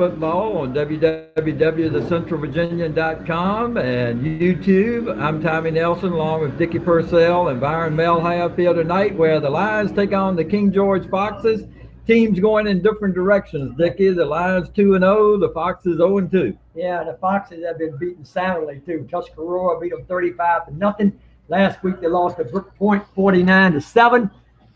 football on www.thecentralvirginian.com and YouTube. I'm Tommy Nelson along with Dicky Purcell and Byron Mehlhaff here tonight, where the Lions take on the King George Foxes. Teams going in different directions, Dicky. The Lions 2-0, the Foxes 0-2. Yeah, the Foxes have been beaten soundly too. Tuscarora beat them 35-0. Last week they lost to Brook Point 49-7.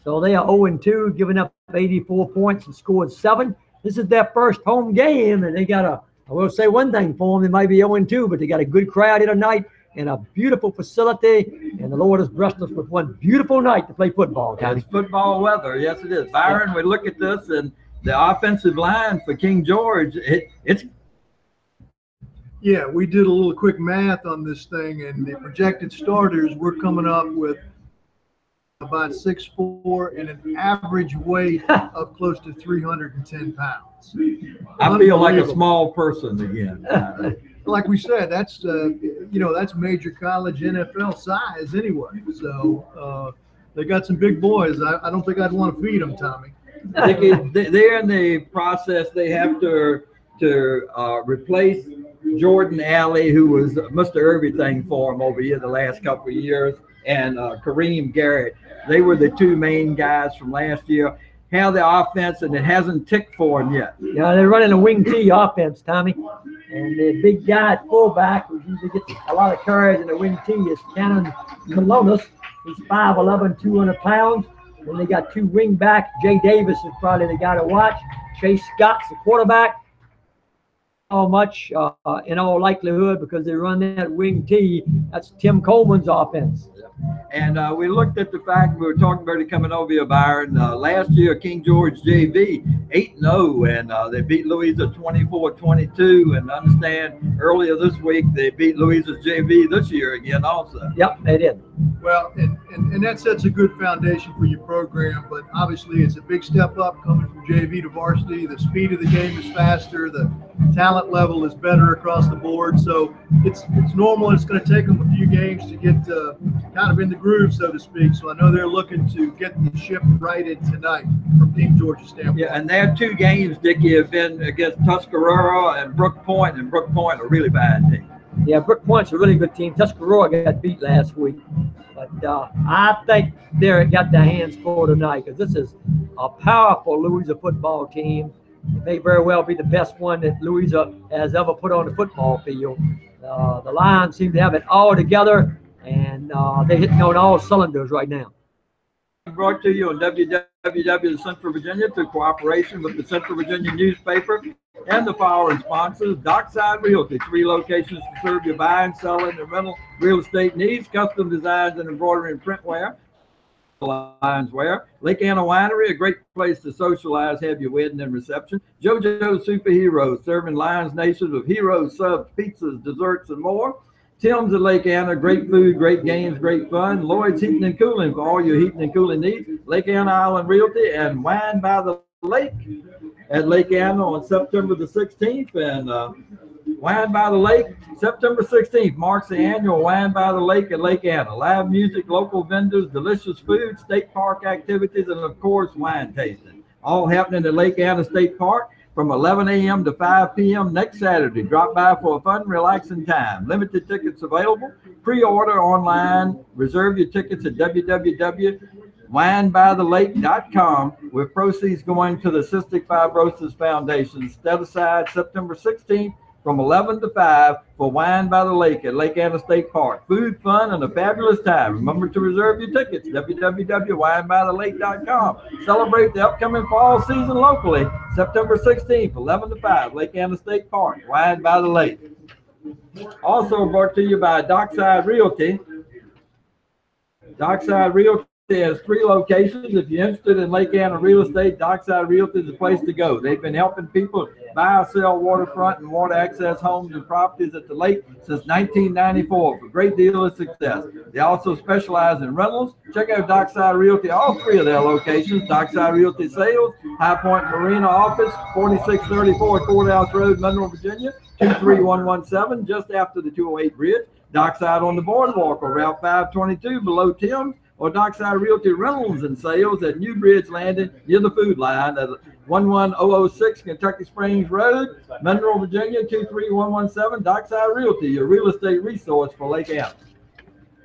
So they are 0-2, giving up 84 points and scored 7. This is their first home game, and they got I will say one thing for them, they might be 0-2, but they got a good crowd here tonight and a beautiful facility, and the Lord has blessed us with one beautiful night to play football. It's football weather. Yes, it is. Byron, we look at this, and the offensive line for King George, it's... Yeah, we did a little quick math on this thing, and the projected starters, we're coming up with about 6'4" and an average weight of close to 310 pounds. I feel like a small person again. Like we said, that's that's major college NFL size anyway. So they got some big boys. I don't think I'd want to feed them, Tommy. They're in the process. They have to replace Jordan Alley, who was Mr. Everything for him over here the last couple of years, and Kareem Garrett. They were the two main guys from last year. How the offense, and it hasn't ticked for them yet. Yeah, they're running a wing T offense, Tommy. And the big guy at fullback, who usually gets a lot of carries in the wing T, is Cannon Colonis. He's 5'11", 200 pounds. Then they got two wing back. Jay Davis is probably the guy to watch. Chase Scott's the quarterback. How much, in all likelihood, because they run that wing T, that's Tim Coleman's offense. And we looked at the fact, we were talking about it coming over here, Byron. Last year, King George JV 8-0, and they beat Louisa 24-22. And understand earlier this week they beat Louisa's JV this year again also. Yep, they did. Well, and that sets a good foundation for your program, but obviously it's a big step up coming from JV to varsity. The speed of the game is faster. The talent level is better across the board. So it's normal. It's going to take them a few games to get kind of in the groove, so to speak. So I know they're looking to get the ship righted tonight from King George's standpoint. Yeah, and their two games, Dicky, have been against Tuscarora and Brook Point, and Brook Point a really bad team. Yeah, Brook Point's a really good team. Tuscarora got beat last week. But I think they're got their hands full tonight, because this is a powerful Louisa football team. It may very well be the best one that Louisa has ever put on the football field. The Lions seem to have it all together, and they're hitting on all cylinders right now. Brought to you on Central Virginia through cooperation with the Central Virginia newspaper and the following sponsors: Dockside Realty, 3 locations to serve your buying, selling, and rental real estate needs, custom designs and embroidery and printwear, Lions wear. Lake Anna Winery, a great place to socialize, have your wedding and reception. JoJo's Superheroes, serving Lions Nation with heroes, subs, pizzas, desserts, and more. Tim's at Lake Anna, great food, great games, great fun. Lloyd's Heating and Cooling for all your heating and cooling needs. Lake Anna Island Realty, and Wine by the Lake at Lake Anna on September the 16th. And Wine by the Lake, September 16th marks the annual Wine by the Lake at Lake Anna. Live music, local vendors, delicious food, state park activities, and of course, wine tasting. All happening at Lake Anna State Park from 11 a.m. to 5 p.m. next Saturday. Drop by for a fun, relaxing time. Limited tickets available. Pre-order online. Reserve your tickets at www.winebythelake.com, with proceeds going to the Cystic Fibrosis Foundation. Set aside September 16th from 11 to 5 for Wine by the Lake at Lake Anna State Park. Food, fun, and a fabulous time. Remember to reserve your tickets, www.winebythelake.com. Celebrate the upcoming fall season locally, September 16th, 11 to 5, Lake Anna State Park, Wine by the Lake. Also brought to you by Dockside Realty. Dockside Realty has 3 locations. If you're interested in Lake Anna real estate, Dockside Realty is the place to go. They've been helping people buy or sell waterfront and water access homes and properties at the lake since 1994 for a great deal of success. They also specialize in rentals. Check out Dockside Realty, all 3 of their locations. Dockside Realty Sales, High Point Marina Office, 4634 Courthouse Road, Monroe, Virginia, 23117, just after the 208 bridge. Dockside on the boardwalk or Route 522 below Tim's. or Dockside Realty Rentals and Sales at New Bridge Landing near the food line at 11006 Kentucky Springs Road, Monroe, Virginia 23117. Dockside Realty, your real estate resource for Lake Anna.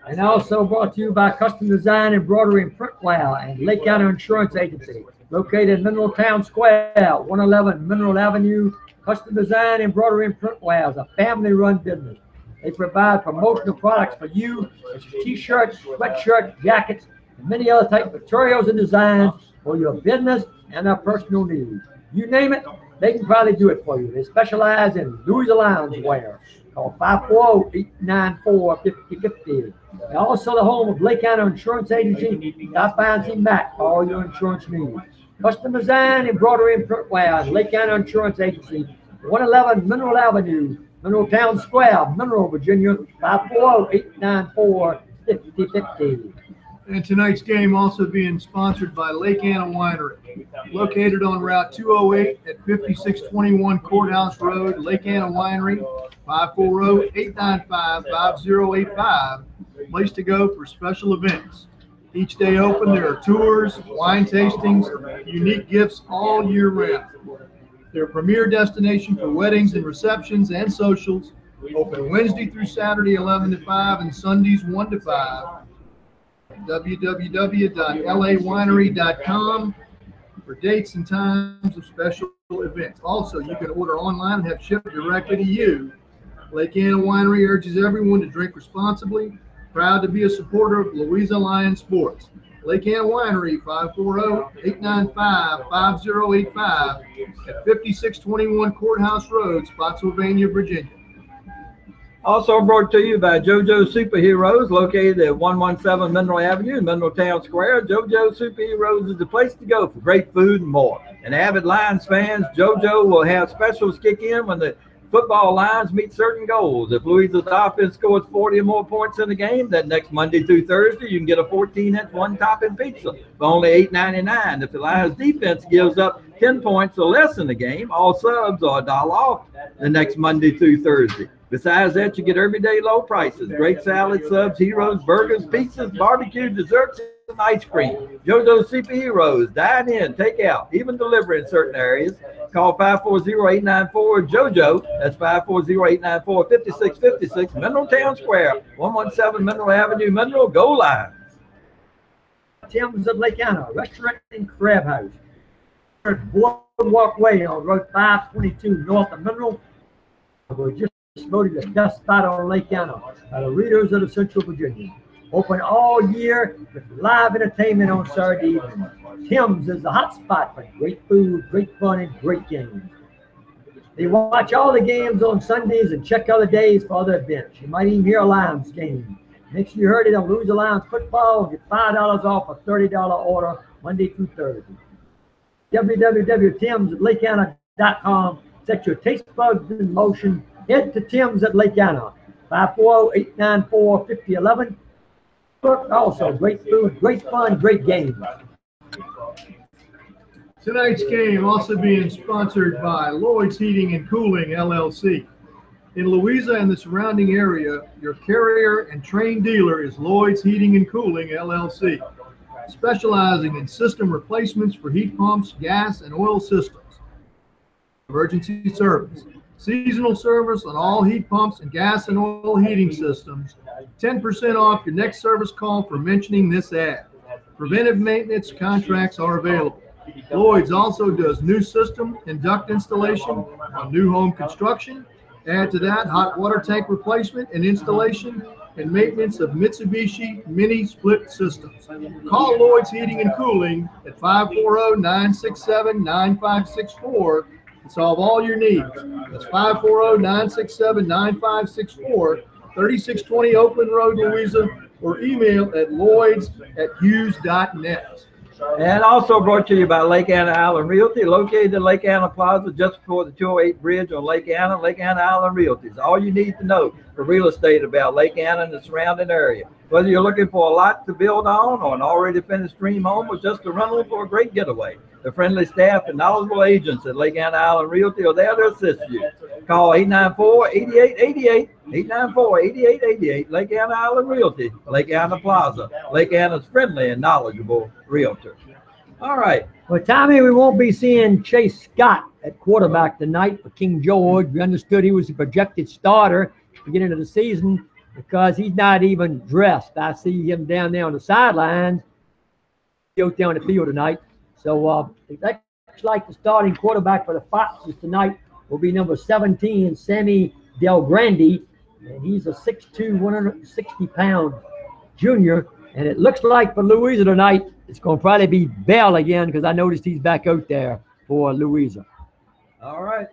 And also brought to you by Custom Design, Embroidery, and Printware and Lake Anna Insurance Agency, located in Mineral Town Square, 111 Mineral Avenue. Custom Design, Embroidery, and Printware is a family-run business. They provide promotional products for you, such as t-shirts, sweatshirts, jackets, and many other type of materials and designs for your business and their personal needs. You name it, they can probably do it for you. They specialize in Louis Lounge wear. Call 540-894-5050. They're also the home of Lake Anna Insurance Agency. Stop by and see Matt for all your insurance needs. Custom Design, Embroidery, and Printware, Lake Anna Insurance Agency, 111 Mineral Avenue, Mineral Town Square, Monroe, Virginia, 540-894-5050. And tonight's game also being sponsored by Lake Anna Winery, located on Route 208 at 5621 Courthouse Road. Lake Anna Winery, 540-895-5085. Place to go for special events. Each day open, there are tours, wine tastings, unique gifts all year round. Their premier destination for weddings and receptions and socials. Open Wednesday through Saturday 11 to 5 and Sundays 1 to 5. www.lawinery.com for dates and times of special events. Also, you can order online and have shipped directly to you. Lake Anna Winery urges everyone to drink responsibly. Proud to be a supporter of Louisa Lions sports. Lake Anna Winery, 540-895-5085 at 5621 Courthouse Road, Spotsylvania, Virginia. Also brought to you by JoJo Superheroes, located at 117 Mineral Avenue in Mineral Town Square. JoJo Superheroes is the place to go for great food and more. And avid Lions fans, JoJo will have specials kick in when the football Lions meet certain goals. If Louisa's offense scores 40 or more points in the game, then next Monday through Thursday, you can get a 14-inch one-topping pizza for only $8.99. If the Lions defense gives up 10 points or less in the game, all subs are $1 off the next Monday through Thursday. Besides that, you get everyday low prices, great salad, subs, heroes, burgers, pizzas, barbecue, desserts, and ice cream. JoJo Superheroes, dine in, take out, even deliver in certain areas. Call 540-894-JoJo. That's 540-894-5656. Mineral Town Square, 117 Mineral Avenue, Mineral. Go Lions. Tim's of Lake Anna, Restaurant and Crab House. Boardwalk Way on Road 522 north of Mineral. We're just voted the best spot on Lake Anna by the readers of the Central Virginian. Open all year with live entertainment on Saturday evening. Tim's is the hot spot for great food, great fun, and great games. They watch all the games on Sundays and check other days for other events. You might even hear a Lions game. Make sure you heard it on Louisa Lions football and get $5 off a $30 order Monday through Thursday. www.timsatlakeanna.com. Set your taste buds in motion. Head to Tim's at Lake Anna, 540-894-5011. Also, great food, great fun, great games. Tonight's game also being sponsored by Lloyd's Heating and Cooling, LLC. In Louisa and the surrounding area, your carrier and trained dealer is Lloyd's Heating and Cooling, LLC, specializing in system replacements for heat pumps, gas, and oil systems. Emergency service. Seasonal service on all heat pumps and gas and oil heating systems. 10% off your next service call for mentioning this ad. Preventive maintenance contracts are available. Lloyd's also does new system and duct installation on new home construction. Add to that hot water tank replacement and installation and maintenance of Mitsubishi mini split systems. Call Lloyd's Heating and Cooling at 540-967-9564 to solve all your needs. That's 540-967-9564, 3620 Oakland Road, Louisa, or email at lloyds@hughes.net. And also brought to you by Lake Anna Island Realty, located in Lake Anna Plaza just before the 208 bridge on Lake Anna. Lake Anna Island Realty is all you need to know for real estate about Lake Anna and the surrounding area. Whether you're looking for a lot to build on or an already finished dream home or just a rental for a great getaway, The friendly staff and knowledgeable agents at Lake Anna Island Realty are there to assist you. Call 894-8888, 894-8888, Lake Anna Island Realty, Lake Anna Plaza, Lake Anna's friendly and knowledgeable realtor. All right. Well, Tommy, we won't be seeing Chase Scott at quarterback tonight for King George. We understood he was a projected starter at the beginning of the season because he's not even dressed. I see him down there on the sidelines. He goes down the field tonight. So it looks like the starting quarterback for the Foxes tonight will be number 17, Sammy Del Grande. And he's a 6'2", 160-pound junior. And it looks like for Louisa tonight, it's going to probably be Bell again because I noticed he's back out there for Louisa. All right.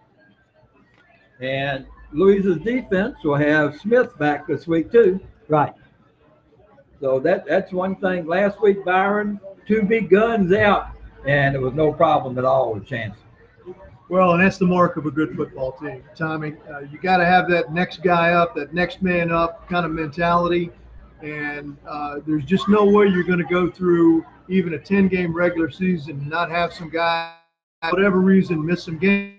And Louisa's defense will have Smith back this week too. Right. So that's one thing. Last week, Byron, 2 big guns out, and it was no problem at all with Chance. Well, and that's the mark of a good football team, Tommy. You got to have that next guy up, that next man up kind of mentality. And there's just no way you're going to go through even a 10-game regular season and not have some guy, for whatever reason, miss some games.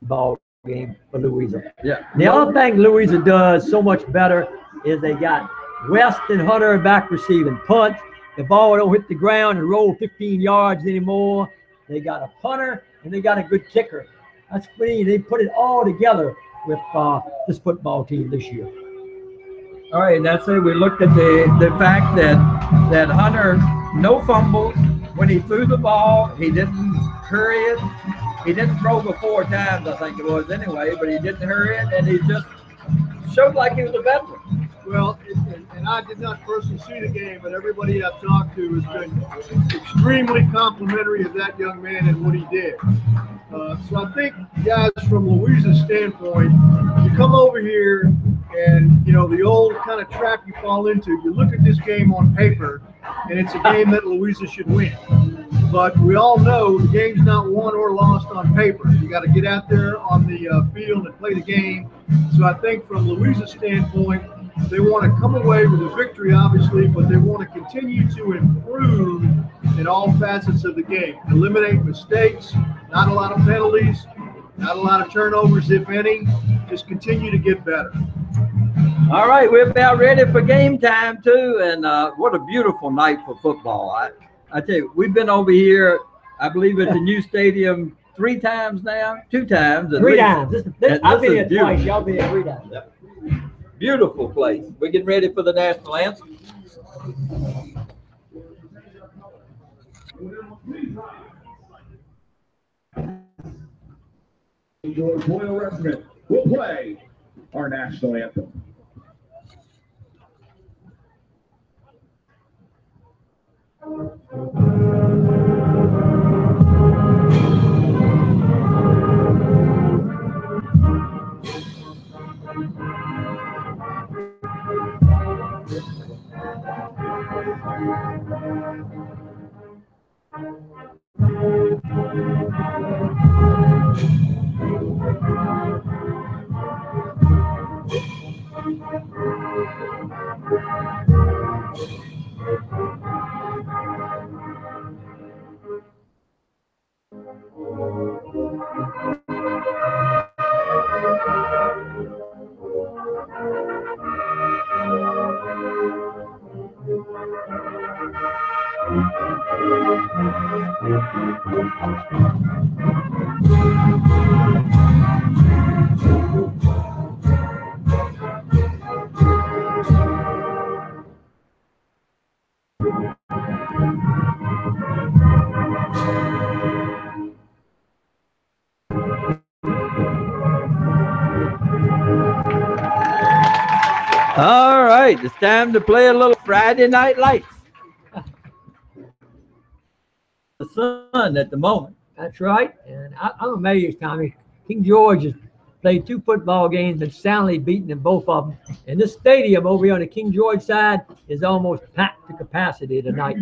Ball game for Louisa. Yeah. The other thing Louisa does so much better is they got West and Hunter back receiving punt. The ball don't hit the ground and roll 15 yards anymore. They got a punter and they got a good kicker. That's pretty. They put it all together with this football team this year. All right, that's it. We looked at the fact that Hunter, no fumbles. When he threw the ball, he didn't hurry it. He didn't throw but 4 times, I think it was anyway, but he didn't hurry it, and he just showed like he was a veteran. Well, and I did not personally see the game, but everybody I've talked to has been extremely complimentary of that young man and what he did. So I think, guys, from Louisa's standpoint, you come over here and, you know, the old kind of trap you fall into, you look at this game on paper, and it's a game that Louisa should win. But we all know the game's not won or lost on paper. You got to get out there on the field and play the game. So I think from Louisa's standpoint, they want to come away with a victory, obviously, but they want to continue to improve in all facets of the game. Eliminate mistakes, not a lot of penalties, not a lot of turnovers, if any. Just continue to get better. All right, we're about ready for game time, too, and what a beautiful night for football. I tell you, we've been over here, I believe, at the new stadium 3 times now, 2 times. 3 times. I've been here twice. Y'all been here 3 times. Yep. Beautiful place. We're getting ready for the national anthem. George Royal Regiment will play our national anthem. All right, it's time to play a little Friday Night Lights. The sun at the moment. That's right. And I'm amazed, Tommy. King George has played 2 football games and soundly beaten in both of them. And this stadium over here on the King George side is almost packed to capacity tonight.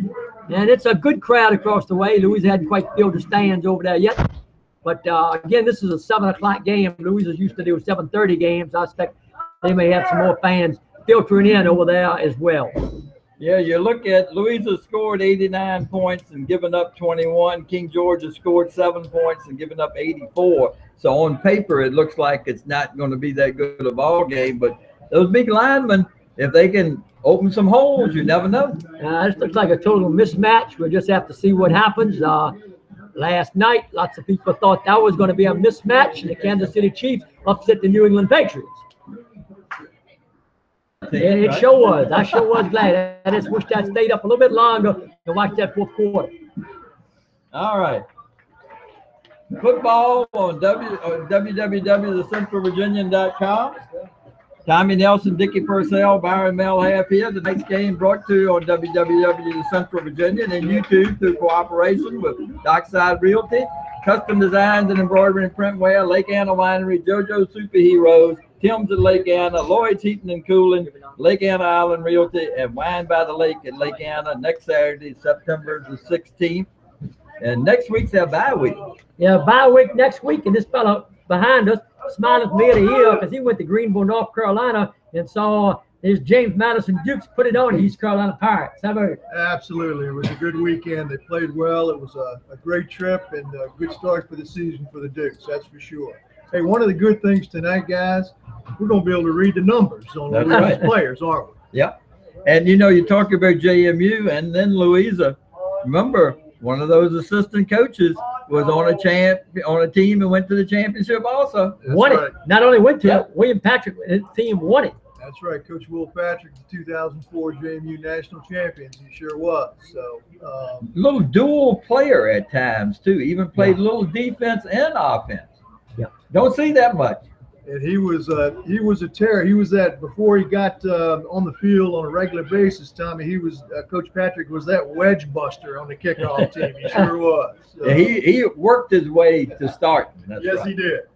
And it's a good crowd across the way. Louisa hadn't quite filled the stands over there yet. But again, this is a 7 o'clock game. Louisa's used to do 7:30 games. I expect they may have some more fans filtering in over there as well. Yeah, you look at Louisa scored 89 points and given up 21. King George has scored 7 points and given up 84. So on paper, it looks like it's not going to be that good a ball game. But those big linemen, if they can open some holes, you never know. This looks like a total mismatch. We'll just have to see what happens. Last night, lots of people thought that was going to be a mismatch, and the Kansas City Chiefs upset the New England Patriots. It sure was. I sure was glad. I just wish that stayed up a little bit longer to watch that 4th quarter. All right. Football on www.thecentralvirginian.com. Tommy Nelson, Dicky Purcell, Byron Mehlhaff here. The next game brought to you on www.Central Virginian and YouTube through cooperation with Dockside Realty, Custom Designs and Embroidery and Printwear, Lake Anna Winery, JoJo Superheroes, Tim's at Lake Anna, Lloyd's Heating and Cooling, Lake Anna Island Realty, and Wine by the Lake at Lake Anna next Saturday, September the 16th. And next week's our bye week. Yeah, bye week next week, and this fellow behind us smiling from ear to ear because he went to Greenville, North Carolina, and saw his James Madison Dukes put it on East Carolina Pirates. How about it? Absolutely. It was a good weekend. They played well. It was a great trip and a good start for the season for the Dukes, that's for sure. Hey, one of the good things tonight, guys, we're going to be able to read the numbers on all these players, aren't we? Yep. And, you know, you talk about JMU and then Louisa. Remember, one of those assistant coaches was on a team and went to the championship also. Won it. Not only went to it, William Patrick, his team won it. That's right. Coach Will Patrick, the 2004 JMU national champions. He sure was. So, little dual player at times, too. Even played a little defense and offense. Yeah. Don't see that much. And he was a terror. He was that before he got on the field on a regular basis, Tommy. He was Coach Patrick was that wedge buster on the kickoff team. He sure was. Yeah, he worked his way to start. Yes, he did.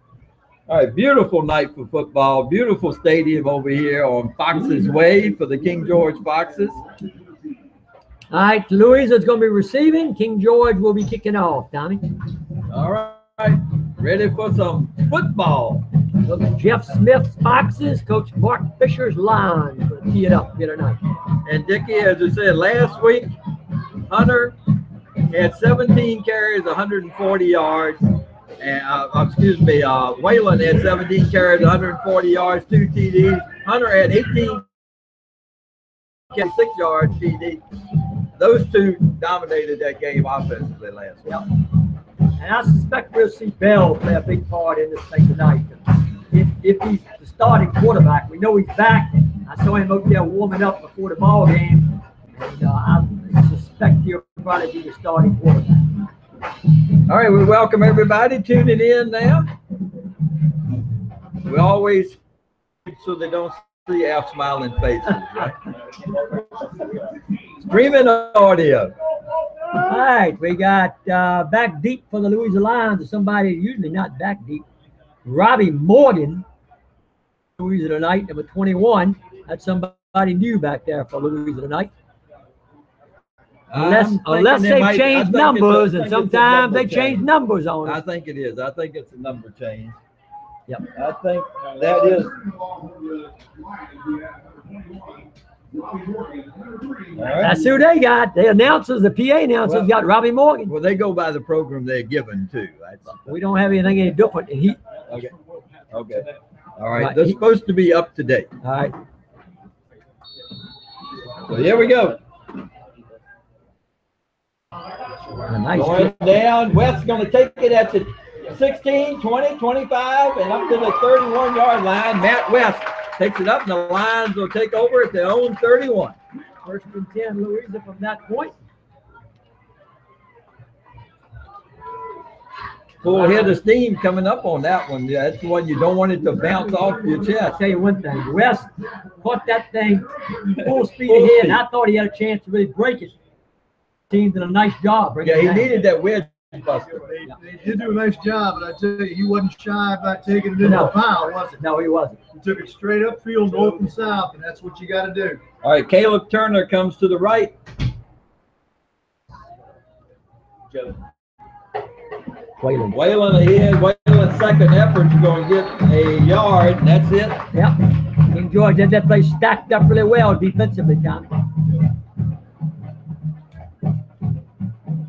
All right, beautiful night for football. Beautiful stadium over here on Fox's Way for the King George Foxes. All right, Louisa's going to be receiving. King George will be kicking off, Tommy. All right, ready for some football. Coach Jeff Smith's Foxes, Coach Mark Fisher's Lions. Going to tee it up here tonight. And Dicky, as I said last week, Hunter had 17 carries, 140 yards. And Waylon had 17 carries, 140 yards, 2 TDs. Hunter had 18 carries, 6 yards, TD. Those two dominated that game offensively last week. Yep. And I suspect we'll see Bell play a big part in this thing tonight. If he's the starting quarterback, we know he's back. I saw him out there warming up before the ball game, and I suspect he'll probably be the starting quarterback. All right, we welcome everybody tuning in now. We always so they don't see our smiling faces, right? Streaming audio. All right, we got back deep for the Louisa Lions, or somebody usually not back deep. Robbie Morgan, Louisa tonight, number 21. That's somebody new back there for Louisa tonight. Unless they change numbers, and sometimes they change numbers on us. I think it is. I think it's a number change. Yep. I think that is. That's who they got. The announcers, the PA announcers, got Robbie Morgan. Well, they go by the program they're given too. We don't have anything any different. And Okay. All right. They're supposed to be up to date. All right. So here we go. Nice going down. West's going to take it at the 16, 20, 25, and up to the 31-yard line. Matt West takes it up, and the Lions will take over at their own 31. First and 10, Louisa, from that point. full head of steam coming up on that one. Yeah, that's the one you don't want it to bounce off your I'll chest. tell you one thing. West caught that thing full speed Full ahead, speed. and I thought he had a chance to really break it. Team did a nice job bringing Yeah, it he down. needed that wedge buster. They did do a nice job, but I tell you, he wasn't shy about taking it into the pile, was it? No, he wasn't. He took it straight upfield, north and south, and that's what you got to do. All right, Caleb Turner comes to the right. Whalen. Whalen ahead. Whalen's second effort is going to get a yard, and that's it. Yep. King George had that place stacked up really well defensively, Tom.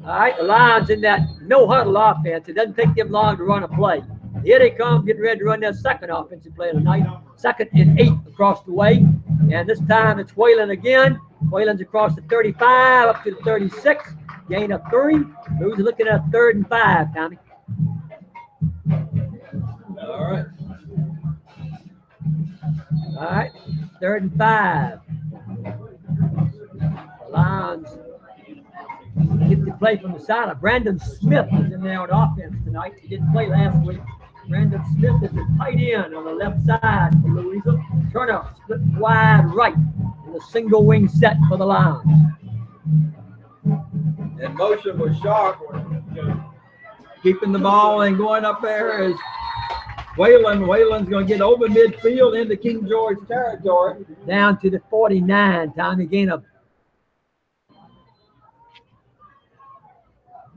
All right, the Lions in that no huddle offense. It doesn't take them long to run a play. Here they come, getting ready to run their second offensive play of the night. 2nd and 8 across the way. And this time it's Whalen again. Whalen's across the 35 up to the 36. Gain of 3. Who's looking at 3rd and 5, Tommy? All right. All right, 3rd and 5. Lions get the play from the side of Brandon Smith is in there on offense tonight. He didn't play last week. Brandon Smith is a tight end on the left side for Louisa. Turner split wide right in the single wing set for the Lions. And motion was sharp. Keeping the ball and going up there is Whalen. Whalen's going to get over midfield into King George territory. Down to the 49. Tommy, gain of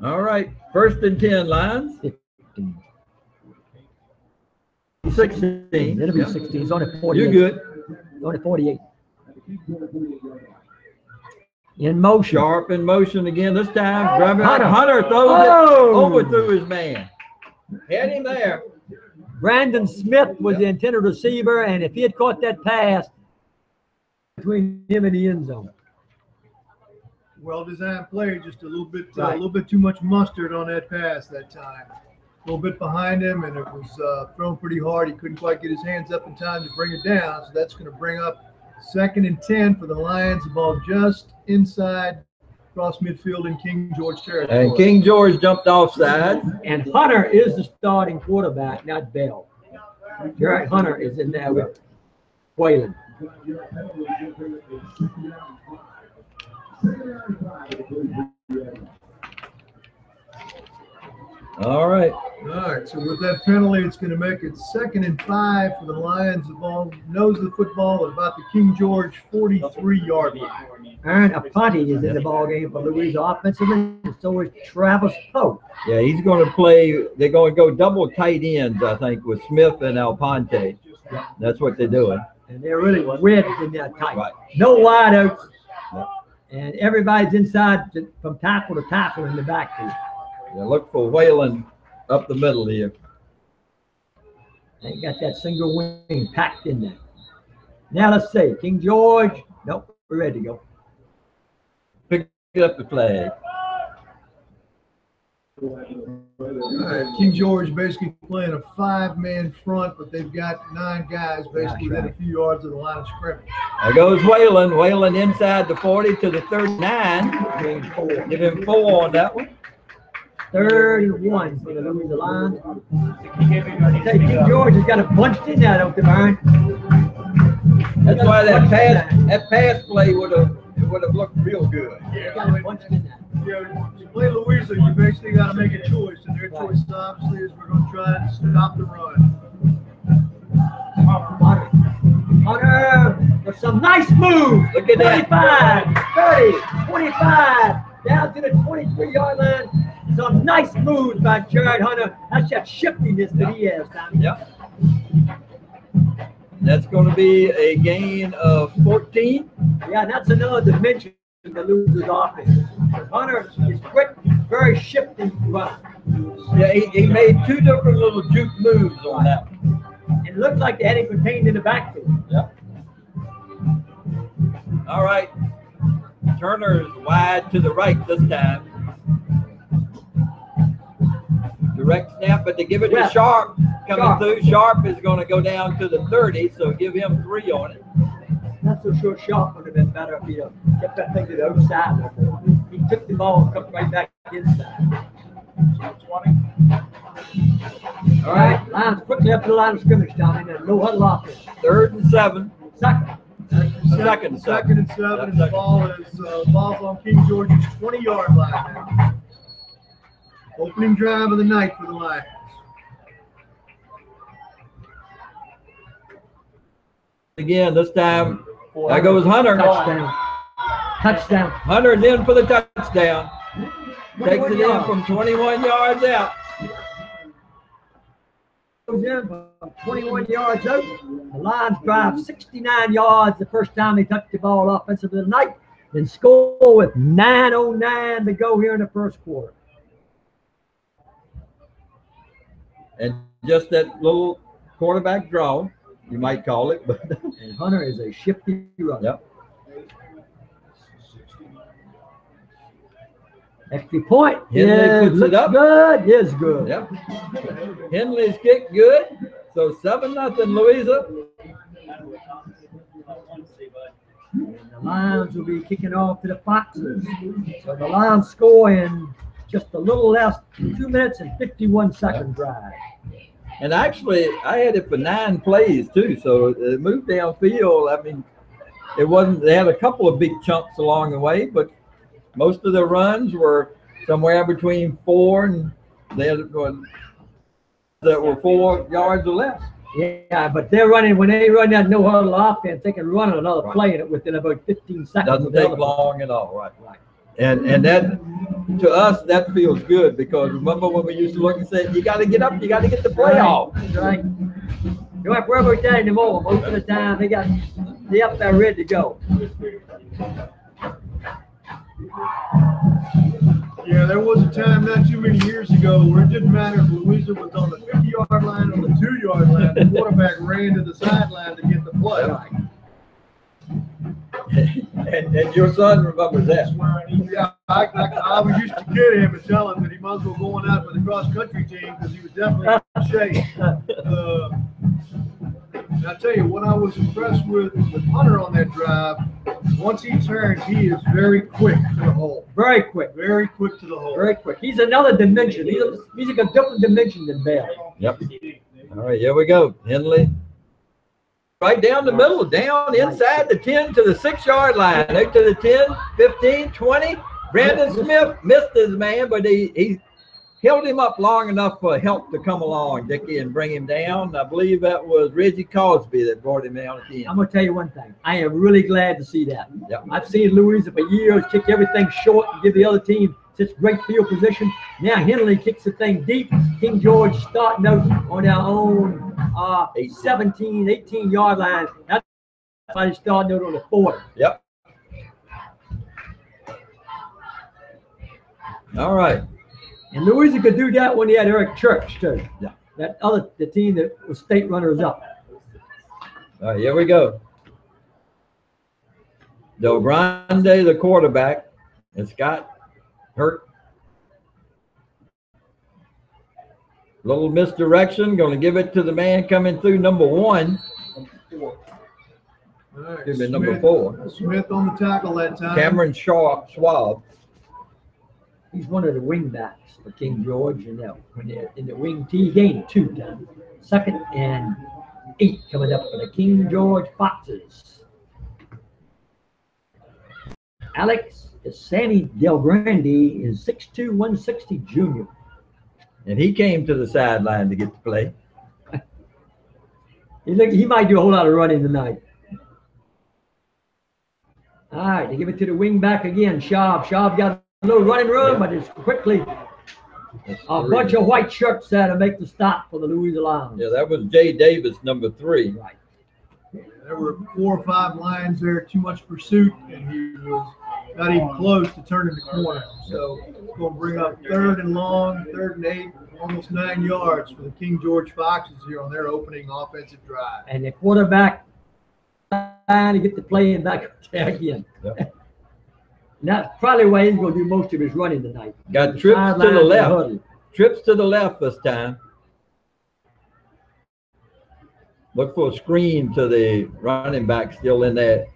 All right, 1st and 10, Lions. 15. 16. It'll be Yep. 16. It's only 48. You're good. It's only 48. In motion. Sharp in motion again. This time, grabbing Hunter. Hunter throws Oh! it overthrew his man. Had him there. Brandon Smith was the intended receiver, and if he had caught that pass between him and the end zone. Well-designed play, just a little bit, Right. a little bit too much mustard on that pass that time. A little bit behind him, and it was thrown pretty hard. He couldn't quite get his hands up in time to bring it down. So that's going to bring up 2nd and 10 for the Lions. The ball just inside across midfield in King George territory. And King George jumped offside. And Hunter is the starting quarterback, not Bell. Jared Hunter is in there with Whalen. All right. All right, so with that penalty, it's going to make it 2nd and 5 for the Lions. The ball nose of the football at about the King George 43-yard line. Aaron Aponte is in the ball game for Louisa offensively, and so is Travis Pope. Yeah, he's going to play. They're going to go double tight ends, I think, with Smith and Alponte. That's what they're doing. And they're really wedged in that tight. Right. No wideouts. Yep. And everybody's inside from tackle to tackle in the backfield. Yeah, look for Whalen up the middle here. They got that single wing packed in there. Now let's see. King George. Nope, we're ready to go. Pick up the flag. All right, King George basically playing a 5-man front, but they've got 9 guys basically within a few yards of the line of scrimmage. There goes Whalen. Whalen inside the 40 to the 39. Give him 4 on that one. 31 for the Louisa Lions. King George has got a bunched in there, don't they, Byron? That's why that pass play would have looked real good. They got a bunched in there. You play Louisa, you basically got to make a choice, and their choice obviously is we're going to try and stop the run. Hunter with some nice moves. Look at that. 25, 30, 25, down to the 23-yard line. Some nice moves by Jared Hunter. That's that shiftiness that he has, Tommy. Yep. That's going to be a gain of 14. Yeah, that's another dimension to lose his offense. Hunter is quick, very shifting run. Yeah, he made 2 different little juke moves on that one. And it looked like they had him contained in the backfield. Yep. All right. Turner's wide to the right this time. Direct snap, but they give it to Sharp coming through. Sharp is going to go down to the 30, so give him 3 on it. Not so sure Sharp would have been better if he kept that thing to the other side before. He took the ball and cut right back inside. All right, Lions quickly up to the line of scrimmage, Tommy, and no huddle offense. 3rd and 7. Second. Second and 7. Second and 7, and the ball's on King George's 20-yard line now. Opening drive of the night for the Lions. Again, this time, there goes Hunter. Touchdown. Hunter's in for the touchdown. Takes it in from 21 yards out. Goes in from 21 yards out. The Lions drive 69 yards the first time they touched the ball offensively tonight, then score with 9:09 to go here in the first quarter. And just that little quarterback draw, you might call it, but And Hunter is a shifty runner. yep. Extra point. Henley puts it up. Good. Is good. Yep. Henley's kick good. So 7-0 Louisa. And the Lions will be kicking off to the Foxes. So the Lions score in just a little less than 2 minutes and 51 second drive. And actually, I had it for 9 plays too. So it moved downfield. I mean, it wasn't. They had a couple of big chunks along the way, but most of the runs were somewhere between 4 and they had one that were 4 yards or less. Yeah, but they're running, when they run that no huddle offense, they can run another play within about 15 seconds. Doesn't take long at all, right? And that, to us, that feels good because remember when we used to look and say, you got to get up, you got to get the play off. That's right. You don't have to worry about that anymore. Most of the time, they up there ready to go. Yeah, there was a time not too many years ago where it didn't matter if Louisa was on the 50-yard line or the 2-yard line. The quarterback ran to the sideline to get the play. And your son remembers that. Yeah, I was used to kid him and tell him that he might as well go on out for the cross-country team because he was definitely in shape. And I tell you, what I was impressed with Hunter on that drive, once he turns, he is very quick to the hole. Very quick. Very quick to the hole. Very quick. He's another dimension. He's like a different dimension than Bell. Yep. All right, here we go. Henley. Right down the middle, down inside the 10 to the 6-yard line. Out to the 10, 15, 20. Brandon Smith missed his man, but he held him up long enough for help to come along, Dickie, and bring him down. I believe that was Reggie Cosby that brought him down at the end. I'm going to tell you one thing. I am really glad to see that. Yep. I've seen Louisa for years kick everything short and give the other team such great field position. Now Henley kicks the thing deep. King George starting out on their own 17, 18-yard line. That's why they started out on the 40. Yep. All right. And Louisa could do that when he had Eric Church, too. Yeah. The team that was state runners up. All right, here we go. Del Grande, the quarterback, and Scott hurt. Little misdirection. Going to give it to the man coming through, number 1. Right, Give me number 4. Smith on the tackle that time. Cameron Schwab. He's one of the wing backs for King George, and when they're in the wing T, gained 2 down. 2nd and 8 coming up for the King George Foxes. Alex Sammy Del Grande is 6'2", 160 junior. And he came to the sideline to get the play. He might do a whole lot of running tonight. All right, they give it to the wing back again, Schaub. Schaub got a little running room, but it's quickly a bunch of white shirts there to make the stop for the Louisa Lions. Yeah, that was Jay Davis, number 3. Right. There were 4 or 5 lines there, too much pursuit, and he was not even close to turning the corner. So it's going to bring up 3rd and long, 3rd and 8, almost 9 yards for the King George Foxes here on their opening offensive drive. And the quarterback trying to get the play in back there again. Yep. And that's probably why he's going to do most of his running tonight. Got trips to the left. Trips to the left this time. Look for a screen to the running back still in there.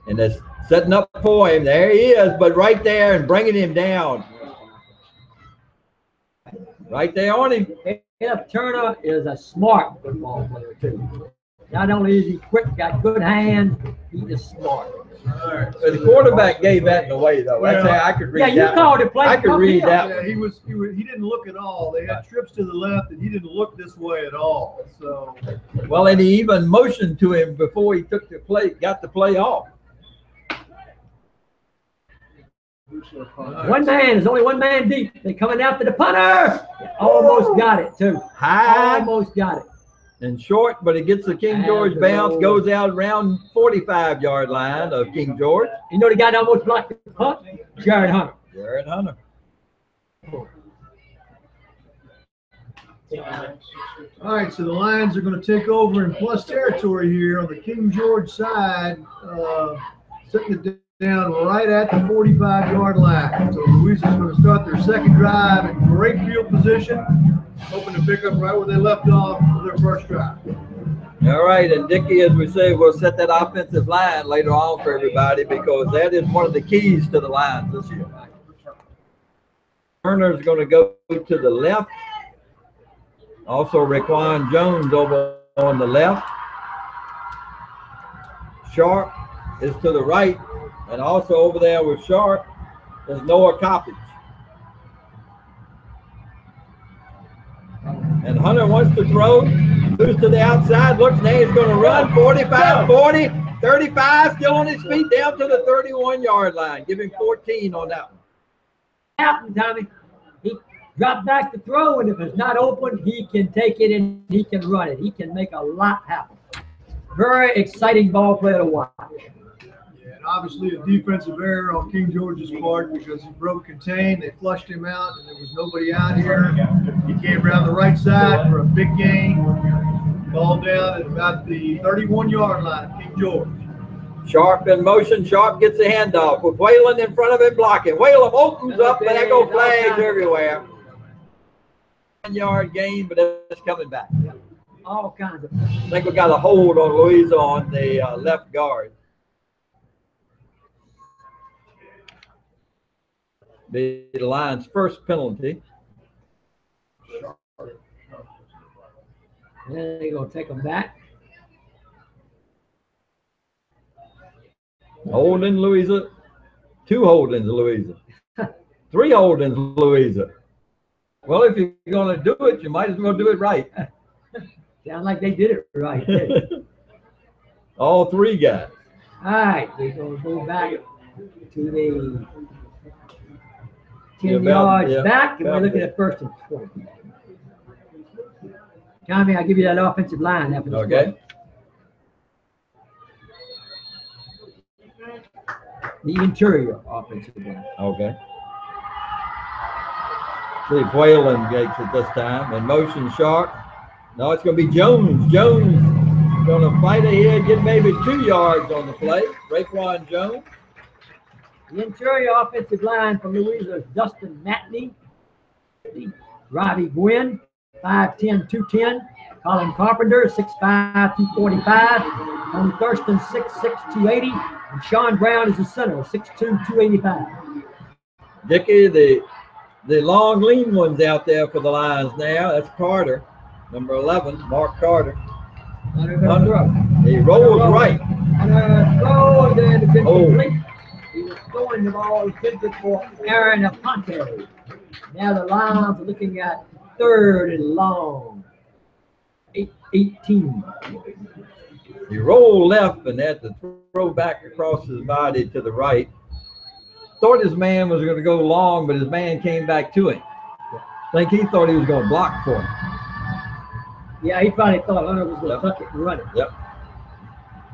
And that's setting up for him. There he is, but right there and bringing him down. Right there on him. F. Turner is a smart football player, too. Not only is he quick, got good hands, he is smart. The quarterback gave that away, though. That's how I could read that. Yeah, you called it play. I could read that. Yeah, he didn't look at all. They had trips to the left, and he didn't look this way at all. So, well, and he even motioned to him before he took the play, got the play off. One man, there's only one man deep. They're coming after the punter. Almost got it, too. High Almost got it. and short, but it gets the King George bounce, goes out around 45-yard line of King George. You know the guy that almost blocked the punt? Jared Hunter. Jared Hunter. all right, so the Lions are going to take over in plus territory here on the King George side, setting it down right at the 45-yard line. So Louisiana's going to start their second drive in great field position, hoping to pick up right where they left off for their first drive. All right, and Dicky, as we say, we'll set that offensive line later on for everybody because that is one of the keys to the Lions this year. Turner's going to go to the left. Also, Raquan Jones over on the left. Sharp is to the right. And also over there with Sharp is Noah Coppage. And Hunter wants to throw. Moves to the outside. Looks now he's going to run. 45, 40, 35. Still on his feet down to the 31-yard line. Give him 14 on that one. Happened, Tommy. He dropped back to throw, and if it's not open, he can take it and he can run it. He can make a lot happen. Very exciting ball player to watch. Yeah, and obviously a defensive error on King George's part because he broke contain. They flushed him out, and there was nobody out here. He came around the right side for a big gain. Ball down at about the 31-yard line of King George. Sharp in motion. Sharp gets the handoff with Whalen in front of him blocking. Whalen opens up, and there go flags everywhere. 1-yard gain, but it's coming back. All kinds of. I think we got a hold on Louisa on the left guard. The Lions' first penalty. And they're going to take them back. Holding Louisa. 2 holdings, Louisa. 3 holdings, Louisa. Well, if you're going to do it, you might as well do it right. Sound like they did it right. All 3 guys. All right, we're going to go back to the 10 yards back, and we're looking at 1st and 20. Tommy, I'll give you that offensive line after this. Okay. Play. The interior offensive line. Okay. See if Whalen gets it this time. In motion, Sharp. No, it's going to be Jones. Jones going to fight ahead, get maybe 2 yards on the play. Raquan Jones. The interior offensive line for Louisa is Dustin Matney, Robbie Gwynn, 5'10", 210. Colin Carpenter, 6'5", 245. Tony Thurston, 6'6", 280. And Sean Brown is the center, 6'2", 285. Dicky, the long, lean ones out there for the Lions now. That's Carter, number 11, Mark Carter. He rolls right. And throw, and it's incomplete. He was throwing the ball intended for Aaron Aponte. Now the Lions are looking at 3rd and long. 18. He rolled left and had to throw back across his body to the right. Thought his man was going to go long, but his man came back to him. I think he thought he was going to block for him. Yeah, he probably thought Hunter was going to tuck it and run it. Yep.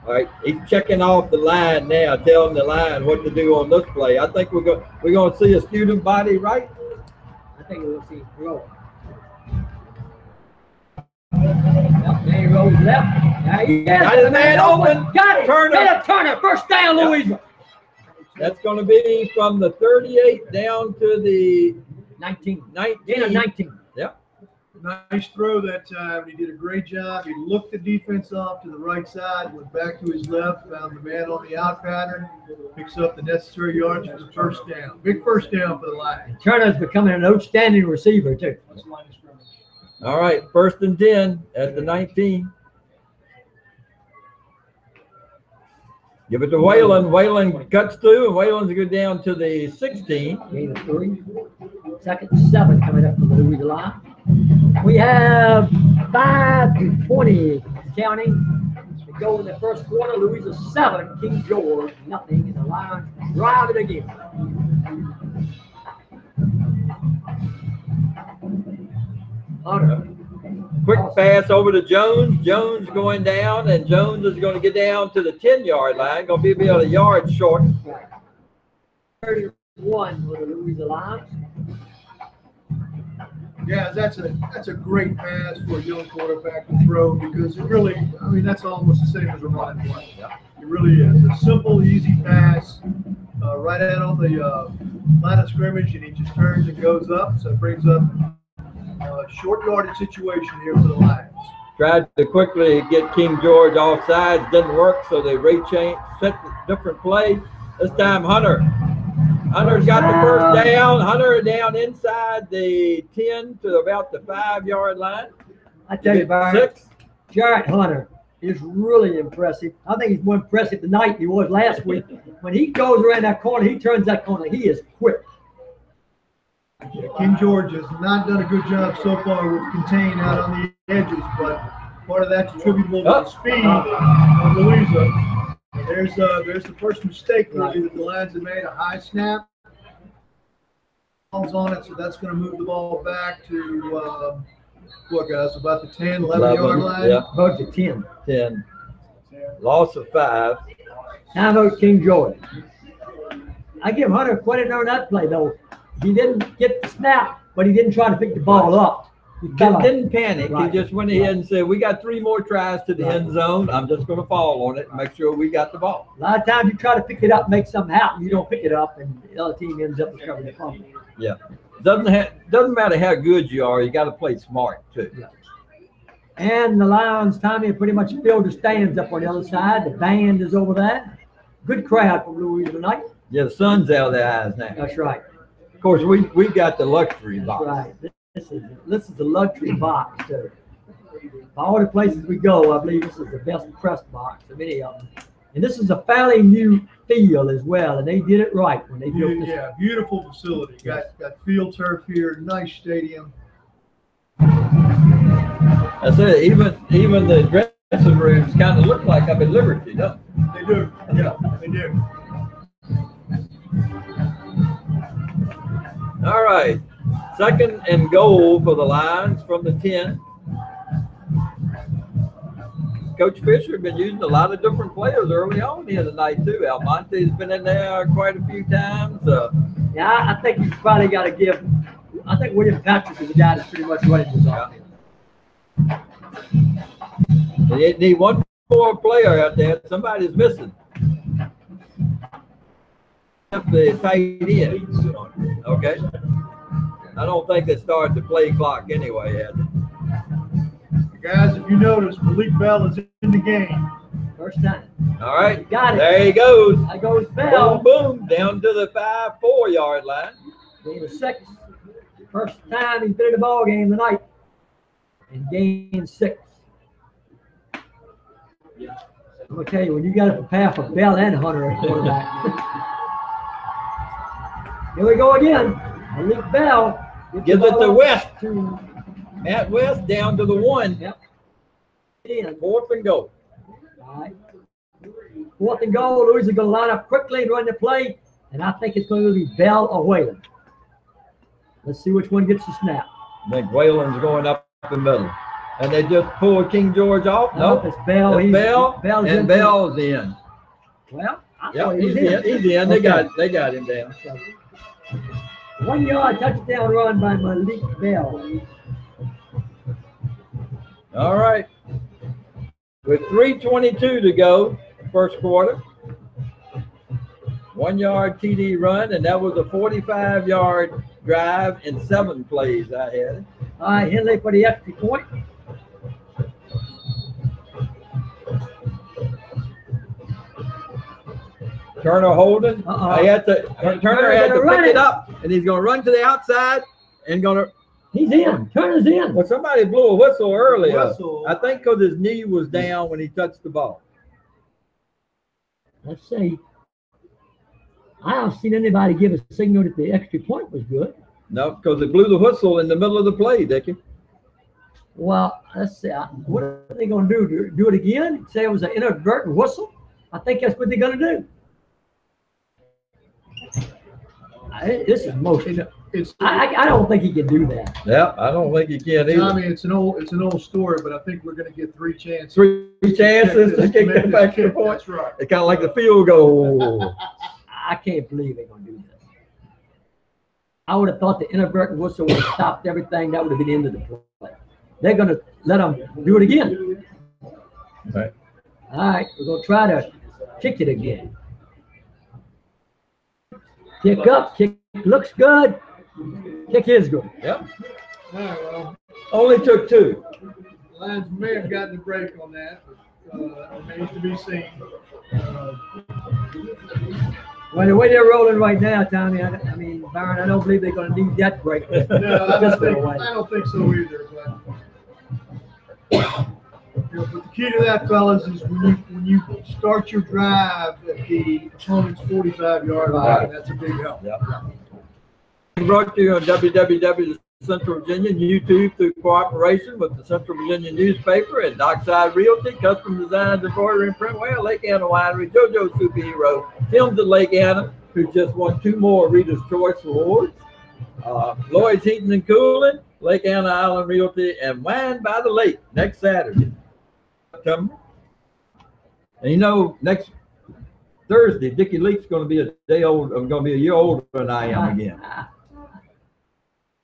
All right, he's checking off the line now, telling the line what to do on this play. I think we're going to see a student body, right? I think we'll see him throw. There he rolls left. Now he got his man open. Got it. Turner. Turner. First down, Louisa. That's going to be from the 38 down to the 19. 19. Yeah, 19. Yep. Nice throw that time. He did a great job. He looked the defense off to the right side, went back to his left, found the man on the out pattern, picks up the necessary yards for the first down. Big first down for the Lions. Turner's becoming an outstanding receiver, too. All right, 1st and 10 at the 19. Give it to Whalen. Whalen cuts through, and Whalen's go down to the 16. Gain of 3. 2nd and 7 coming up from the Louis line. We have 5:20 counting to go in the first quarter. Louis is 7, King George nothing, and the Lions drive it again. Hunter. Quick pass over to Jones. Jones going down, and Jones is going to get down to the 10-yard line. Going to be about a yard short. 31 for the Louis Lions. Yeah, that's a great pass for a young quarterback to throw because it really, I mean, that's almost the same as a running play. It really is. A simple, easy pass right out on the line of scrimmage, and he just turns and goes up. So it brings up a short yardage situation here for the Lions. Tried to quickly get King George off sides. Didn't work, so they set a different play. This time, Hunter's got the first down. Hunter down inside the 10 to about the 5-yard line. I tell you, Byron, Jarrett Hunter is really impressive. I think he's more impressive tonight than he was last week. When he goes around that corner, he turns that corner. He is quick. King George has not done a good job so far with contain out on the edges, but part of that's attributable to the speed of Louisa. There's the first mistake really that the Lions have made, a high snap. Ball's on it, so that's going to move the ball back to, what guys, about the 10, 11-yard line? Yeah, About the 10. 10. Loss of 5. Now goes King George. I give Hunter credit on that play, though. He didn't get the snap, but he didn't try to pick the ball up. He Didn't panic. Right. He just went ahead and said, we got 3 more tries to the end zone. I'm just going to fall on it and make sure we got the ball. A lot of times you try to pick it up, make something happen. You don't pick it up, and the other team ends up recovering the fumble. Yeah. Doesn't matter how good you are. You got to play smart, too. Yeah. And the Lions, Tommy, pretty much filled the stands up on the other side. The band is over there. Good crowd from Louisville tonight. Yeah, the sun's out of their eyes now. That's right. Of course, we got the luxury box. Right. This is the luxury box, too. All the places we go, I believe this is the best press box of any of them. And this is a fairly new field as well, and they did it right when they built this. Yeah, beautiful facility. Got field turf here, nice stadium. I said, even the dressing rooms kind of look like up at Liberty, don't they? They do. Yeah, they do. All right. 2nd and goal for the Lions from the 10. Coach Fisher has been using a lot of different players early on here tonight, too. Almonte's been in there quite a few times. Yeah, I think he's probably got to give. I think William Patrick is the guy that's pretty much running this offense. They need one more player out there. Somebody's missing. The tight end. Okay. I don't think they started the play clock anyway, has it? Guys, if you notice, Malik Bell is in the game. First time. All right. Got it. There he goes. There goes Bell. Boom, boom. Down to the 4-yard line. Gain of 6. First time he's been in the ball game tonight. And gain 6. I'm going to tell you, when you got to prepare for Bell and Hunter at quarterback. Here we go again. Malik Bell. Gives it to West. Matt West down to the 1. Yep. 4th and goal. All right. 4th and goal. Louis is going to line up quickly and run the play. And I think it's going to be Bell or Whalen. Let's see which one gets the snap. I think Whalen's going up the middle. And they just pulled King George off? Nope, it's Bell. It's Bell. Bell's and in. Bell's in. Well, I Yeah, thought he he's was in. He's in. Okay. They got him down. 1 yard touchdown run by Malik Bell. All right. With 3:22 to go, first quarter. 1 yard TD run, and that was a 45-yard drive in 7 plays I had. All right, Henley for the extra point. Turner holding. Uh-oh. He had to, Turner had to run pick it. it up, and he's going to run to the outside and going to. He's in. Turner's in. Well, somebody blew a whistle earlier. Whistle. I think because his knee was down when he touched the ball. Let's see. I haven't seen anybody give a signal that the extra point was good. No, because it blew the whistle in the middle of the play, Dickie. Well, let's see. What are they going to do? Do it again? Say it was an inadvertent whistle? I think that's what they're going to do. This is motion. I don't think he can do that. Yeah, I don't think he can either. I mean, it's an old story, but I think we're going to get 3 chances. 3 chances to kick that extra point. That's right. It's kind of like the field goal. I can't believe they're going to do this. I would have thought the inadvertent whistle would have stopped everything. That would have been the end of the play. They're going to let them do it again. Right. All right, we're going to try to kick it again. Kick up, kick looks good. Kick is good. Yep. All right, well, Only took 2. Lions may have gotten a break on that, but remains to be seen. Well, the way they're rolling right now, Tommy, I mean, Byron, I don't believe they're going to need that break. No, I don't think so either. But the key to that, fellas, is when you start your drive at the opponent's 45-yard line, that's a big help. Yep. Brought to you on www. Central Virginian YouTube through cooperation with the Central Virginian newspaper and Dockside Realty, custom designs, embroidery, and printwear, Lake Anna Winery, JoJo Superhero, Films at Lake Anna, who just won 2 more Reader's Choice Awards, Lloyd's Heating and Cooling, Lake Anna Island Realty, and Wine by the Lake next Saturday. And you know, next Thursday, Dickie Leak's going to be a year older than I am again.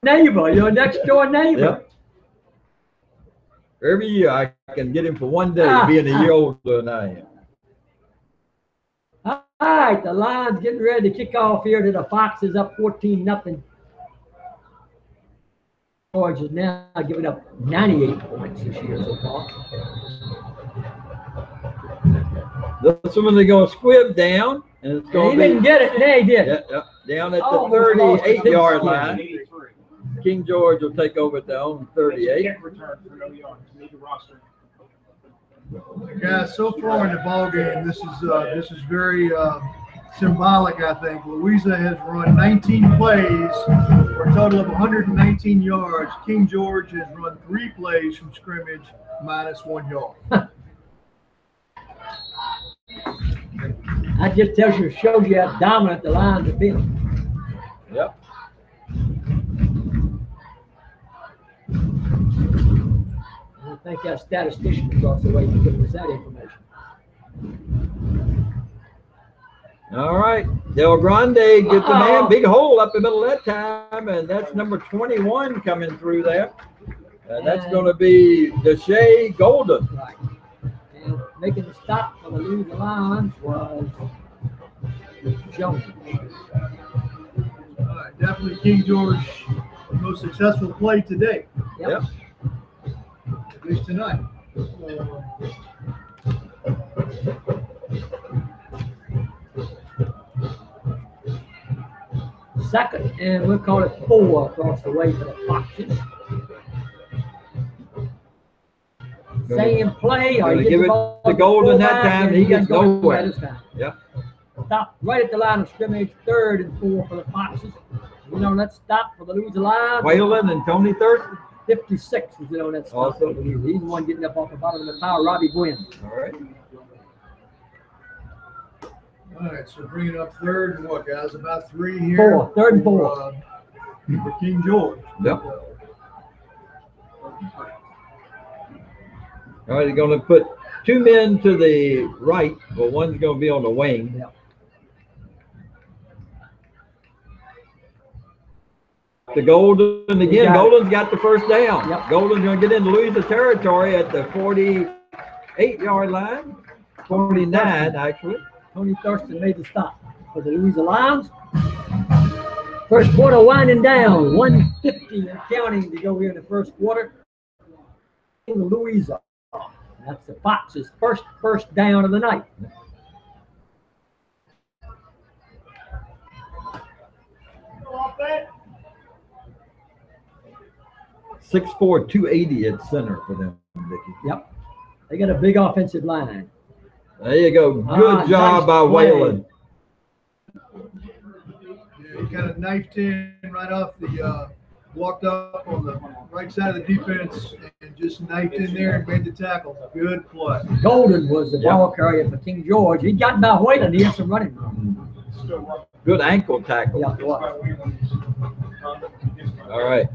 Neighbor, your next door neighbor. Yep. Every year I can get him for 1 day being a year older than I am. All right, the Lions getting ready to kick off here to the Foxes up 14-0. George is now giving up 98 points this year so far. This one they're going to squib down, and it's going to be. He didn't get it. No, he did. Yeah, down at the 38-yard line. King George will take over at their own 38. Guys, so far in the ball game, this is very symbolic. I think Louisa has run 19 plays for a total of 119 yards. King George has run 3 plays from scrimmage, minus 1 yard. That just shows you how dominant the Lions have been. Yep. I think that statistician across the way can give us that information. All right. Del Grande gets the man. Big hole up the middle of that time, and that's number 21 coming through there. That's going to be Deshae Golden. Right. And making the stop for the Louisa Lions was Jones. All right, definitely King George, the most successful play today. Yep. At least tonight. Second, and we'll call it 4 across the way for the Foxes. Same play. Or Give it to Golden that time. He gets nowhere. Yep. Stop right at the line of scrimmage, 3rd and 4 for the Foxes. You know, let's stop for the Louisa Lions. Whalen and Tony Thurston. 56 is on that stop. Also. He's the one getting up off the bottom of the pile, Robbie Gwynn. All right. All right, so bringing up 3rd and what, guys? About 3 here. 4, 3rd and 4. For King George. Yep. All right, they're going to put 2 men to the right, but one's going to be on the wing. Yep. The Golden again. Golden's got the first down. Yep. Golden's going to get into Louisa territory at the 48-yard line. 49, actually. Tony Thurston made the stop for the Louisa Lions. First quarter winding down. 1 2:50 and counting to go here in the first quarter. Louisa. That's the Fox's first down of the night. 6'4", 280 at center for them, Dicky. Yep. They got a big offensive line. There you go. Good job nice by play. Whalen. Yeah, he kind of knifed in right off the, walked up on the right side of the defense and just knifed in there and made the tackle. Good play. Golden was the ball carrier for King George. He got by Whalen. He had some running room. Good ankle tackle. Yeah, it was. All right.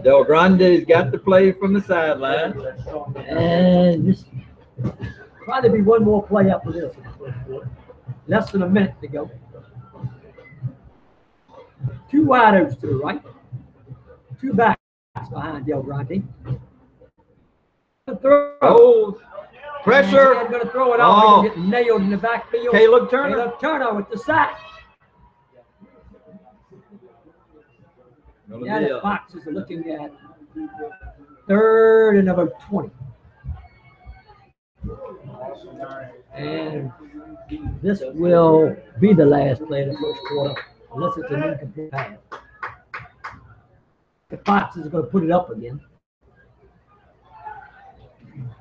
Del Grande's got the play from the sideline. And this probably be one more play after this. Less than a minute to go. Two wideouts to the right. Two backs behind Del Grande. Oh, pressure. He's going to throw it off. He's getting nailed in the backfield. Caleb Turner. Caleb Turner with the sack. Now the Foxes are looking at 3rd and about 20. And this will be the last play of the first quarter, unless it's an incomplete pass. The Foxes are going to put it up again.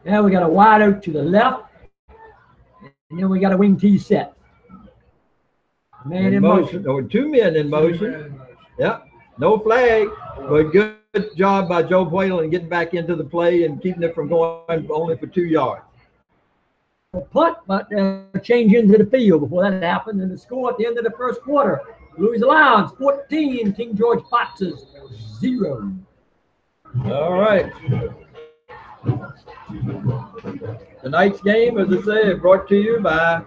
Now we got a wide out to the left, and then we got a wing T set. Man in motion. Or 2 men in motion. Yep. No flag, but good job by Joe Whalen getting back into the play and keeping it from going only for 2 yards. Punt, but change into the field before that happened. And the score at the end of the first quarter, Louis Lions 14, King George Foxes 0. All right. Tonight's game, as I say, brought to you by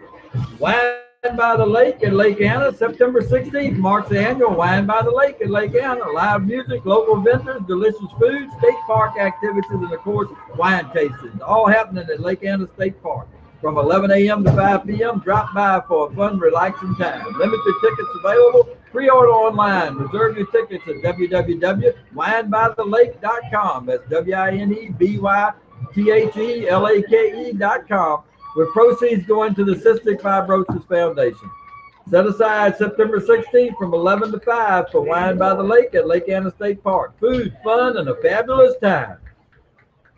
Wine by the Lake in Lake Anna. September 16th marks the annual Wine by the Lake in Lake Anna. Live music, local vendors, delicious food, state park activities, and of course, wine tastings. All happening at Lake Anna State Park. From 11 a.m. to 5 p.m., drop by for a fun, relaxing time. Limited tickets available. Pre-order online. Reserve your tickets at www.winebythelake.com. That's WINEBYTHELAKE.com. With proceeds going to the Cystic Fibrosis Foundation. Set aside September 16th from 11 to 5 for Wine by the Lake at Lake Anna State Park. Food, fun, and a fabulous time.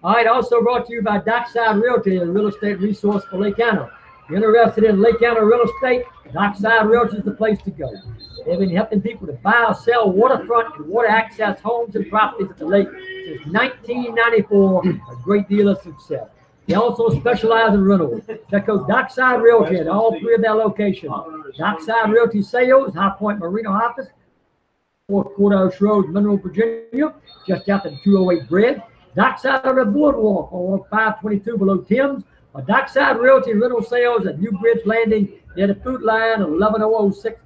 All right, also brought to you by Dockside Realty, a real estate resource for Lake Anna. If you're interested in Lake Anna real estate, Dockside Realty is the place to go. They've been helping people to buy or sell waterfront and water access homes and properties at the lake since 1994, a great deal of success. They also specialize in rentals. Check out Dockside Realty at all 3 of their locations. Dockside Realty Sales, High Point Marina Office, 4th Courthouse Road, Monroe, Virginia, just after the 208 bridge. Dockside on the boardwalk on 522 below Tim's. Or Dockside Realty Rental Sales at New Bridge Landing near the food line on 11006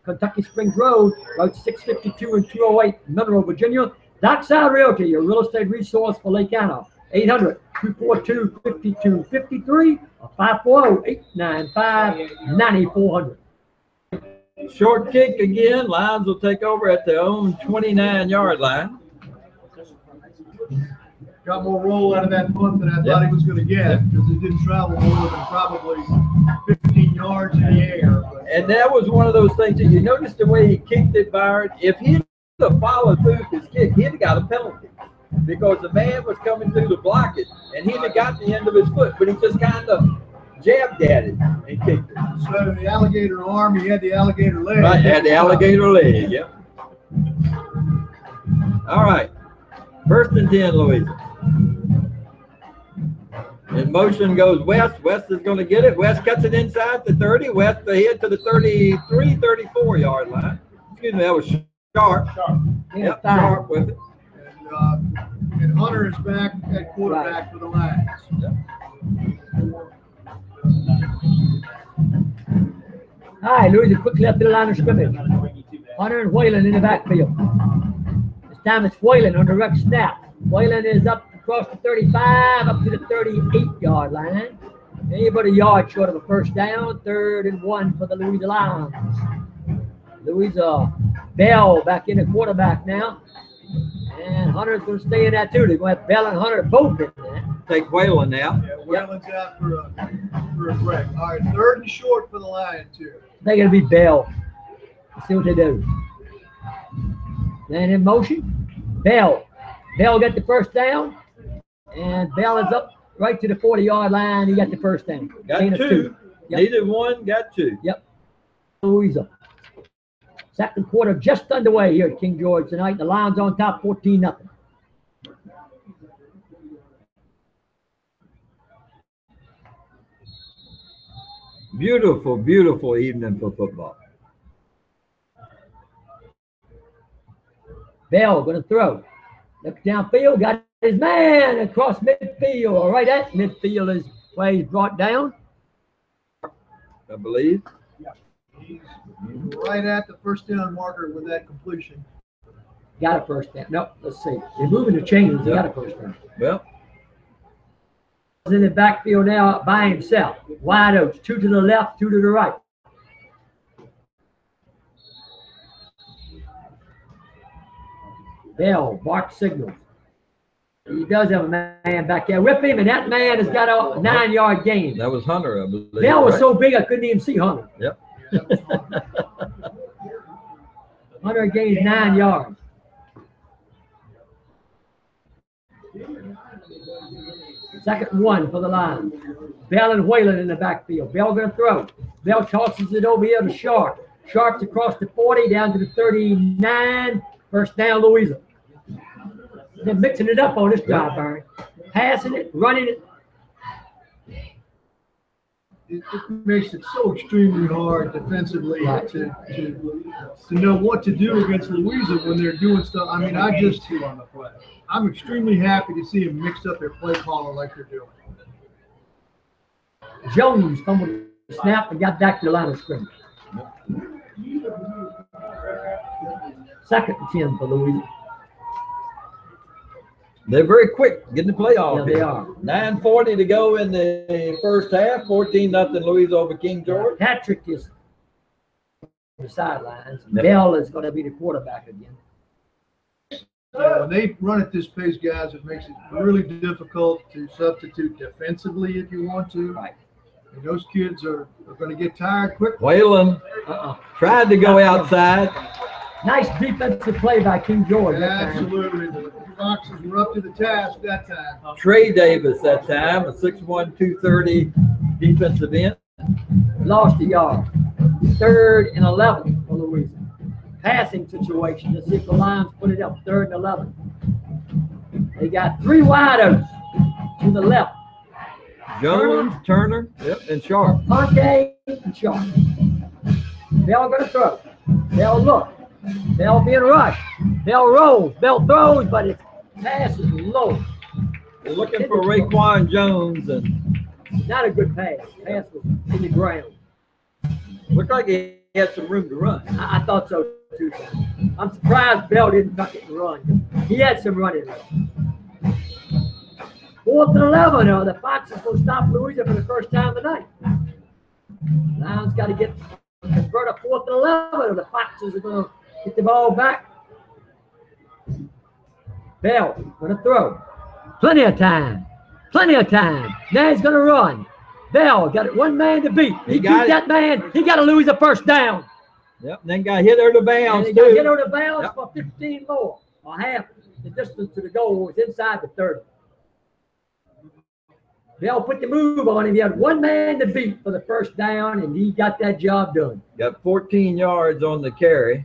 Kentucky Springs Road, Route 652 and 208, Monroe, Virginia. Dockside Realty, your real estate resource for Lake Anna. 800-242-5253 or 540-895-9400. Short kick again. Lions will take over at their own 29-yard line. Got more roll out of that punt than I thought he was going to get because it didn't travel more than probably 15 yards in the air. And that was one of those things that you noticed the way he kicked it, Byron. If he'd have followed through his kick, he'd have got a penalty because the man was coming through to block it, and he'd have got the end of his foot, but he just kind of jabbed at it and kicked it. So the alligator arm, he had the alligator leg. Right, had the alligator leg, yeah. All right, 1st and 10, Louisa. In motion goes West. West is going to get it. West cuts it inside the 30. West ahead to the 33, 34-yard line. Excuse me, that was Sharp. Yep, Sharp with it. And Hunter is back at quarterback for the Lions. Yep. All right, Louis, quickly up to the line of scrimmage. Hunter and Whalen in the backfield. This time it's Whalen on direct snap. Whalen is up across the 35, up to the 38-yard line. Anybody a yard short of a first down, 3rd and 1 for the Louisa Lions. Louisa Bell back in the quarterback now. And Hunter's going to stay in that too. They're going to have Bell and Hunter both in there. Take Whalen out. Yeah, Whalen's out for a break. All right, 3rd and short for the Lions here. They're going to be Bell. Let's see what they do. Then in motion, Bell. Bell got the first down. And Bell is up right to the 40-yard line. He got the first down. Got Gain of 2. Yep. Needed 1, got 2. Yep. Louisa. Second quarter just underway here at King George tonight. The Lions on top 14-0. Beautiful, beautiful evening for football. Bell going to throw. Looks downfield, got his man across midfield. All right, that midfield is where he's brought down. I believe. He's right at the first down marker with that completion. Got a first down. No, let's see. They're moving the chains. They got a first down. Well, He's in the backfield now by himself. Wide open. 2 to the left, 2 to the right. Bell, bark signals. He does have a man back there with him, and that man has got a 9-yard gain. that was Hunter, I believe. Bell was right? so big I couldn't even see Hunter. Yep. Hunter gains 9 yards. Second 1 for the Lions. Bell and Whalen in the backfield. Bell going to throw. Bell tosses it over here to Sharp. Sharp's across the 40 down to the 39. First down, Louisa. They're mixing it up on this job, Byron. Passing it, running it. It makes it so extremely hard defensively Right. to know what to do against Louisa when they're doing stuff. I mean, I'm extremely happy to see them mixed up their play caller like they're doing. Jones fumbled the snap and got back to the line of scrimmage. Second and 10 for Louisa. They're very quick getting the playoff. Yeah, they here. are. 9:40 to go in the first half. 14-0 Louisa over King George. Patrick is on the sidelines. Yep. Bell is going to be the quarterback again. When they run at this pace, guys, it makes it really difficult to substitute defensively if you want to. Right. And those kids are going to get tired quickly. Whalen tried to go outside. Nice defensive play by King George. that time. Absolutely. The Foxes were up to the task that time. Trey Davis that time, a 6'1", 230 defensive end. Lost a yard. 3rd and 11 for Louisa. Passing situation. Let's see if the Lions put it up. 3rd and 11. They got 3 wideouts to the left. Jones, Turner, yep, and Sharp. Ponte and Sharp. Bell going to throw. Bell look. Bell being rushed. Bell rolls. Bell throws, but his pass is low. They're looking for Raekwon Jones, and Not a good pass. Pass was in the ground. looked like he had some room to run. I thought so too. I'm surprised Bell didn't tuck it and run. He had some running room. 4th and 11. The Foxes will stop Louisa for the first time tonight. Lions got to convert a 4th and 11, or the Foxes are going to get the ball back. Bell going to throw. Plenty of time. Plenty of time. Now he's going to run. Bell got it 1 man to beat. He got beat that man. He got to lose a first down. Yep, and then got hit over the And bounds, he got hit too. on the bounds Yep. for 15 more. Or half the distance to the goal was inside the 30. Bell put the move on him. He had 1 man to beat for the first down, and he got that job done. Got 14 yards on the carry.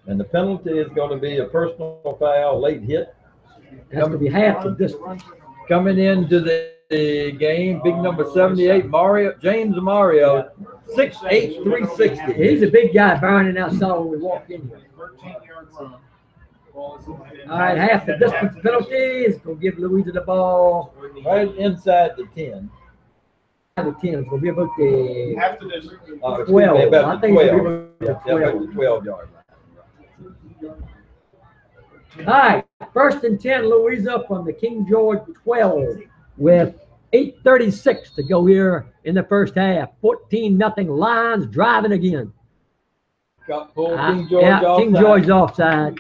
And the penalty is going to be a personal foul, late hit. That's going to be half the distance. Coming into the game, big number 78, James Mario, 6'8", 360. He's a big guy, Byron, and I saw when we walked in here. All right, half the distance penalty is going to give Louisa the ball. Right inside the 10. The 10 is going to be about the Half the distance. Excuse 12. me, about I the think it's 12. gonna be about the Yeah, about 12. the 12-yard line. All right, 1st and 10, Louisa from the King George 12 with 8:36 to go here in the first half. 14-0 Lions driving again. Got full King George Yeah, offside. King George's offside.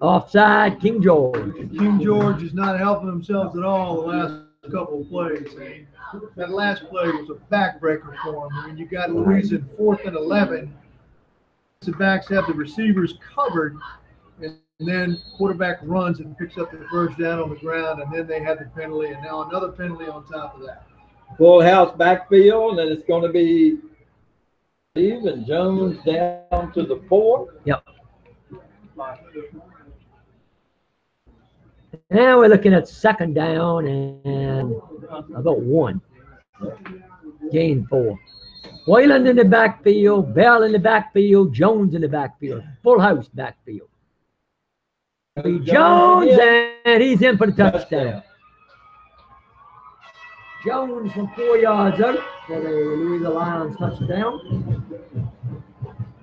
Offside, King George. King George is not helping themselves at all the last couple of plays. I mean, that last play was a backbreaker for them. I mean, you got Louisa in 4th and 11. The backs have the receivers covered, and then quarterback runs and picks up the first down on the ground, and then they have the penalty, and now another penalty on top of that. Full house backfield, and it's going to be Steve and Jones down to the 4. Yep. Now we're looking at 2nd down and about 1. Gain 4. Wayland in the backfield, Bell in the backfield, Jones in the backfield. Full house backfield. Jones, and he's in for the touchdown. Jones from 4 yards out for the Louisiana Lions touchdown.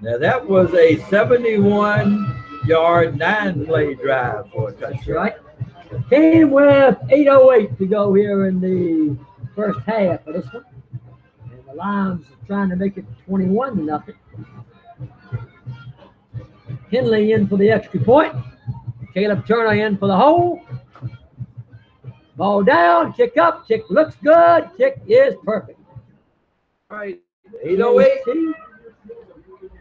Now that was a 71-yard 9-play drive for a touchdown. That's right. Came with 8:08 to go here in the first half of this one. And the Lions are trying to make it 21-0. Henley in for the extra point. Caleb Turner in for the hole. Ball down, kick up, kick looks good, kick is perfect. All right, 8:08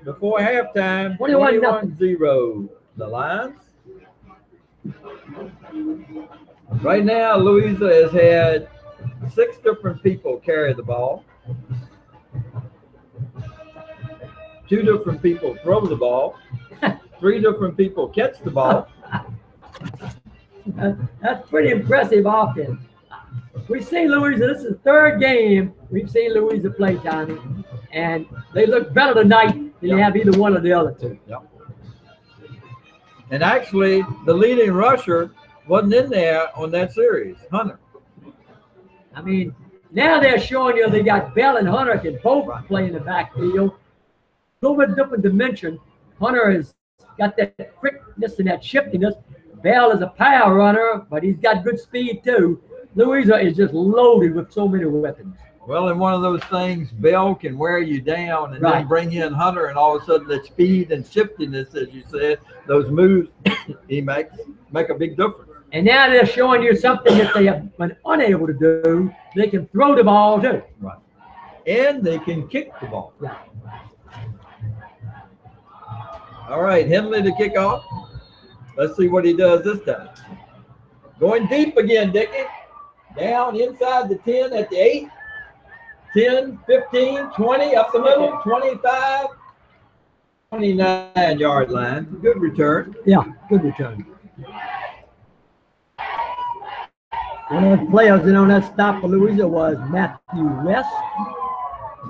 before halftime, 21-0. The Lions. Right now, Louisa has had 6 different people carry the ball. 2 different people throw the ball. 3 different people catch the ball. That's pretty impressive offense. We've seen Louisa, this is the 3rd game we've seen Louisa play, Tommy, and they look better tonight than they have either one of the other 2. Yep. And actually, the leading rusher wasn't in there on that series, Hunter. I mean, now they're showing you they got Bell and Hunter can both play in the backfield. A little bit different dimension. Hunter has got that quickness and that shiftiness. Bell is a power runner, but he's got good speed too. Louisa is just loaded with so many weapons. Well, in one of those things, Bell can wear you down and then bring in Hunter, and all of a sudden that speed and shiftiness, as you said, those moves he makes make a big difference. And now they're showing you something that they have been unable to do. They can throw the ball too. Right. And they can kick the ball. Yeah. All right, Henley to kick off. Let's see what he does this time. Going deep again, Dicky. Down inside the 10 at the 8. 10, 15, 20, up the middle, 25, 29-yard line. Good return. Yeah, good return. One of the players in on that stop for Louisa was Matthew West.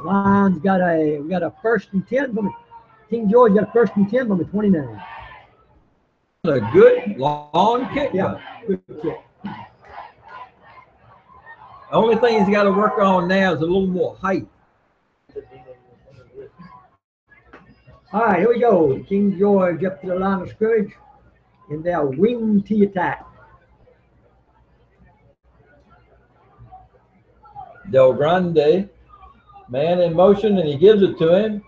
Lions got a 1st and 10 from King George got a 1st and 10 from the 29. A good long kick. Yeah, good kick. The only thing he's got to work on now is a little more height. All right, here we go. King George up to the line of scrimmage in their wing T attack. Del Grande, man in motion, and he gives it to him.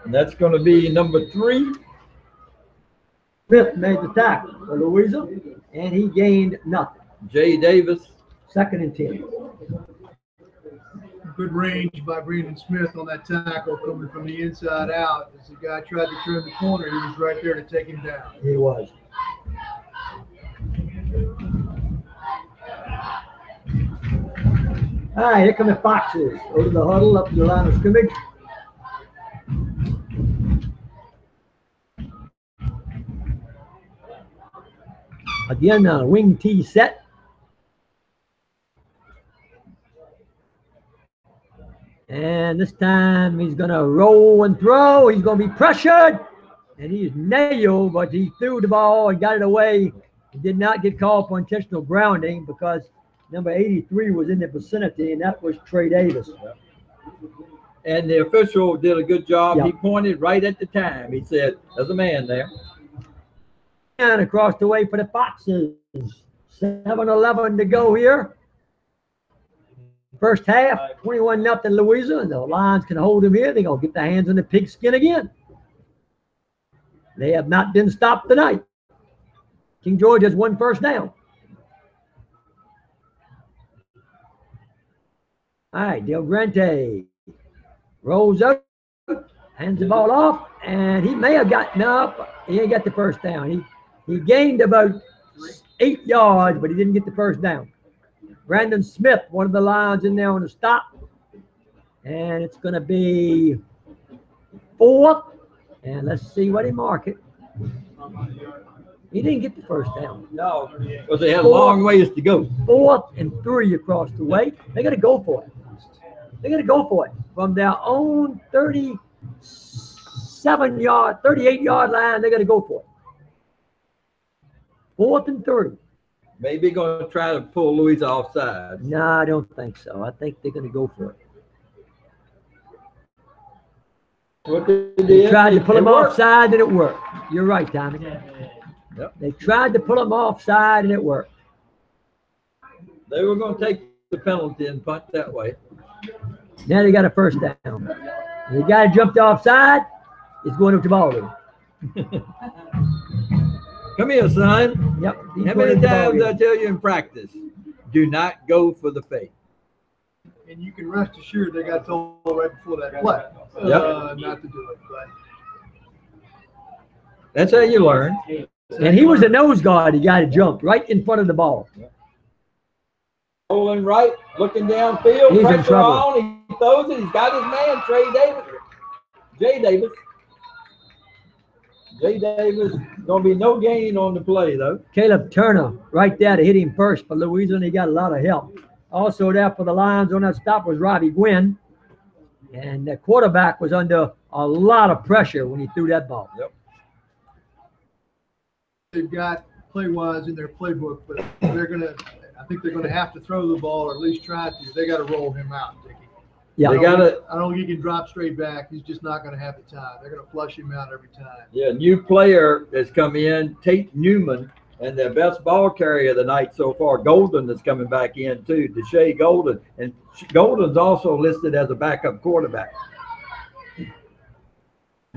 And that's going to be number 3. Smith made the tackle for Louisa, and he gained nothing. Jay Davis. 2nd and 10. Good range by Brandon Smith on that tackle coming from the inside out. As the guy tried to turn the corner, he was right there to take him down. He was. All right, here come the Foxes. Over the huddle, up to the line of scrimmage. Again, wing T set. And this time he's going to roll and throw. He's going to be pressured. And he's nailed, but he threw the ball and got it away. He did not get called for intentional grounding because number 83 was in the vicinity, and that was Trey Davis. And the official did a good job. Yeah. He pointed right at the time. He said, there's a man there. across the way for the Foxes. 7:11 to go here. First half, 21-0 Louisa. The Lions can hold them here. They're going to get their hands on the pigskin again. They have not been stopped tonight. King George has one first down. All right, Del Grande rolls up, hands the ball off, and he may have gotten up. He ain't got the first down. He gained about 8 yards, but he didn't get the first down. Brandon Smith, one of the Lions in there on the stop. And it's going to be 4th. And let's see what he marked it. He didn't get the first down. No, because they had a long ways to go. 4th and 3 across the way. They got to go for it. They got to go for it. From their own 38-yard line, they got to go for it. 4th and 3. Maybe going to try to pull Louisa offside. No, I don't think so. I think they're going to go for it. What they They tried to pull him offside, and it worked. You're right, Tommy. Yep. They tried to pull him offside, and it worked. They were going to take the penalty and punt that way. Now they got a first down. The guy jumped offside is going up the ball. Come here, son. Yep. How many times I tell you in practice, do not go for the fake. And you can rest assured they got told right before that play not to do it. But that's how you learn. And he was a nose guard. The guy that jumped right in front of the ball. Rolling right, looking downfield. He's in Pressure trouble. on. He throws it. He's got his man, Jay Davis. Jay Davis, going to be no gain on the play, though. Caleb Turner right there to hit him first for Louisa, and he got a lot of help. Also there for the Lions on that stop was Robbie Gwynn. And the quarterback was under a lot of pressure when he threw that ball. Yep. they've got play-wise in their playbook, but they're going to – I think they're going to have to throw the ball or at least try to. They got to roll him out, Dicky. Yeah, They gotta. I don't think he can drop straight back. He's just not going to have the time. They're going to flush him out every time. Yeah, new player has come in, Tate Newman, and their best ball carrier of the night so far, Golden, is coming back in too, Deshae Golden. And Golden's also listed as a backup quarterback.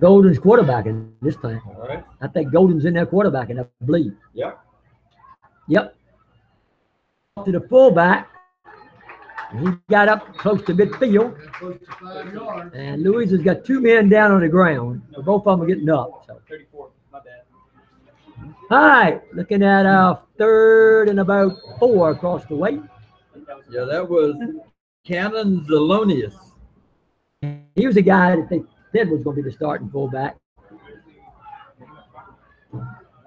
Golden's quarterbacking this time. All right. I think Golden's in there quarterbacking, I believe. Yep. Yep. To the fullback. He got up close to midfield. Close to 5 yards. And Louis has got two men down on the ground. Both of them are getting up. So. 34, my bad. All right, looking at our third and about 4 across the way. Yeah, that was Cannon Zelonius. He was the guy that they said was going to be the starting fullback.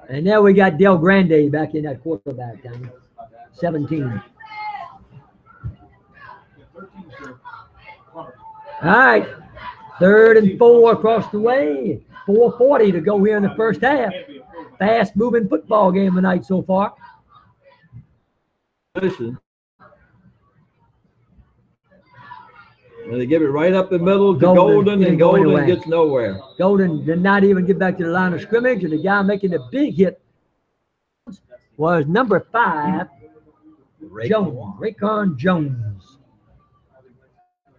And now we got Del Grande back in that quarterback time. 17. All right, third and 4 across the way. 4:40 to go here in the first half. Fast-moving football game tonight so far. Listen. And they give it right up the middle to Golden, and Golden gets nowhere. Golden did not even get back to the line of scrimmage, and the guy making the big hit was number 5, Jones, Raycon Jones.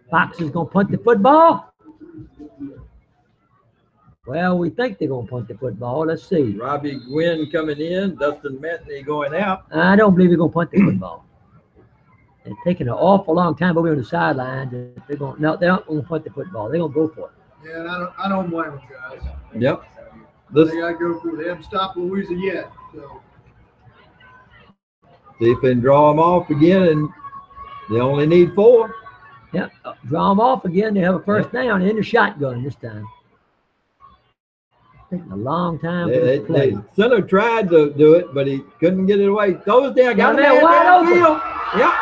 Fox is going to punt the football. Well, we think they're going to punt the football. Let's see. Robbie Gwynn coming in, Dustin Metney going out. I don't believe they're going to punt the football. It's taking an awful long time over on the sidelines. They're going, no, they're not going to punt the football. They're going to go for it. Yeah, and I don't blame them, guys. Yep. They got to go for it. They haven't stopped Louisa yet. So. See if they can draw them off again, and they only need 4. Yep. Draw them off again. They have a first down in the shotgun this time. Taking a long time for this play. Center tried to do it, but he couldn't get it away. Goes down, got him man wide open. Yep.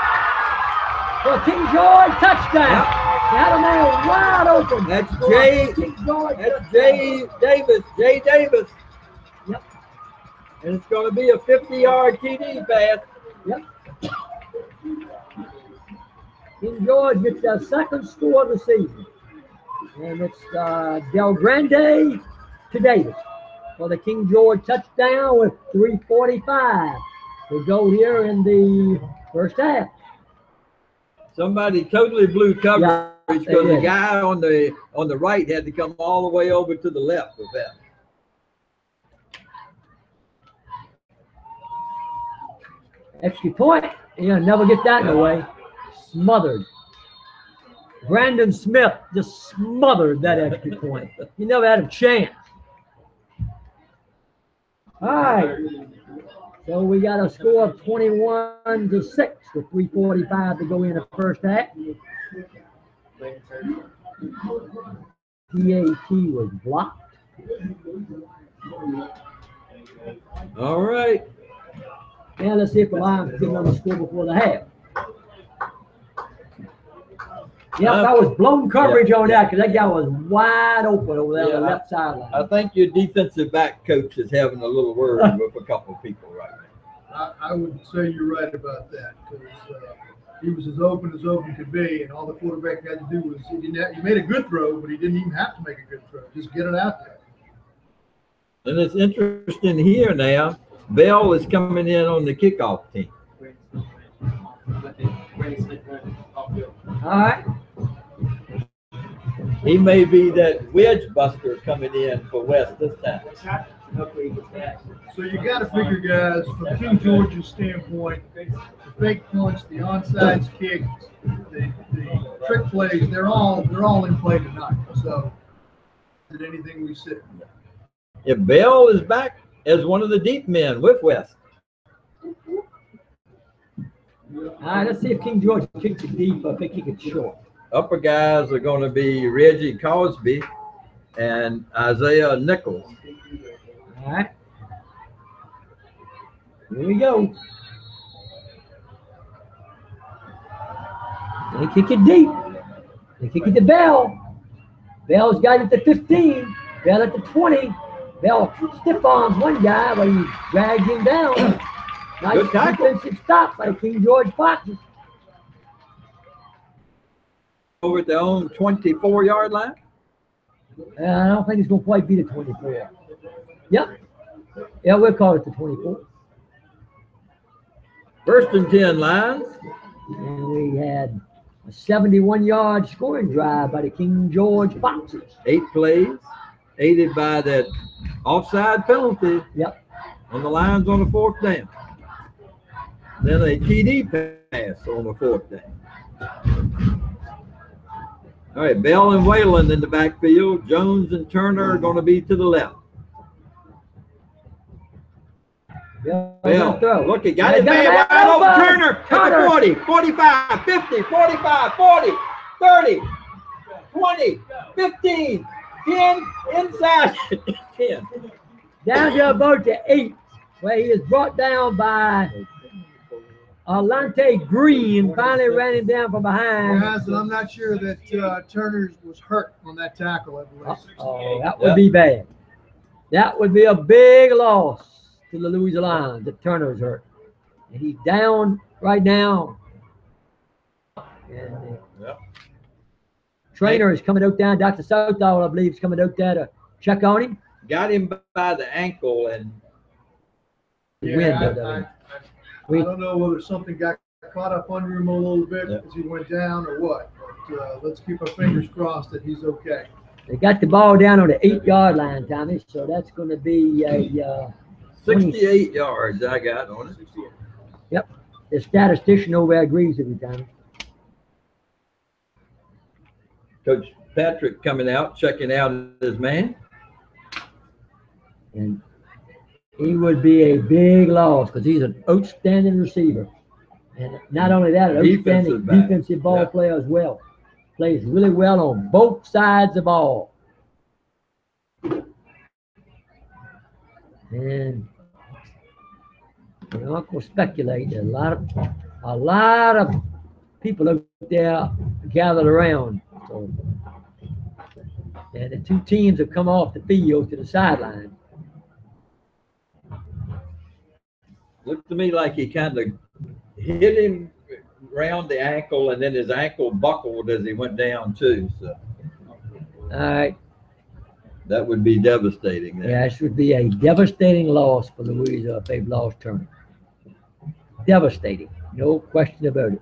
For King George, touchdown. Yep. Got a man wide open. That's For Jay. King George. That's Jay Davis. Jay Davis. Yep. And it's going to be a 50-yard TD pass. Yep. King George gets their second score of the season. And it's Del Grande to Davis. for the King George touchdown with 3:45 to go here in the first half. Somebody totally blew coverage Yeah, they because the did. guy on the right had to come all the way over to the left with that. Extra point. You'll never get that in the way. Smothered. Brandon Smith just smothered that extra point. He never had a chance. All right. So we got a score of 21-6 with 3:45 to go in the first half. PAT was blocked. All right. Now let's see if the Lions can get another score before the half. Yep, that was blown coverage on that because that guy was wide open over there on the left sideline. I think your defensive back coach is having a little word with a couple of people right now. I would say you're right about that because he was as open could be, and all the quarterback had to do was he made a good throw, but he didn't even have to make a good throw. Just get it out there. And it's interesting here now. Bell is coming in on the kickoff team. All right. He may be that wedge buster coming in for West this time. So you got to figure, guys, from King George's standpoint, the fake punch, the onside kick, the trick plays, they're all in play tonight. So did anything we said. If Bell is back as one of the deep men with West. All right, let's see if King George kicks it deep or if they kick it short. Upper guys are going to be Reggie Cosby and Isaiah Nichols. All right. Here we go. They kick it deep. They kick it to Bell. Bell's got it at the 15. Bell at the 20. Bell stiff arms one guy, but he dragged him down. Nice defensive stop by King George Foxes. Over at their own 24-yard line. I don't think it's going to quite be the 24. Yep. Yeah, we'll call it the 24. First and 10 lines. And we had a 71-yard scoring drive by the King George Foxes. 8 plays, aided by that offside penalty. Yep. On the lines on the 4th down. Then a TD pass on the 4th down. All right, Bell and Whalen in the backfield. Jones and Turner are going to be to the left. Bell, look, he got it man wide open. Turner, 40, 45, 50, 45, 40, 30, 20, 15, 10, inside 10. Down to about the 8, where he is brought down by Alante Green. Finally ran him down from behind. Guys, and I'm not sure that Turner was hurt on that tackle, I believe. Oh, that would be bad. That would be a big loss to the Louisiana Lions if Turner's hurt. And he's down right now. And trainer is coming out down. Dr. Southall, I believe, is coming out there to check on him. Got him by the ankle and I don't know whether something got caught up under him a little bit because he went down or what. But let's keep our fingers crossed that he's okay. They got the ball down on the 8-yard line, Tommy. So that's going to be a 68 yards I got on it. Yep. The statistician over there agrees with you, Tommy. Coach Patrick coming out, checking out his man. And he would be a big loss because he's an outstanding receiver. And not only that, an outstanding defensive ball player as well. Plays really well on both sides of the ball. And I'm not going to speculate. There's a lot of people out there gathered around. So, and the two teams have come off the field to the sideline. Looked to me like he kind of hit him around the ankle, and then his ankle buckled as he went down too. So, all right. That would be devastating. Then. Yeah, this would be a devastating loss for Louisa if they've lost Turner. Devastating. No question about it.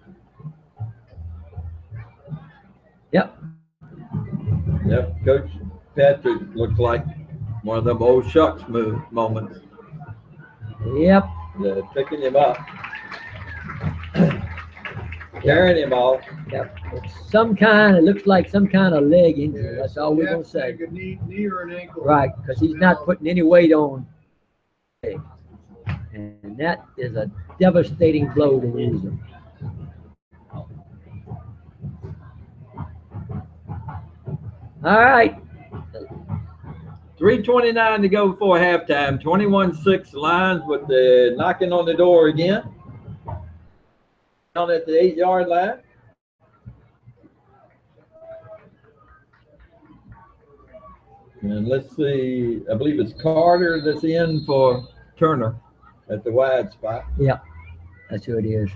Yep. Yep. Coach Patrick looks like one of them old shucks moments. Yep. They're picking him up. Carrying him off. Yep. It's it looks like some kind of leg injury. That's all we're going to say. A knee or an ankle. Right, because he's not putting any weight on. And that is a devastating blow to Louisa. All right. 3:29 to go before halftime. 21-6 Lions with the knocking on the door again. Down at the 8-yard line. And let's see, I believe it's Carter that's in for Turner at the wide spot. Yep, that's who it is.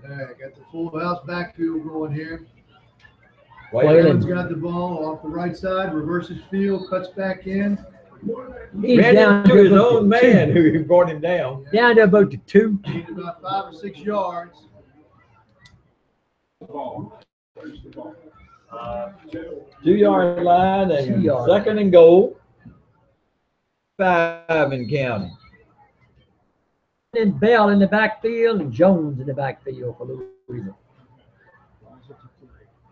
All right, got the full house backfield going here. Whalen. Whalen's got the ball off the right side, reverses field, cuts back in. He's Ran down into to his about own the man two. who brought him down. Down to about the 2. Gained about 5 or 6 yards. 2-yard line 2 and yard. second and goal. 5 in counting. And Bell in the backfield and Jones in the backfield for Louisa.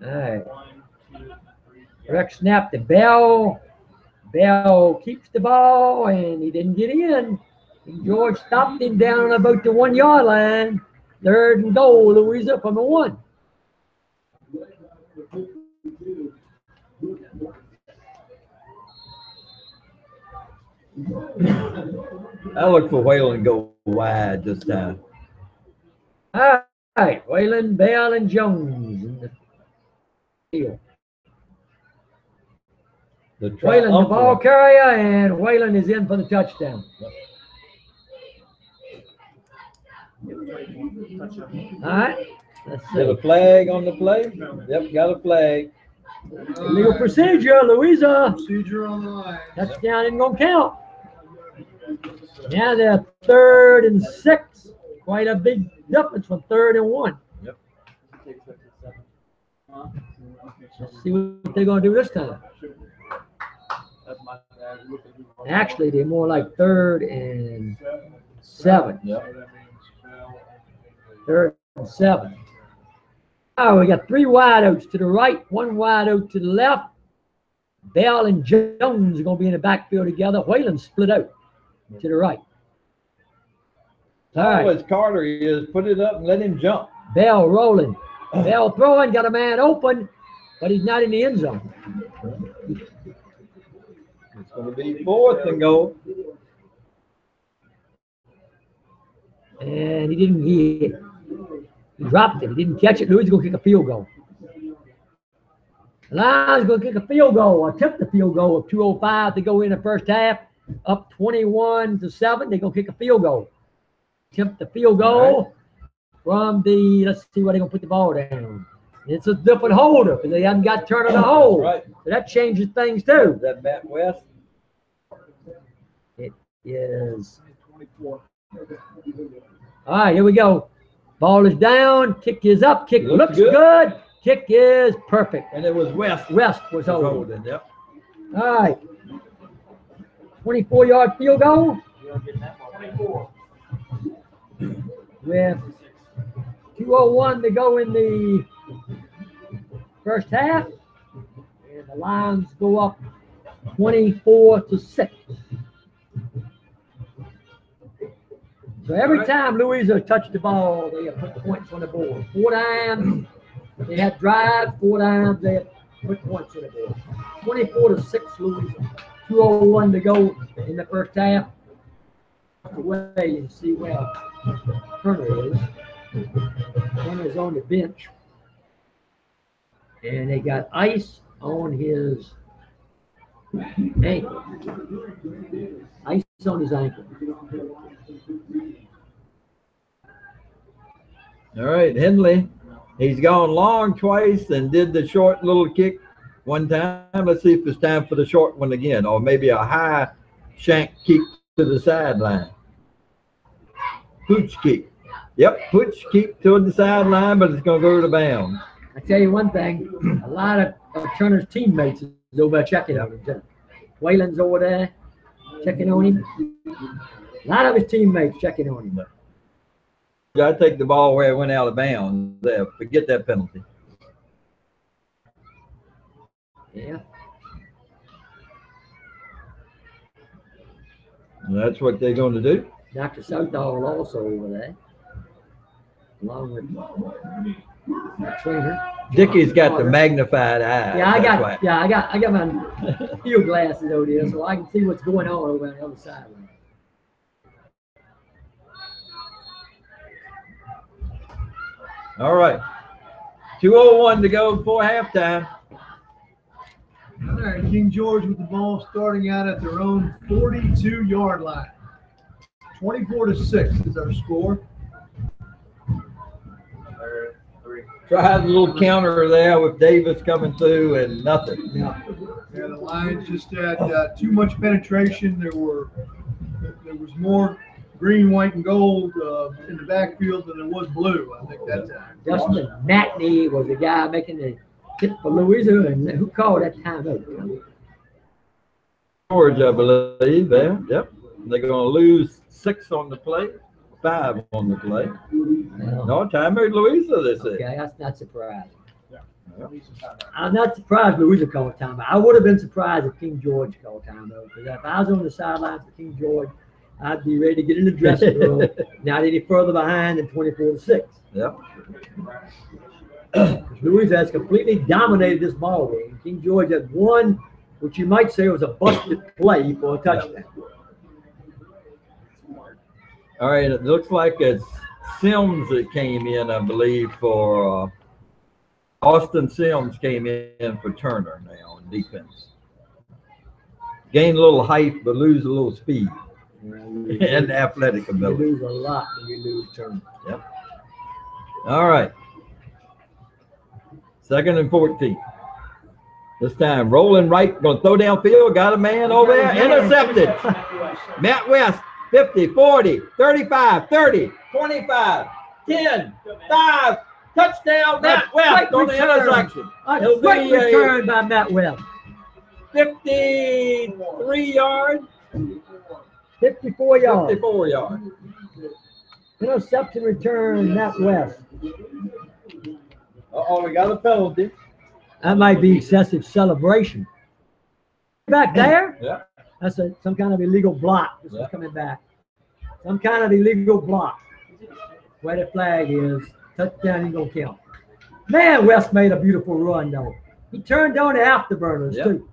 All right. Rex snap to Bell. Bell keeps the ball and he didn't get in. And George stopped him down on about the 1-yard line. 3rd and goal, Louisa from the 1. I look for Whalen to go wide this time. All right, Whalen, Bell, and Jones in the field. Whalen, the ball carrier, and Whalen is in for the touchdown. All right, let's Got a see. flag on the play? Yep, got a flag. Legal procedure, Louisa. Procedure on the line. Touchdown isn't going to count. Now they're 3rd and 6. Quite a big difference from 3rd and 1. Yep. Let's see what they're going to do this time. Actually, they're more like 3rd and 7. Yep. 3rd and 7. Oh, we got 3 wideouts to the right, 1 wideout to the left. Bell and Jones are going to be in the backfield together. Whalen split out to the right. All right. As Carter is, put it up and let him jump. Bell rolling. Bell throwing, got a man open, but he's not in the end zone. It's going to be 4th and goal. And he dropped it. He didn't catch it. Louis is going to kick a field goal. The Lions going to kick a field goal, attempt a field goal of 2:05 to go in the first half. Up 21-7. They're going to kick a field goal. Attempt the field goal from the, let's see where they're going to put the ball down. It's a different holder because they haven't got Turner to hold. Right. So that changes things too. Is that Matt West? It is. All right, here we go. Ball is down. Kick is up. Kick looks good. Kick is perfect. And it was West. West was holding. Yep. All right. 24-yard field goal. 24. With 2:01 to go in the first half. And the Lions go up 24-6. So every time Louisa touched the ball, they have put points on the board. 4 times they had drive, 4 times they had put points on the board. 24-6 Louisa. 2:01 to go in the first half. Away and see where Turner is. Turner's on the bench. And they got ice on his ankle. Ice on his ankle. All right, Henley He's gone long twice and did the short little kick one time. Let's see if it's time for the short one again, or maybe a high shank kick to the sideline. Pooch kick. Yep, pooch kick to the sideline, but it's going to go to bounds. I tell you one thing, a lot of Turner's teammates is over there checking on him. Whalen's over there checking on him. A lot of his teammates checking on him. I take the ball where it went out of bounds. There, forget that penalty. Yeah. And that's what they're going to do. Dr. Southall also over there, along with the trainer. Dickie's got the magnified eye. Yeah, I got my field glasses over there, so I can see what's going on over on the other sideline. All right. 2:01 to go before halftime. All right, King George with the ball starting out at their own 42-yard line. 24-6 is our score. Tried a little counter there with Davis coming through and nothing. Yeah, the Lions just had too much penetration. There was more green, white, and gold in the backfield than there was blue, I think, that time. Justin Matney was the guy making the hit for Louisa, and who called that timeout? George, I believe, there. Yep. They're going to lose 6 on the play, 5 on the play. No, timeout Louisa, they say. Okay, that's not surprising. I'm not surprised Louisa called timeout. I would have been surprised if King George called timeout, because if I was on the sidelines for King George, I'd be ready to get in the dressing room, not any further behind than 24-6. Yep. Louisa has completely dominated this ball game. King George had one, which you might say was a busted play for a touchdown. All right, it looks like it's Sims that came in, I believe, for Austin Sims came in for Turner now on defense. Gain a little height, but lose a little speed and athletic ability. You lose a lot when you lose Turner. Yep. All right. 2nd and 14. This time, rolling right, going to throw downfield, got a man over there, intercepted. Matt West, 50, 40, 35, 30, 25, 10, 5, touchdown, Matt West on the intersection. A quick return by Matt West. 53 yards. 54 yards. 54 yards. Interception return, Matt West. Uh-oh, we got a penalty. That might be excessive celebration. Back there? Yeah. That's some kind of illegal block. This is coming back. Some kind of illegal block. Where the flag is, touchdown ain't gonna count. Man, West made a beautiful run though. He turned on the afterburners too.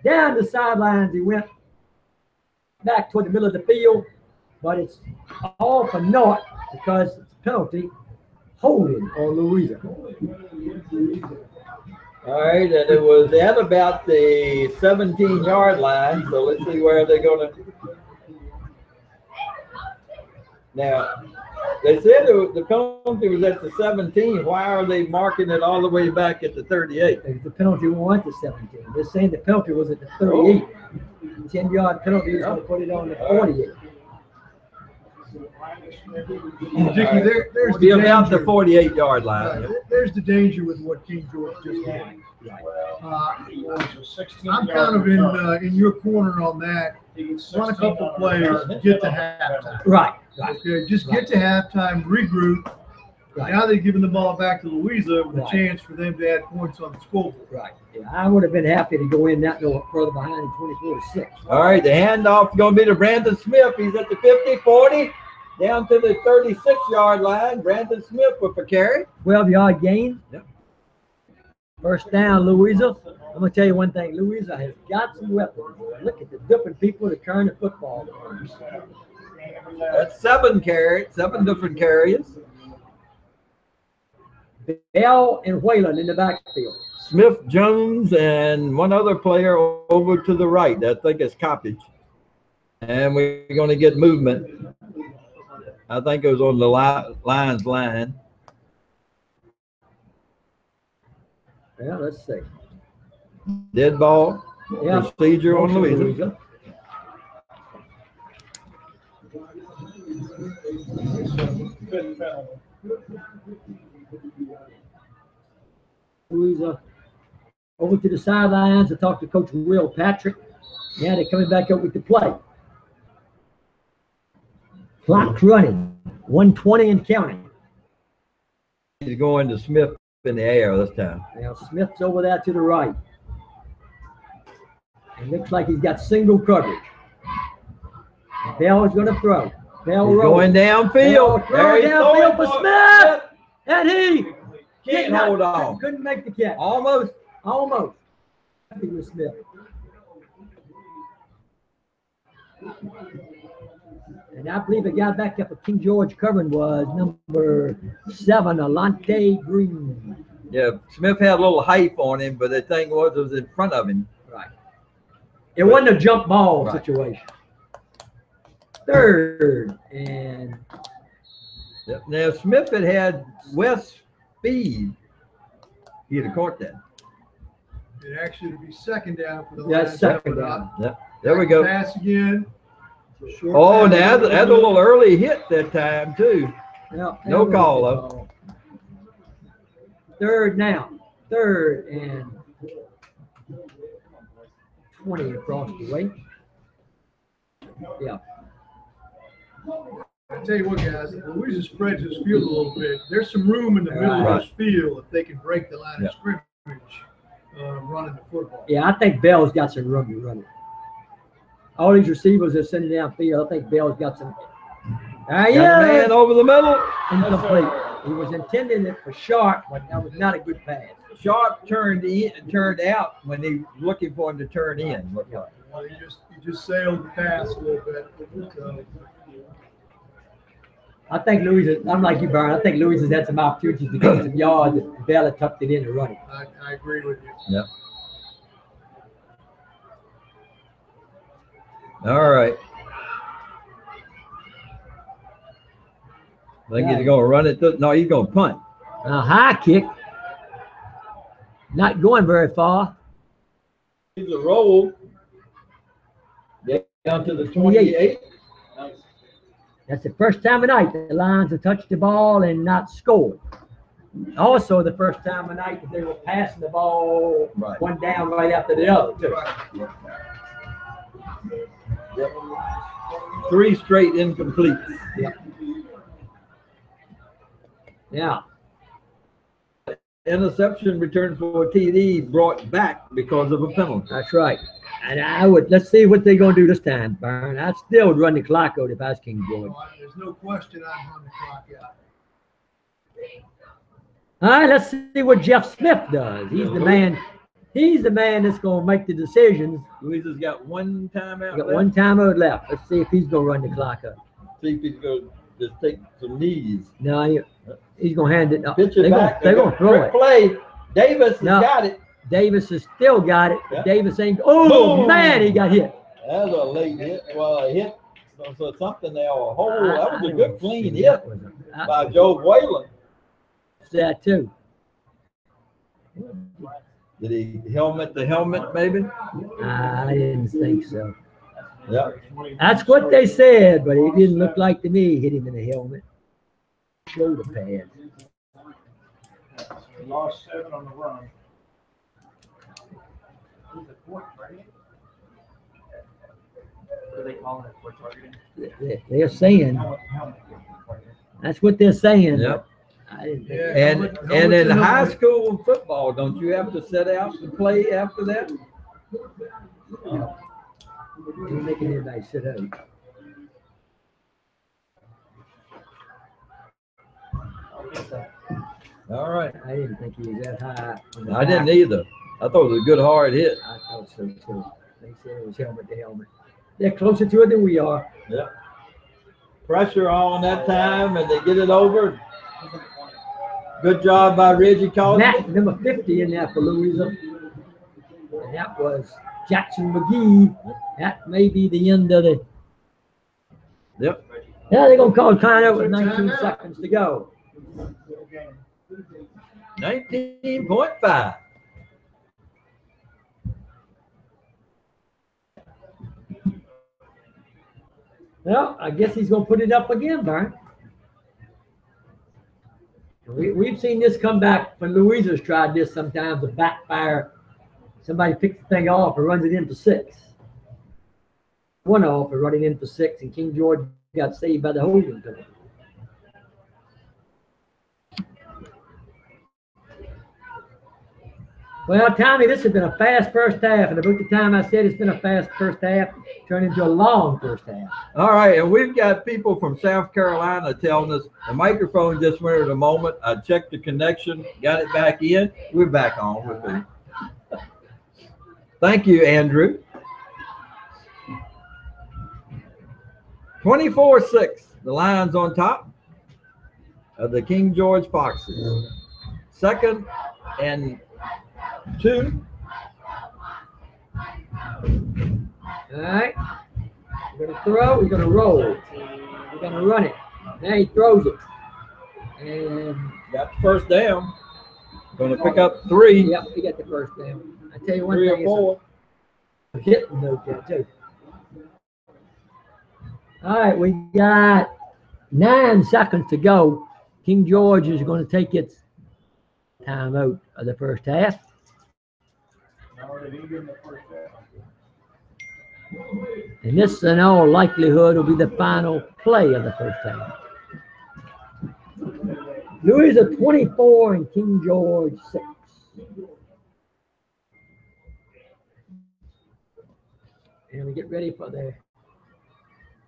Down the sidelines he went, back toward the middle of the field, but it's all for naught because it's a penalty. Holding on Louisa. All right, and it was at about the 17-yard line, so let's see where they're going to. Now, they said the penalty was at the 17. Why are they marking it all the way back at the 38? The penalty went to 17. They're saying the penalty was at the 38. 10-yard penalty is going to put it on the 48. Dickie, there's Be the about the danger. 48-yard line. There's the danger with what King George just did. I'm kind of in your corner on that. Run a couple plays, get to halftime. Right. Okay, just get to halftime, regroup. Right. Now they're giving the ball back to Louisa with a chance for them to add points on the scoreboard. Right. Yeah, I would have been happy to go in that no further behind in 24-6. All right, the handoff is going to be to Brandon Smith. He's at the 50, 40, down to the 36-yard line. Brandon Smith with a carry. 12-yard gain. Yep. First down, Louisa. I'm going to tell you one thing. Louisa has got some weapons. Look at the different people that turn the football. That's 7 different carries. Bell and Whalen in the backfield. Smith, Jones, and one other player over to the right. I think it's Coppage. And we're going to get movement. I think it was on the Lions line. Yeah, let's see. Dead ball. Yeah. Procedure on Louisa. Louisa over to the sidelines to talk to Coach Will Patrick. Yeah, they're coming back up with the play. Clock running. 1:20 and counting. He's going to Smith in the air this time. Now Smith's over there to the right. It looks like he's got single coverage. Bell is going to throw. Bell He's going downfield. Throw downfield for Smith. And he Can't hold on. Couldn't make the catch. Almost. Almost. I think it was Smith. And I believe the guy back up at King George covering was number 7, Alante Green. Yeah, Smith had a little hype on him, but the thing was, it was in front of him. Right. It wasn't a jump ball situation. 3rd and Yep. Now, if Smith had West speed, he'd have caught that. It actually would be 2nd down for the yeah, Lions. 2nd down. Yep. There we go. Pass again. Short Oh, pass. now that's a little early hit that time, too. Yeah, No call, though. 3rd now. 3rd and 20 across the way. Yeah. I tell you what, guys, if Louisa spreads this field a little bit, there's some room in the middle of this field if they can break the line of scrimmage running the football. Yeah, I think Bell's got some room to run it. All these receivers are sending downfield. I think Bell's got some. Got a man over the middle. Incomplete. He was intending it for Sharp, but that was not a good pass. Sharp turned out when he was looking for him to turn in. Well, he just sailed the pass a little bit. So. I think Louisa, I'm like you, Byron. I think Louisa's had some opportunities to get some yards, and Bell had tucked it in to run it. I agree with you. Yep. All right. I think he's going to run it. No, he's going to punt. A high kick. Not going very far. He's a roll. Down to the 28. That's the first time tonight the Lions have touched the ball and not scored. Also, the first time tonight that they were passing the ball one down right after the other, too. Yep. 3 straight incomplete. Yep. Yeah. Interception return for a TD brought back because of a penalty. That's right. And let's see what they're going to do this time, Byron. I still would run the clock out if I was King George. There's no question I'd run the clock out. All right, let's see what Jeff Smith does. He's the man. He's the man that's going to make the decisions. Louisa's got 1 timeout Got left. 1 timeout left. Let's see if he's going to run the clock up. See if he's going to just take some knees. No, he's going to hand it up. Pitch it back. They're going to throw it. Play. Davis has got it. Davis has still got it. Yeah. Davis ain't. Oh, Boom. man, he got hit. That was a late hit. Well, a hit. So something there. That was a good clean hit by Joe Whalen. That too. Did he helmet the helmet, maybe? I didn't think so. Yeah. That's what they said, but it didn't look like to me. Hit him in the helmet. Shoulder pad. He lost 7 on the run. He's a 4th target. What are they calling it? 4 targeting? They're saying. That's what they're saying. Yep. I didn't think And in high school football, don't you have to set out and play after that? You're making everybody sit out. All right. I didn't think he was that high. I didn't either. I thought it was a good hard hit. I thought so too. They said it was helmet to helmet. They're closer to it than we are. Yeah. Pressure on that time, and they get it over. Good job by Reggie Cosby. Matt, number 50 in there for Louisa. And that was Jackson McGee. That may be the end of the. Yep. Yeah, they're going to call timeout with 19 seconds to go. 19.5. Well, I guess he's going to put it up again, Byron. We've seen this come back when Louisa's tried this sometimes, a backfire. Somebody picks the thing off and runs it in for 6. One off and running in for 6, and King George got saved by the holding penalty. Well, Tommy, this has been a fast first half, and about the time I said it's been a fast first half, turned into a long first half. All right, and we've got people from South Carolina telling us the microphone just went at a moment. I checked the connection, got it back in. We're back on with it. Thank you, Andrew. 24-6, the Lions on top of the King George Foxes. 2nd and 2. All right. We're going to throw. We're going to roll. We're going to run it. Now he throws it. And Got the first down. Going to pick up 3. yep, he got the first down. I tell you one 3 thing. or 4. It's a hitting note there, too. All right, we got 9 seconds to go. King George is going to take its timeout of the first half. And this, in all likelihood, will be the final play of the first half. Louisa 24 and King George 6. And we get ready for the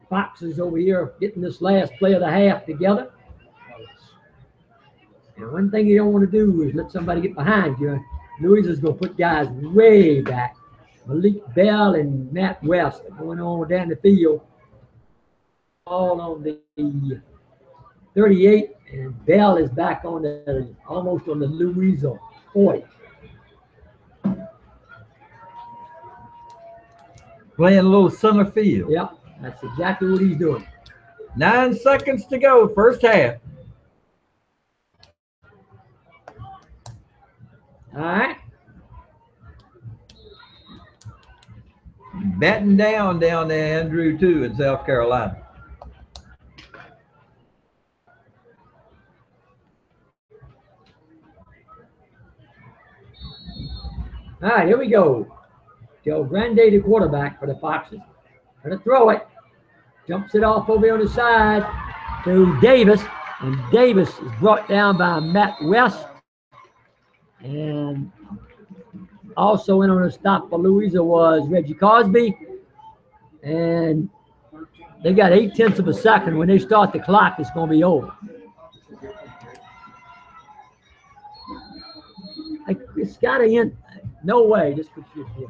Foxes over here getting this last play of the half together. And one thing you don't want to do is let somebody get behind you. Louisa's going to put guys way back. Malik Bell and Matt West are going on down the field. All on the 38, and Bell is back on the almost on the Louisa 40. Playing a little center field. Yep, that's exactly what he's doing. 9 seconds to go, first half. All right. Batting down there, Andrew, too, in South Carolina. All right, here we go. Joe Grande, the quarterback for the Foxes. Going to throw it. Jumps it off over on the side to Davis. And Davis is brought down by Matt West. And also in on the stop for Louisa was Reggie Cosby. And they got 0.8 of a second. When they start the clock, it's going to be over. It's got to end. No way this could be a play.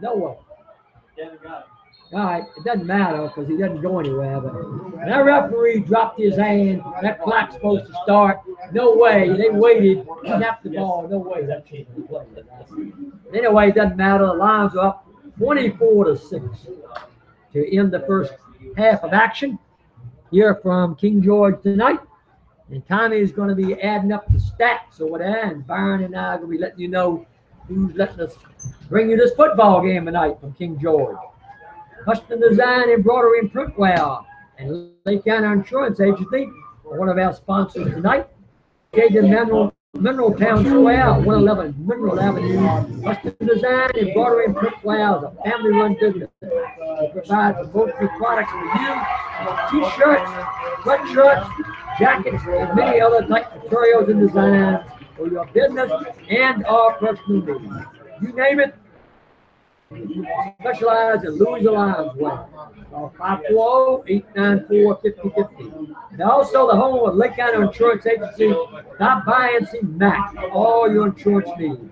No way. All right, it doesn't matter because he doesn't go anywhere. But that referee dropped his hand. That clock's supposed to start. No way. They waited, snapped the ball. No way that should be played. Anyway, it doesn't matter. The Lions are up 24-6 to end the first half of action here from King George tonight. And Tommy is going to be adding up the stats over there, and Byron and I are going to be letting you know who's letting us bring you this football game tonight from King George. Custom Design, Embroidery, and Printwear, and Lake County Insurance Agency are one of our sponsors tonight. Located in Mineral Town Square, 111 Mineral Avenue. Custom Design, Embroidery, and Printwear is a family-run business. They provide upholstery products for you, T-shirts, sweatshirts, jackets, and many other type materials and designs for your business and our personal needs. You name it, specialize in Louisa Lions wear. 540-894-5050. And also the home of Lake County Insurance Agency. Stop by and see Mac for all your insurance needs.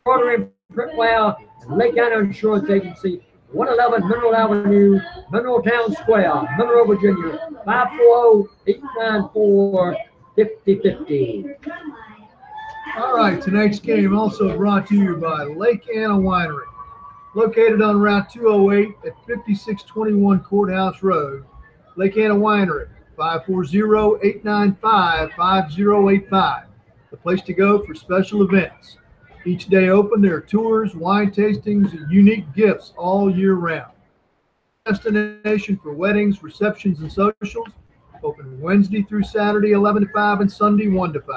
Embroidery, Printwear, and Lake County Insurance Agency, 111 Mineral Avenue, Mineral Town Square, Monroe, Virginia, 540-894-5050. All right, tonight's game also brought to you by Lake Anna Winery. Located on Route 208 at 5621 Courthouse Road, Lake Anna Winery, 540-895-5085. The place to go for special events. Each day open, there are tours, wine tastings, and unique gifts all year round. destination for weddings, receptions, and socials. Open Wednesday through Saturday, 11 to 5, and Sunday, 1 to 5.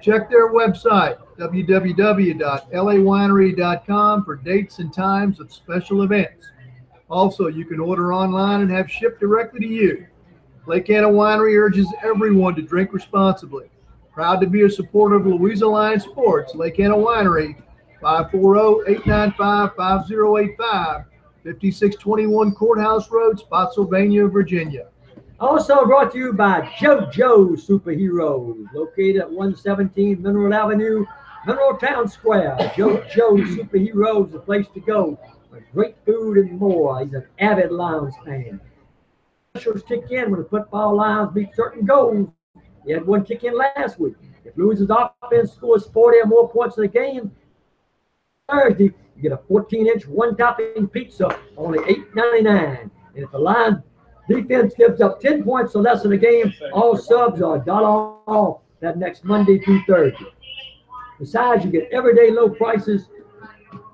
Check their website, www.lawinery.com, for dates and times of special events. Also, you can order online and have shipped directly to you. Lake Anna Winery urges everyone to drink responsibly. Proud to be a supporter of Louisa Lion Sports. Lake Anna Winery, 540-895-5085, 5621 Courthouse Road, Spotsylvania, Virginia. Also brought to you by JoJo Superheroes, located at 117 Mineral Avenue, Mineral Town Square. JoJo Superheroes, the place to go for great food and more. He's an avid Lions fan. Specials kick in when the football Lions beat certain goals. He had one kick in last week. If Louis's offense scores 40 or more points in the game, Thursday, you get a 14-inch one-topping pizza, only $8.99. And if the Lions defense gives up 10 points or less in the game, all subs are $1 off that next Monday through Thursday. Besides, you get everyday low prices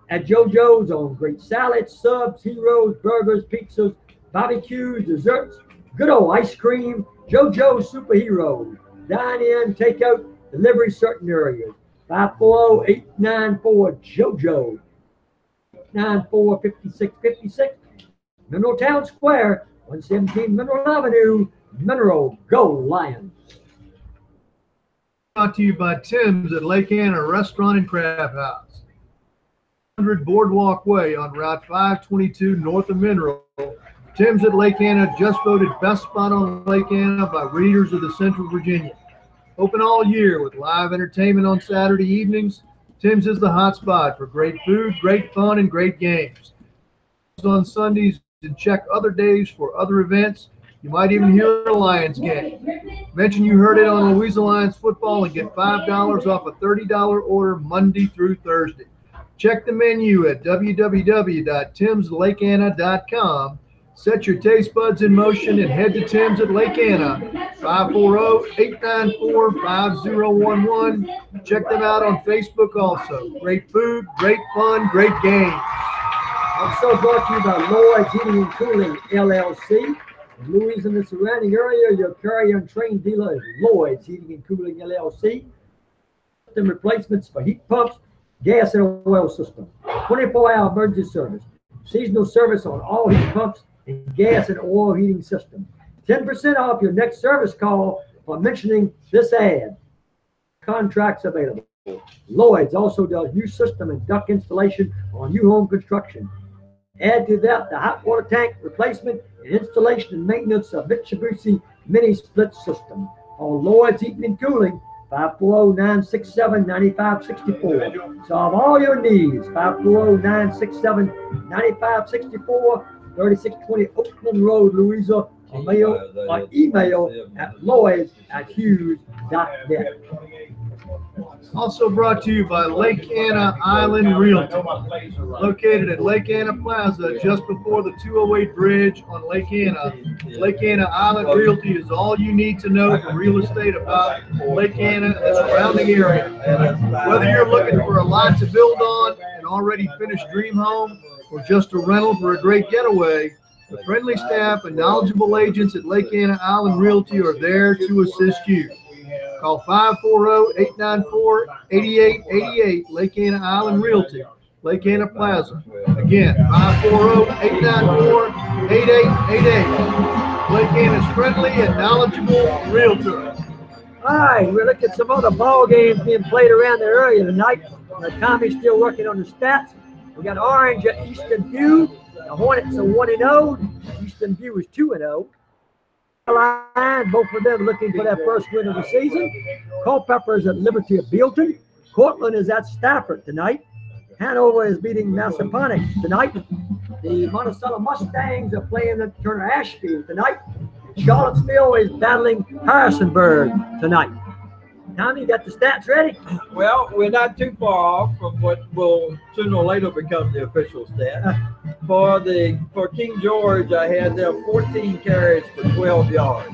at JoJo's on great salads, subs, heroes, burgers, pizzas, barbecues, desserts, good old ice cream. JoJo's Superheroes. Dine in, take out, delivery certain areas. 540-894-JoJo. 945656. Mineral Town Square, 117 Mineral Avenue, Mineral. Go Lions. Brought to you by Tim's at Lake Anna Restaurant and Crab House. 100 Boardwalk Way on Route 522 north of Mineral. Tim's at Lake Anna just voted best spot on Lake Anna by readers of the Central Virginian. Open all year with live entertainment on Saturday evenings. Tim's is the hot spot for great food, great fun, and great games. On Sundays, and check other days for other events. You might even hear a Lions game. Mention you heard it on Louisa Lions football and get $5 off a $30 order Monday through Thursday. Check the menu at www.timslakeanna.com. Set your taste buds in motion and head to Tim's at Lake Anna, 540-894-5011. Check them out on Facebook also. Great food, great fun, great games. Also brought to you by Lloyd's Heating and Cooling, LLC. In Louis and the surrounding area, your carrier and train dealer is Lloyd's Heating and Cooling, LLC. System replacements for heat pumps, gas and oil system. 24-hour emergency service. Seasonal service on all heat pumps and gas and oil heating system. 10% off your next service call for mentioning this ad. Contracts available. Lloyd's also does new system and duct installation on new home construction. Add to that the hot water tank replacement and installation and maintenance of Mitsubishi mini split system. On Lloyd's Heating and Cooling, 540-967-9564. Solve all your needs. 540-967-9564. 3620 Oakland Road, Louisa, or email at lloyds@hughes.net. Also brought to you by Lake Anna Island Realty. Located at Lake Anna Plaza, just before the 208 bridge on Lake Anna. Lake Anna Island Realty is all you need to know for real estate about Lake Anna and the surrounding area. Whether you're looking for a lot to build on, an already finished dream home, or just a rental for a great getaway, the friendly staff and knowledgeable agents at Lake Anna Island Realty are there to assist you. Call 540-894-8888, Lake Anna Island Realty, Lake Anna Plaza. Again, 540-894-8888. Lake Anna's friendly and knowledgeable realtor. All right, we're looking at some other ball games being played around the area tonight. Tommy's still working on the stats. We got Orange at Eastern View. The Hornets are 1-0. Eastern View is 2-0. Both of them looking for their first win of the season. Culpeper is at Liberty of Bealton. Cortland is at Stafford tonight. Hanover is beating Massaponax tonight. The Monticello Mustangs are playing at Turner Ashfield tonight. Charlottesville is battling Harrisonburg tonight. Tommy, you got the stats ready? Well, we're not too far off from what will sooner or later become the official stat. For King George, I had there 14 carries for 12 yards.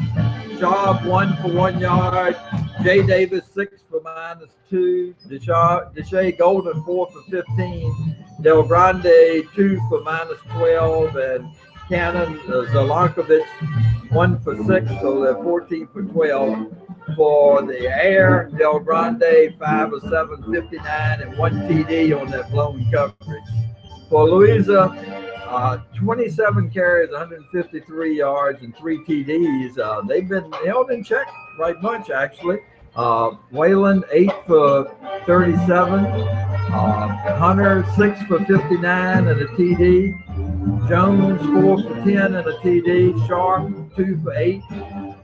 Sharp 1 for 1 yard. Jay Davis 6 for -2. Deshae Golden 4 for 15. Del Grande 2 for -12, and Cannon, Zelankovich, 1 for 6, so they're 14 for 12. For the Air, Del Grande, 5 of 7, 59, and 1 TD on that blown coverage. For Louisa, 27 carries, 153 yards, and 3 TDs. They've been held in check right much, actually. Wayland, 8 for 37. Hunter, 6 for 59 and a TD. Jones, 4 for 10 and a TD. Sharp, 2 for 8.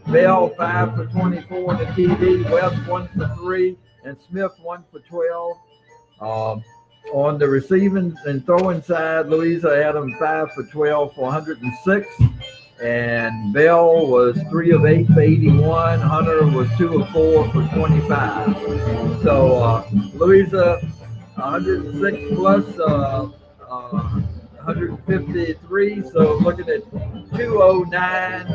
Bell, 5 for 24 and a TD. West, 1 for 3. And Smith, 1 for 12. On the receiving and throwing side, Louisa had him 5 for 12 for 106. And Bell was 3 of 8 for 81. Hunter was 2 of 4 for 25. So Louisa, 106 plus 153. So looking at 209.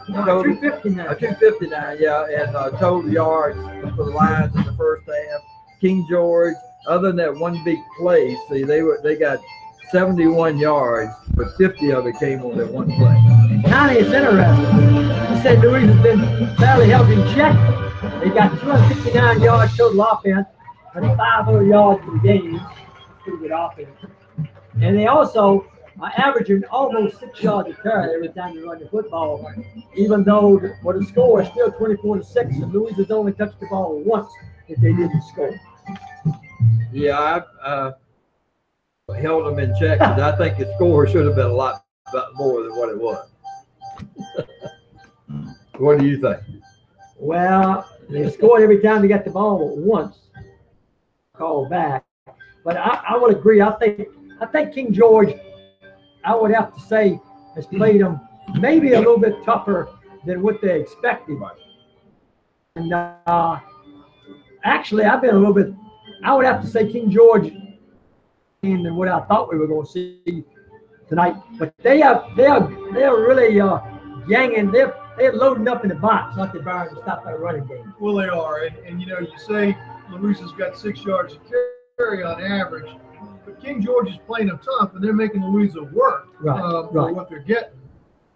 No, 259. 259, yeah, and total yards for the Lions in the first half. King George, other than that one big play, see, they got 71 yards, but 50 of it came on that one play. Connie, it's interesting. You said Louisa has been fairly held in check. They got 259 yards total offense, 500 yards per game. Pretty good offense. And they also are averaging almost 6 yards a carry every time they run the football, even though the score is still 24-6, and Louisa's only touched the ball once if they didn't score. Yeah, I held them in check because I think the score should have been a lot more than what it was. What do you think? Well, they scored every time they got the ball but once. Called back. But I would agree. I think King George, I would have to say, has played them maybe a little bit tougher than what they expected. And actually, I've been a little bit, I would have to say King George than what I thought we were going to see tonight. But they are really ganging. They're loading up in the box, like the Byron to stop that running game. Well, they are. And you know, you say Louisa's got 6 yards to carry on average. But King George is playing them tough, and they're making Louisa work for what they're getting.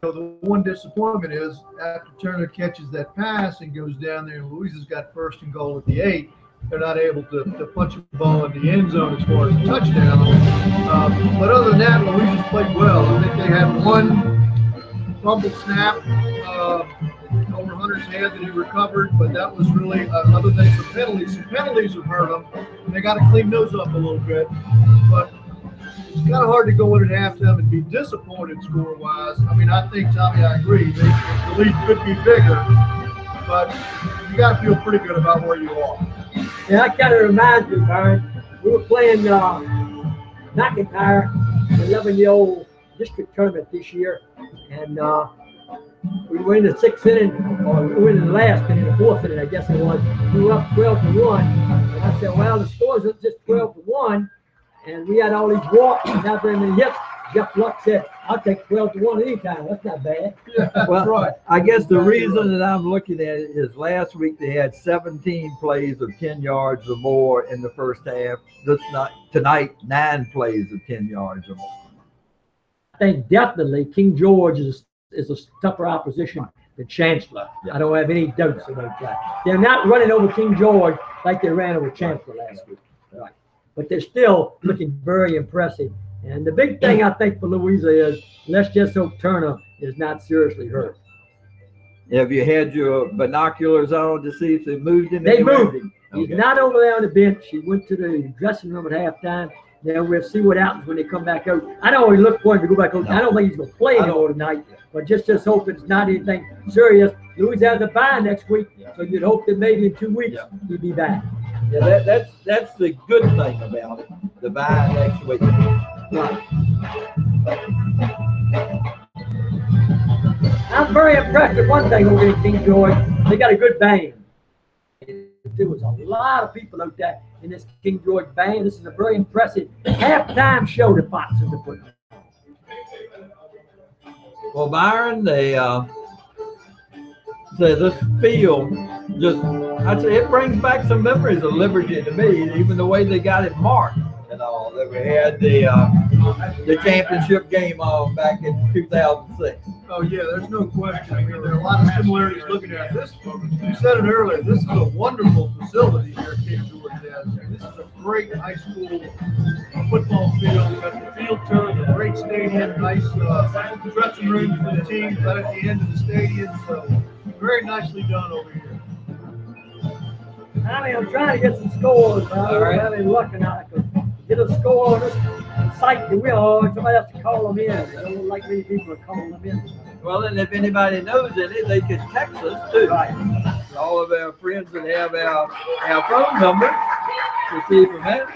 You know, the one disappointment is after Turner catches that pass and goes down there, and Louisa's got 1st and goal at the 8, they're not able to punch the ball in the end zone as far as a touchdown. But other than that, Louisa's played well. I think they had one fumble snap over Hunter's head that he recovered, but that was really other than some penalties. Some penalties have hurt them, and they got to clean those up a little bit. But it's kind of hard to go in at halftime and be disappointed score-wise. I mean, I think, Tommy, I agree. The lead could be bigger, but you got to feel pretty good about where you are. Yeah, that kind of reminds me, Byron. We were playing McIntyre, the 11-year-old district tournament this year, and we were in the 6th inning, or we were in the last inning, the 4th inning, I guess it was. We were up 12-1, and I said, well, the score is just 12-1, and we had all these walks and not very many hits. Jeff Luck said, I'll take 12-1 anytime. That's not bad. Yeah, that's well, right. I guess the reason that I'm looking at it is last week they had 17 plays of 10 yards or more in the first half. Tonight, 9 plays of 10 yards or more. I think definitely King George is a tougher opposition than Chancellor. Yeah. I don't have any doubts about that. They're not running over King George like they ran over Chancellor last week. Right. But they're still looking very impressive. And the big thing I think for Louisa is let's just hope Turner is not seriously hurt. Have you had your binoculars on to see if they moved him? They moved him. He's Okay. not over there on the bench. He went to the dressing room at halftime. Now we'll see what happens when they come back out. I don't always look for him to go back out. I don't think he's going to play anymore tonight, but just hope it's not anything serious. Louisa has a bye next week, so you'd hope that maybe in 2 weeks he'd be back. Yeah, that's the good thing about it. The bye next week. Right. I'm very impressed with one thing over in King George. They got a good band. There was a lot of people out there in this King George band. This is a very impressive halftime show the Foxes are putting on. Well, Byron, they say this field I'd say it brings back some memories of Liberty to me, even the way they got it marked and all. That we had the the championship game on back in 2006. Oh yeah, there's no question. I mean, there are a lot of similarities looking at this. You said it earlier. This is a wonderful facility here at King George has. This is a great high school football field. Got the field turf, a great stadium, nice dressing rooms for the teams right at the end of the stadium. So very nicely done over here. I mean, I'm trying to get some scores. I don't have any luck and I could get a score on this site that we're on. Somebody has to call them in. I don't like many people are calling them in. Well, and if anybody knows any, they can text us too. Right. All of our friends that have our phone number to see from that.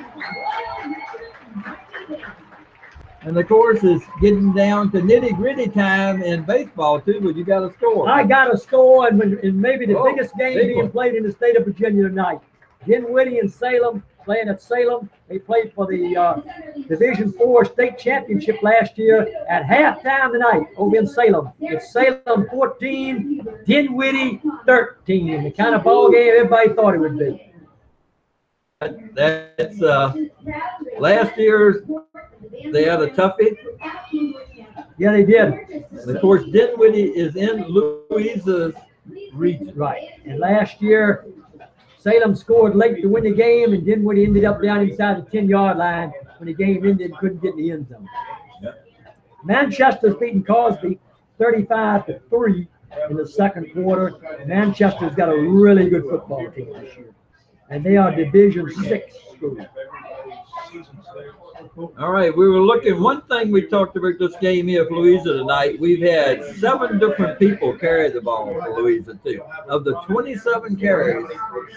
And of course, it's getting down to nitty-gritty time in baseball too. But you got a score. I got a score, and maybe the biggest game big being one. played in the state of Virginia tonight. Dinwiddie and Salem playing at Salem. They played for the Division IV state championship last year at halftime tonight over in Salem. It's Salem 14, Dinwiddie 13. The kind of ball game everybody thought it would be. That's last year's. They had a toughie. Yeah, they did. And of course, Dinwiddie is in Louisa's region. Right. And last year, Salem scored late to win the game, and Dinwiddie ended up down inside the 10-yard line when the game ended and couldn't get in the end zone. Yep. Manchester's beating Cosby 35-3 in the second quarter. Manchester's got a really good football team this year, and they are Division VI school. All right, we were looking. One thing we talked about this game here for Louisa tonight. We've had 7 different people carry the ball for Louisa too. Of the 27 carries,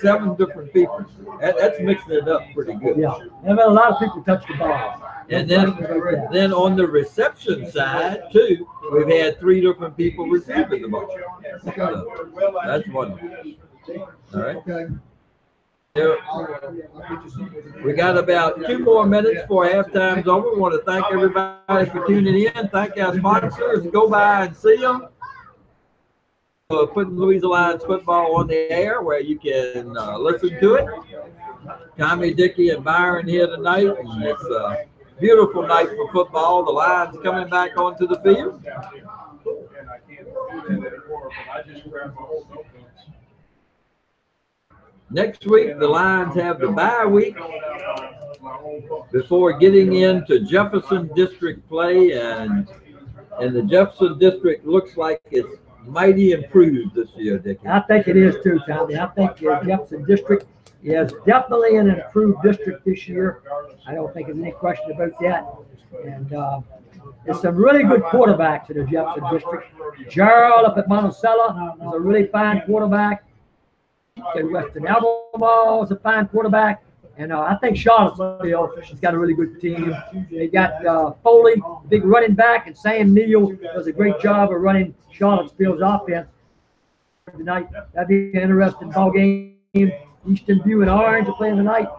7 different people. That's mixing it up pretty good. Yeah, and a lot of people touch the ball. And then on the reception side too, we've had 3 different people receiving the ball. So that's wonderful. All right. We got about 2 more minutes before halftime's over. We want to thank everybody for tuning in. Thank our sponsors. Go by and see them. Putting Louisa Lions football on the air where you can listen to it. Tommy, Dicky, and Byron here tonight. And it's a beautiful night for football. The Lions coming back onto the field. Next week, the Lions have the bye week before getting into Jefferson District play, and the Jefferson District looks like it's mighty improved this year, Dickie. I think it is too, Tommy. I think the Jefferson District is definitely an improved district this year. I don't think there's any question about that. And there's some really good quarterbacks in the Jefferson District. Gerald up at Monticello is a really fine quarterback. Western Albemarle is a fine quarterback. And I think Charlottesville has got a really good team. They got Foley, big running back, and Sam Neal does a great job of running Charlottesville's offense tonight. That'd be an interesting ball game. Easton View and Orange are playing tonight.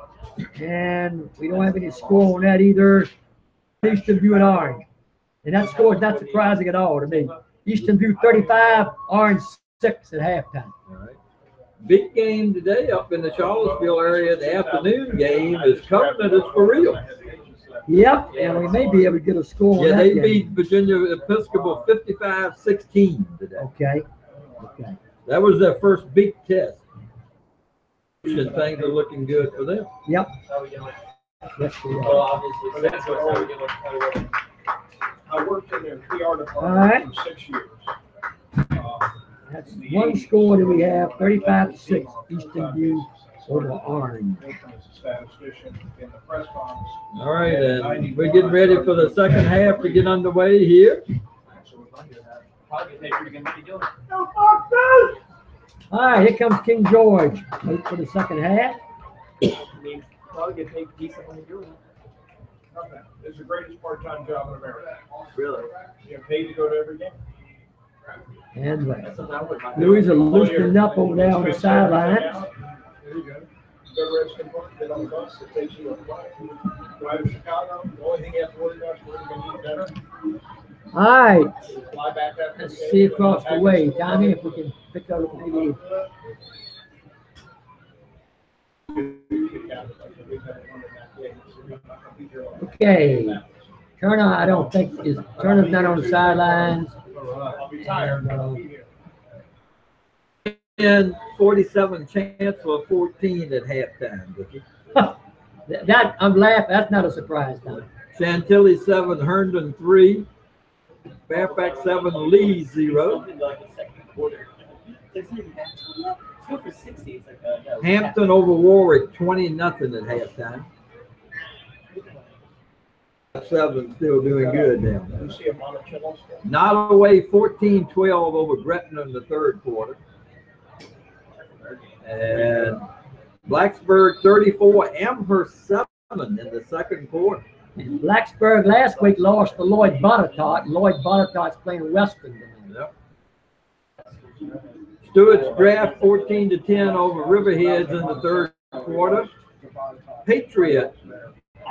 And we don't have any score on that either. Easton View and Orange. And that score is not surprising at all to me. Easton View 35, Orange 6 at halftime. All right. Big game today up in the Charlottesville area. The afternoon game is Covenant is for real. Yep, and we may be able to get a score on Yeah, that they game. beat Virginia Episcopal 55-16 today. Okay. That was their first big test. And things are looking good for them. Yep. Yes, we are. Obviously, that's what I worked in their PR All department right. for 6 years. That's one score that we have, 35-6, Easton View over Orange. All right, and we're getting ready for the second half to get underway here. All right, here comes King George. Wait for the second half. Probably get paid decent when you do it. It's the greatest part-time job in America. Really? You're paid to go to every game. And That's something I would not do. Louis are loosening up over there on the sideline. There you go. Go to Redskins Park, get on the bus, it takes you a flight. Drive to Chicago, the only thing you have to worry about is where you're going to eat dinner. All right, Fly back after let's the game. see across the way. Tommy, if we can pick up maybe. Okay, Turner, I don't think is Turner's not on the sidelines. I'll be tired. And 47 Chancellor 14 at halftime. Dickie. That I'm laughing. That's not a surprise, Tom. Chantilly 7, Herndon 3, Fairfax 7, Lee 0. Something like the second quarter. It's good for 60. It's like Hampton over Warwick 20-0 at halftime. 7 still doing good now. You see a Monticello? Nottoway 14-12 over Gretna in the third quarter. And Blacksburg 34, Amherst 7 in the second quarter. And Blacksburg last week lost to Lloyd Buttertot. Lloyd Buttertot's playing Western tonight. Yep. Stewart's Draft 14-10 over Riverheads in the third quarter. Patriot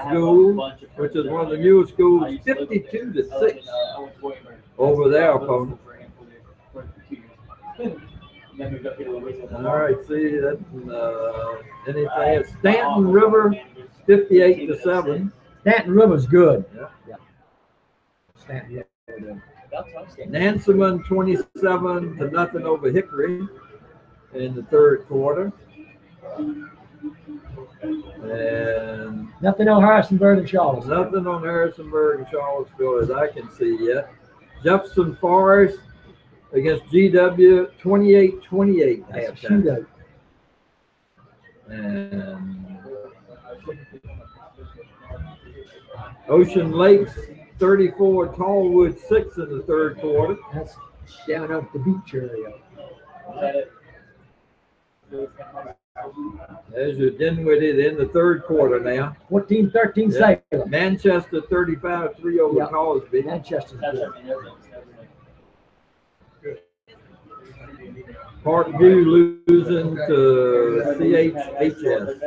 School, which is one of the newest schools, 52-6 over their opponent. All right, see that. Anything else? Stanton River 58-7. Stanton River's good. Yeah. Stanton River. Nansemond 27-0 over Hickory in the third quarter. And Nothing on Harrisonburg and Charlottesville. nothing on Harrisonburg and Charlottesville as I can see yet. Jefferson Forest against GW 28-28 That's a halftime. shootout. And Ocean Lakes 34, Tallwood 6 in the third quarter. That's down up the beach area. There's your Dinwiddie in the third quarter now. 14-13 Yeah. Salem. Manchester 35-3 over Yeah. Cosby. Manchester's good. Parkview losing to CHHS.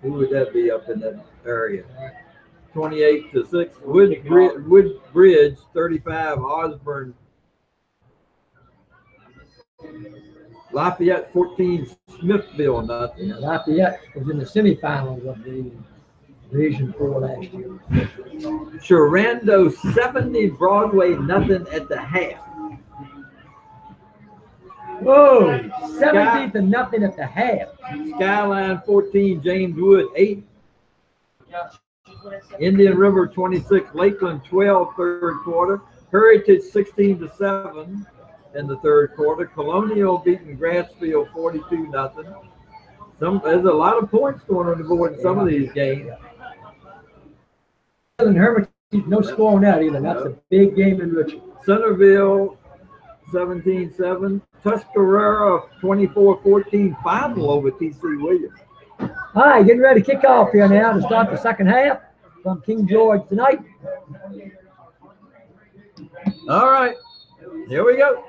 Who would that be up in that area? 28-6. Woodbridge 35. Osborne. Lafayette 14. Smithville nothing. Lafayette was in the semifinals of the Division 4 last year. Sherando 70. Broadway nothing at the half. Whoa, 17-0 at the half. Skyline 14. James Wood 8. Indian River 26, Lakeland 12, third quarter. Heritage 16-7 in the third quarter. Colonial beating Grassfield 42-0. There's a lot of points going on the board in some of these games. And Hermitage, no score on that either. That's a big game in Richmond. Centerville 17-7. Tuscarora 24-14 final over TC Williams. All right, getting ready to kick off here now to start the second half from King George tonight. All right, here we go.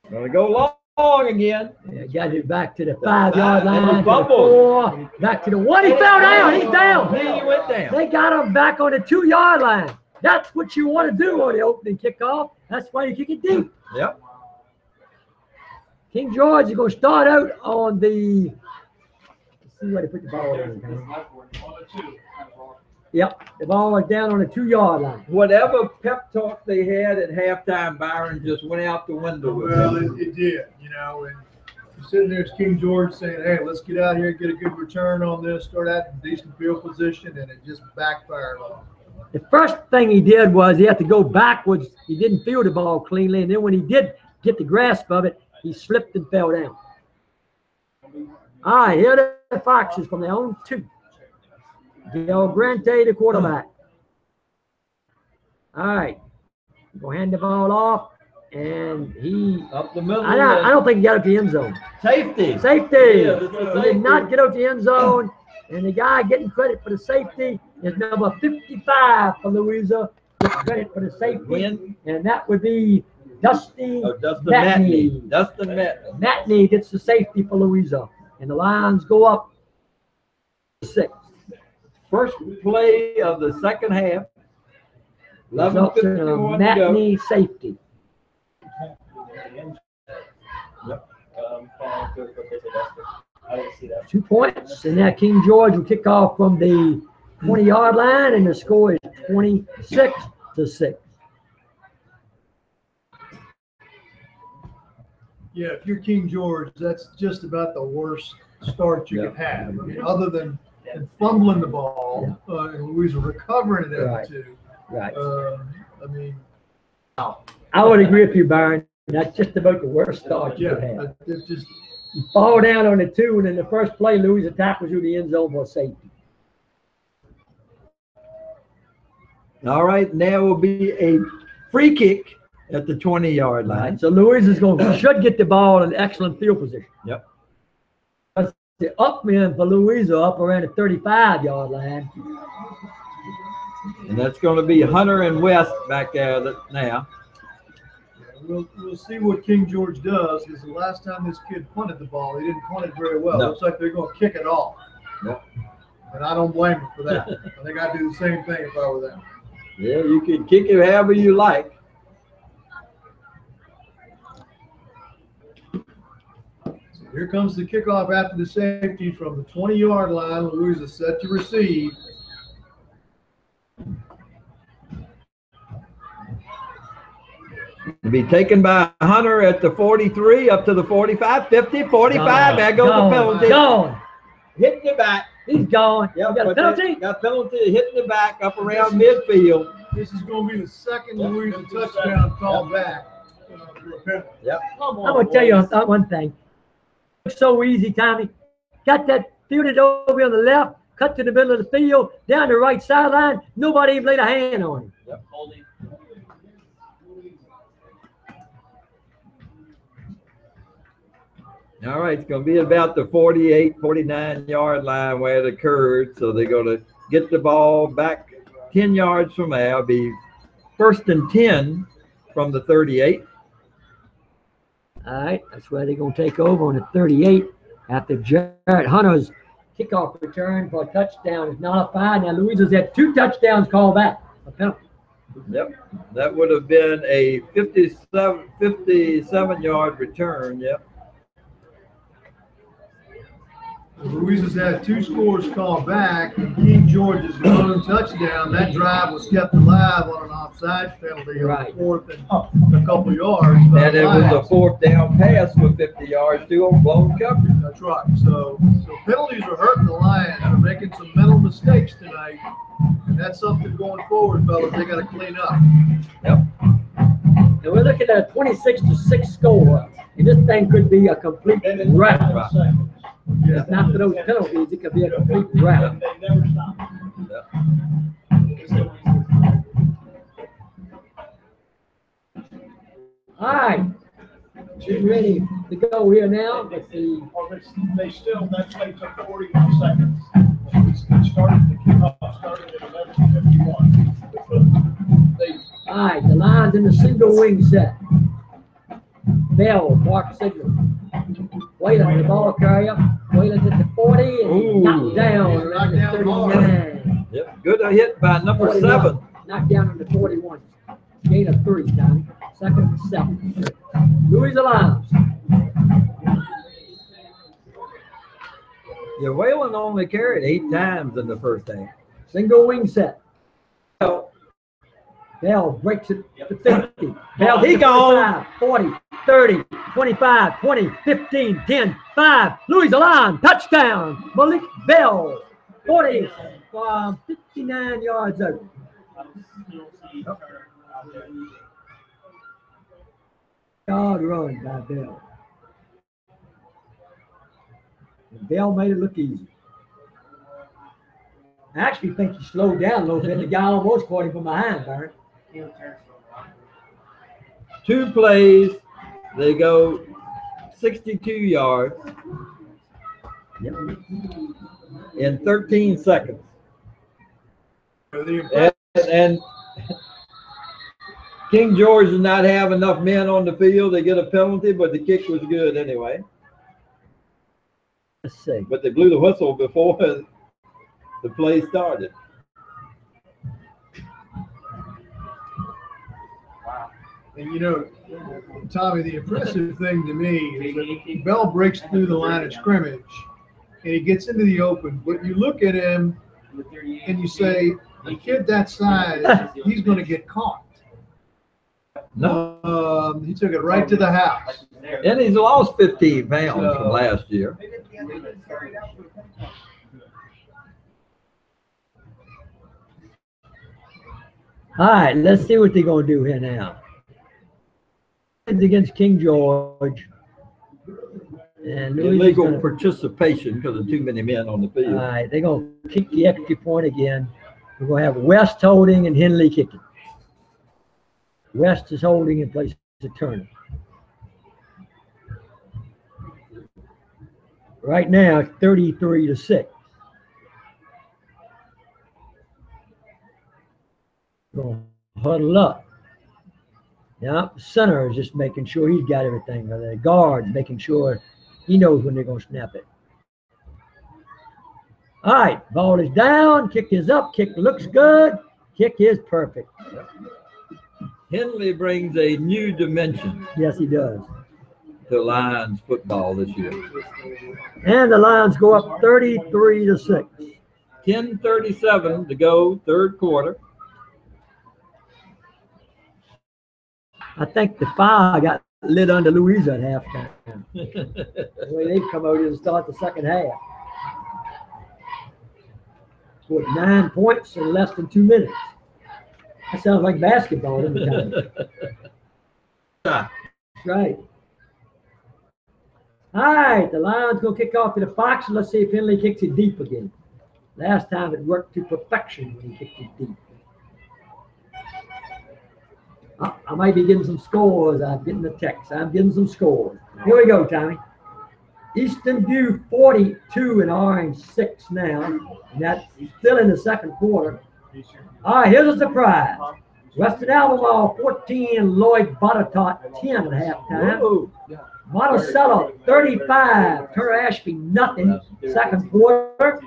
Gonna go long again. Yeah, got it back to the 5-yard line. And To he the fumbled. 4, back to the 1. He fell down. He's down. He went down. They got him back on the 2-yard line. That's what you want to do on the opening kickoff. That's why you kick it deep. Yep. King George is going to start out on the. Let's see where they put the ball in. Yep, the ball was down on the 2-yard line. Whatever pep talk they had at halftime, Byron just went out the window with Well, them. it did, you know, and you're sitting there as King George saying, hey, let's get out here and get a good return on this, start out in decent field position, and it just backfired on him. The first thing he did was he had to go backwards. He didn't field the ball cleanly, and then when he did get the grasp of it, he slipped and fell down. All right, here are the Foxes from their own 2. Del Grante, the quarterback. All right, go hand the ball off, and he. Up the middle. I don't think he got up the end zone. Safety. Safety. Yeah, this is He safety. did not get out the end zone, and the guy getting credit for the safety is number 55 for Louisa. Gets credit for the safety, Win. and that would be Dusty Oh, Dustin Matney. Matney. Dustin Matney. Matney gets the safety for Louisa, and the Lions go up 6. First play of the second half. Results in a 11:51 to go. Matney safety. I didn't see that. 2 points, and now King George will kick off from the 20-yard line, and the score is 26-6. Yeah, if you're King George, that's just about the worst start you could have. I mean, other than fumbling the ball, and Louisa recovering it every two. Right. I mean, I would agree with you, Byron. That's just about the worst start you could have. it's just You fall down on the 2, and in the first play, Louisa tackles you the end zone for safety. All right, now will be a free kick at the 20-yard line. So Louisa should get the ball in excellent field position. Yep. That's the up man for Louisa up around the 35-yard line. And that's going to be Hunter and West back there now. we'll see what King George does, because the last time this kid punted the ball, he didn't punt it very well. No. Looks like they're going to kick it off. Yep. And I don't blame him for that. I think I'd do the same thing if I were them. Yeah, you can kick it however you like. Here comes the kickoff after the safety from the 20-yard line. Louisa set to receive. To be taken by Hunter at the 43, up to the 45, 50, 45. There goes the penalty. Gone. Hitting the back. He's gone. Yep, Got a penalty? Got penalty hitting the back up around midfield. This is going to be the second Louisa touchdown called back for a penalty. Yep. I'm going to tell you one thing. It's so easy, Tommy. Got that fielded over on the left, cut to the middle of the field, down the right sideline. Nobody even laid a hand on him. Yep. All right, it's going to be about the 48, 49-yard line where it occurred. So they're going to get the ball back 10 yards from there. It'll be 1st and 10 from the 38. All right, that's where they're going to take over on the 38 after Jarrett Hunter's kickoff return for a touchdown is nullified. Now, Louisa's had 2 touchdowns called back. A penalty. Yep, that would have been a 57-yard return. Yep. Louisa's had 2 scores called back, and King George's lone touchdown. That drive was kept alive on an offside penalty on 4th and a couple yards. And it was a 4th down pass with 50 yards to a blown coverage. That's right. So penalties are hurting the Lions. They're making some mental mistakes tonight, and that's something going forward, fellas. They got to clean up. Yep. And we're looking at a 26-6 score, and this thing could be a complete wrap. Yeah. If not for those penalties, it could be a complete wrap. They never stop. Yep. All right, getting ready to go here now. Let's see. They still, that play took 41 seconds. It started, the kickoff started at 11:51. All right, the line's in the single wing set. Bell, mark signal. Whalen, the ball carrier. Whalen's at the 40 and knocked down around the 39. Yep. Good hit by number 41. 7. Knocked down on the 41. Gain of 3, Tommy. 2nd and 7. Louisa Lions. Yeah, Whalen only carried 8 times in the first half. Single wing set. Bell breaks it to 50. Bell, He gone. 40, 30, 25, 20, 15, 10, 5. Louisa Lion, touchdown. Malik Bell, 40, 59 yards out. Yard run by Bell. And Bell made it look easy. I actually think he slowed down a little bit. The guy almost caught him from behind, Byron. 2 plays, they go 62 yards in 13 seconds. And King George did not have enough men on the field to get a penalty, but the kick was good anyway. Let's see. But they blew the whistle before the play started. And you know, Tommy, the impressive thing to me is that Bell breaks through the line of scrimmage and he gets into the open. But you look at him, and you say, a kid that size, he's going to get caught. No. He took it right to the house. And he's lost 15 pounds from last year. All right, let's see what they're going to do here now. It's against King George. And Louis is Illegal gonna, participation because of too many men on the all field. right, they're going to kick the extra point again. We're going to have West holding and Henley kicking. West is holding in place of Turner. Right now, it's 33-6. Going to huddle up. Now, center is just making sure he's got everything. The guard making sure he knows when they're going to snap it. All right, ball is down. Kick is up. Kick looks good. Kick is perfect. Henley brings a new dimension Yes, he does. to Lions football this year. And the Lions go up 33-6. 10:37 to go, third quarter. I think the fire got lit under Louisa at halftime. The way they've come out here to start the second half. Scored 9 points in less than 2 minutes. That sounds like basketball every time. That's right. All right, the Lions going to kick off to the Fox, and let's see if Henley kicks it deep again. Last time it worked to perfection when he kicked it deep. I might be getting some scores. I'm getting the text. I'm getting some scores. Here we go, Tommy. Easton View 42 and Orange 6 now. And that's still in the second quarter. All right, here's a surprise. Western Albemarle 14, Lloyd Botetourt 10 at halftime. Whoa. Monticello 35, Turner Ashby nothing. Second quarter.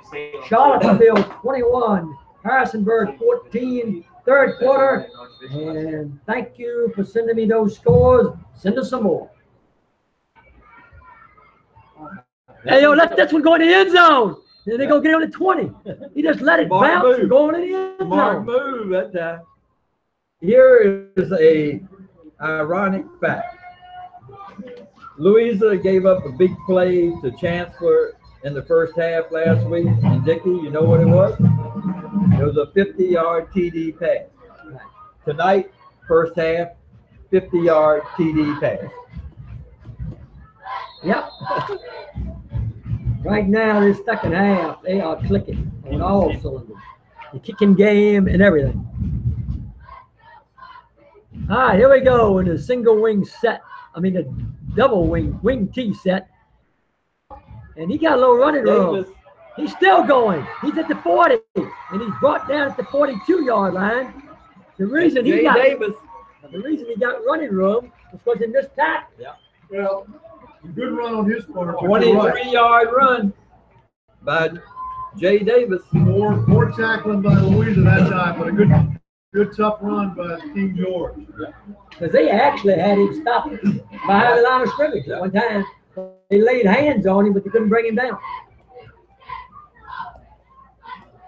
Charlottesville 21, Harrisonburg 14. Third quarter. And thank you for sending me those scores. Send us some more. Hey, yo, let this one go in the end zone. Then they go get on the 20. He just let it Smart bounce move. and go in the end Smart zone. move that time. Here is a ironic fact. Louisa gave up a big play to Chancellor in the first half last week. And Dicky, you know what it was? It was a 50-yard TD pass. Tonight, first half, 50-yard TD pass. Yep. Right now, this second half, they are clicking on all cylinders. The kicking game and everything. All right, here we go in the single wing set. I mean, the double wing T set. And he got a little running room. Davis. He's still going. He's at the 40, and he's brought down at the 42-yard line. The reason he got running room was because he missed tackle. Yeah. Well, good run on his part. 23-yard run by Jay Davis. More tackling by Louisa that time, but a good tough run by King George. Because they actually had him stopped behind the line of scrimmage at one time. They laid hands on him, but they couldn't bring him down.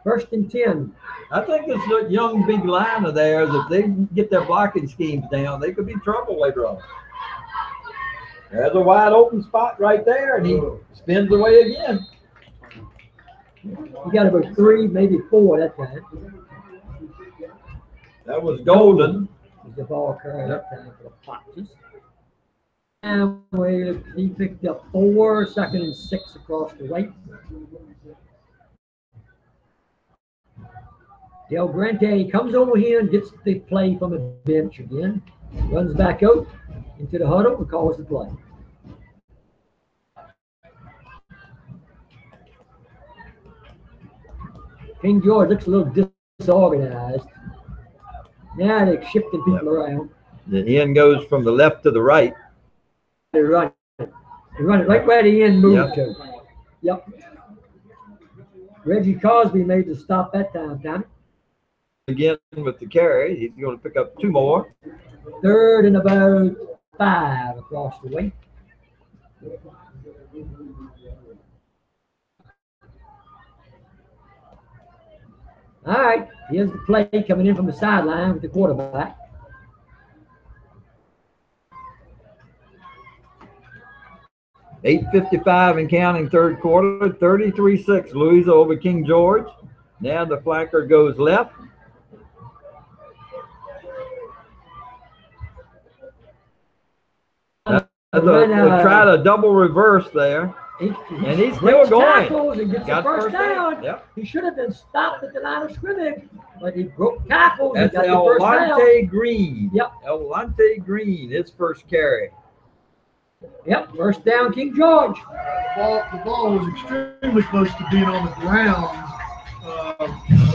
First and 10. I think this young big line of theirs, if they get their blocking schemes down, they could be in trouble later on. There's a wide open spot right there, and he spins away again. He got about 3, maybe 4 that time. That was golden. Was the ball carrier that time for the Foxes. And he picked up 4, 2nd and 6 across the right. Del Grante comes over here and gets the play from the bench again. Runs back out into the huddle and calls the play. King George looks a little disorganized. Now they're shifting people around. The end goes from the left to the right. They run it. They run it right where the end moved to. Yep. Reggie Cosby made the stop that time, Tommy. Again with the carry. He's going to pick up 2 more. 3rd and about 5 across the way. All right, here's the play coming in from the sideline with the quarterback. $8:55 and counting, third quarter, 33-6, Louisa over King George. Now the flanker goes left. Tried a double reverse there. And he's still going. Tackles and gets the first down. Yep. He should have been stopped at the line of scrimmage, but he broke tackles. That's and got the first Elwante Green. Yep. Elwante Green, his first carry. Yep, first down, King George. The ball was extremely close to being on the ground.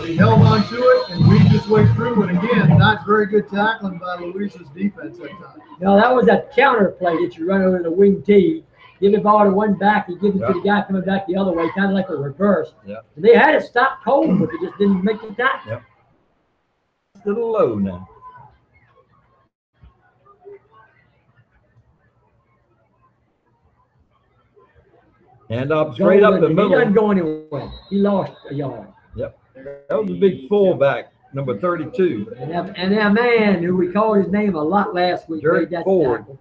He held on to it and weaved his way through. And again, not very good tackling by Louisa's defense that time. No, that was that counter play that you run over the wing tee. Give the ball to one back, you give it to the guy coming back the other way, kind of like a reverse. Yeah. And they had it stopped cold, but they just didn't make the tackle. Yep. It's a little low now. Hand up straight up the middle. He doesn't go anywhere. He lost a yard. Yep. That was a big fullback, number 32. And that man who we called his name a lot last week made that tackle.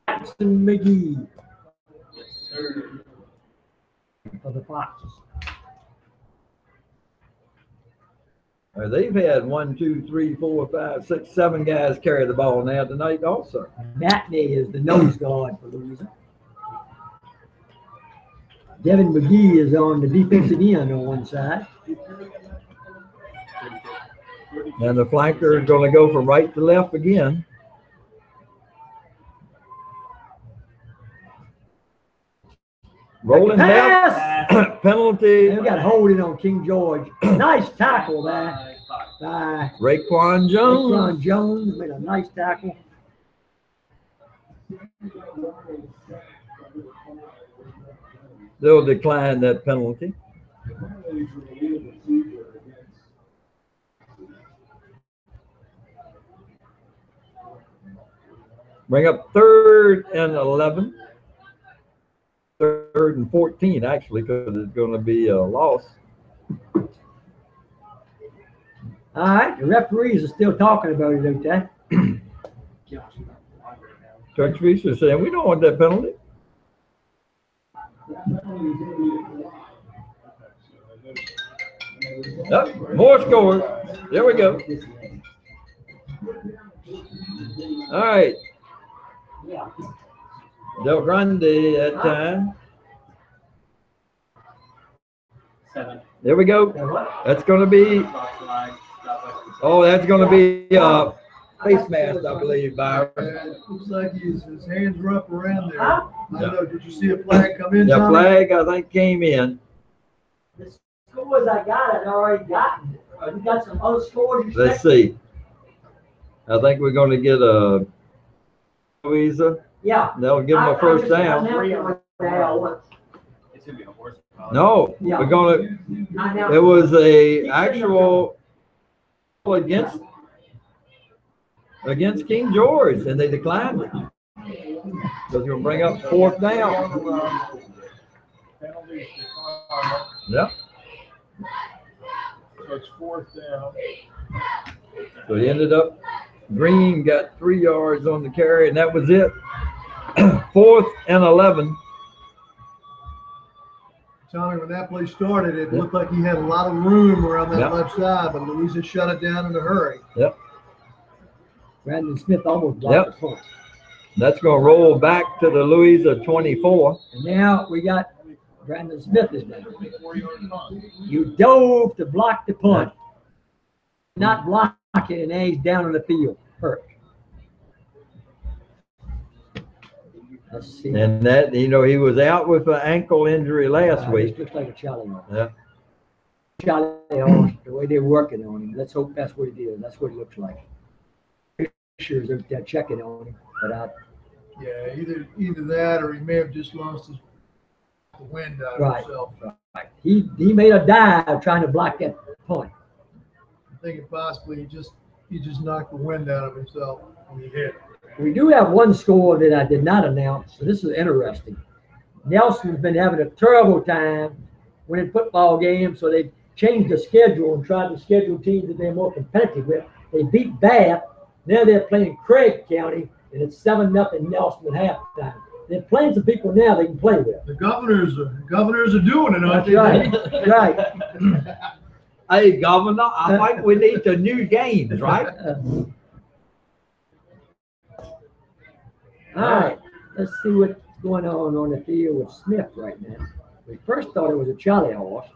Jackson McGee. For the Foxes. They've had 1, 2, 3, 4, 5, 6, 7 guys carry the ball now tonight also. Matney is the nose guard for Louisa. Devin McGee is on the defensive end on one side. And the flanker is going to go from right to left again. Rolling left, penalty. And we got holding on King George. Nice tackle there by Raekwon Jones. Raekwon Jones made a nice tackle. They'll decline that penalty. Bring up 3rd and 11. 3rd and 14, actually, because it's going to be a loss. All right, the referees are still talking about it, okay? Coach Reese is saying, we don't want that penalty. More scores. There we go. All right. Del Grande that time. 7. There we go. That's going to be. Oh, that's going to be face mask, I believe, Byron. Looks like his hands were up around there. I don't know. Did you see a flag come in? The Tommy? flag, I think, came in. The scores I got, I'd already gotten. You got some other scores you Let's see. I think we're going to get a Louisa. Yeah. That'll give them a first down. No, we're going to. It was a actual against King George, and they declined it. So they're going to bring up 4th down. Yep. So it's 4th down. So he ended up, Green got 3 yards on the carry, and that was it. 4th and 11. Tommy, when that play started, it looked like he had a lot of room around that left side, but Louisa shut it down in a hurry. Yep. Brandon Smith almost blocked the punt. That's going to roll back to the Louisa 24. And now we got Brandon Smith is back. You dove to block the punt. Not block it, and now he's down on the field. Hurt. Let's see. And that, he was out with an ankle injury last week. Looks like a Charlie horse. Yeah. Charlie horse, the way they're working on him. Let's hope that's what it is. That's what it looks like. Sure, they're checking on him, but yeah, either that or he may have just lost the wind out of himself. Right. He made a dive trying to block that punt. I'm thinking possibly he just knocked the wind out of himself when he hit. We do have one score that I did not announce, so this is interesting. Nelson's been having a terrible time winning football games, so they changed the schedule and tried to schedule teams that they're more competitive with. They beat Bath. Now they're playing Craig County, and it's 7-0 Nelson at halftime. They're playing some people now they can play with. The governors are doing it, aren't That's they? right. Right. Hey, Governor, I think we need the new games, right? All right, let's see what's going on the field with Smith right now. We first thought it was a Charlie horse,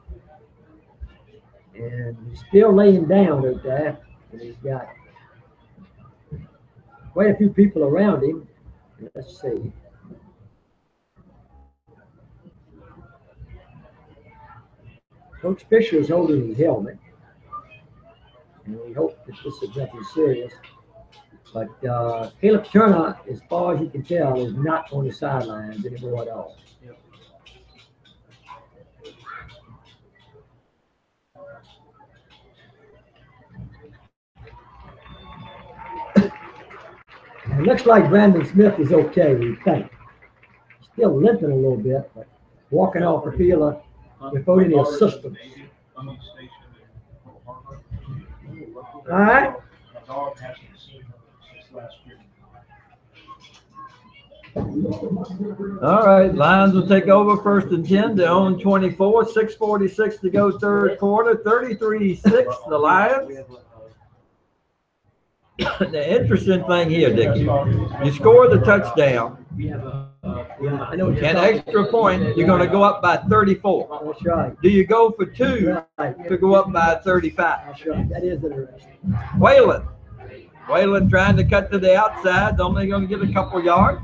and he's still laying down out there, and he's got quite a few people around him. Let's see. Coach Fisher is holding his helmet, and we hope that this is nothing serious. But Caleb Turner, as far as you can tell, is not on the sidelines anymore at all. It looks like Brandon Smith is okay, we think. Still limping a little bit, but walking off the field without any assistance. All right. All right, Lions will take over 1st and 10. They own 24, 6:46 to go third quarter, 33-6 the Lions. The interesting thing here, Dickie, you score the touchdown, I know what you're an talking extra point, you're going to go up by 34. about. That's right. Do you go for 2 Right. to go up by 35? That's right. That is interesting. Whalen trying to cut to the outside, only going to get a couple yards.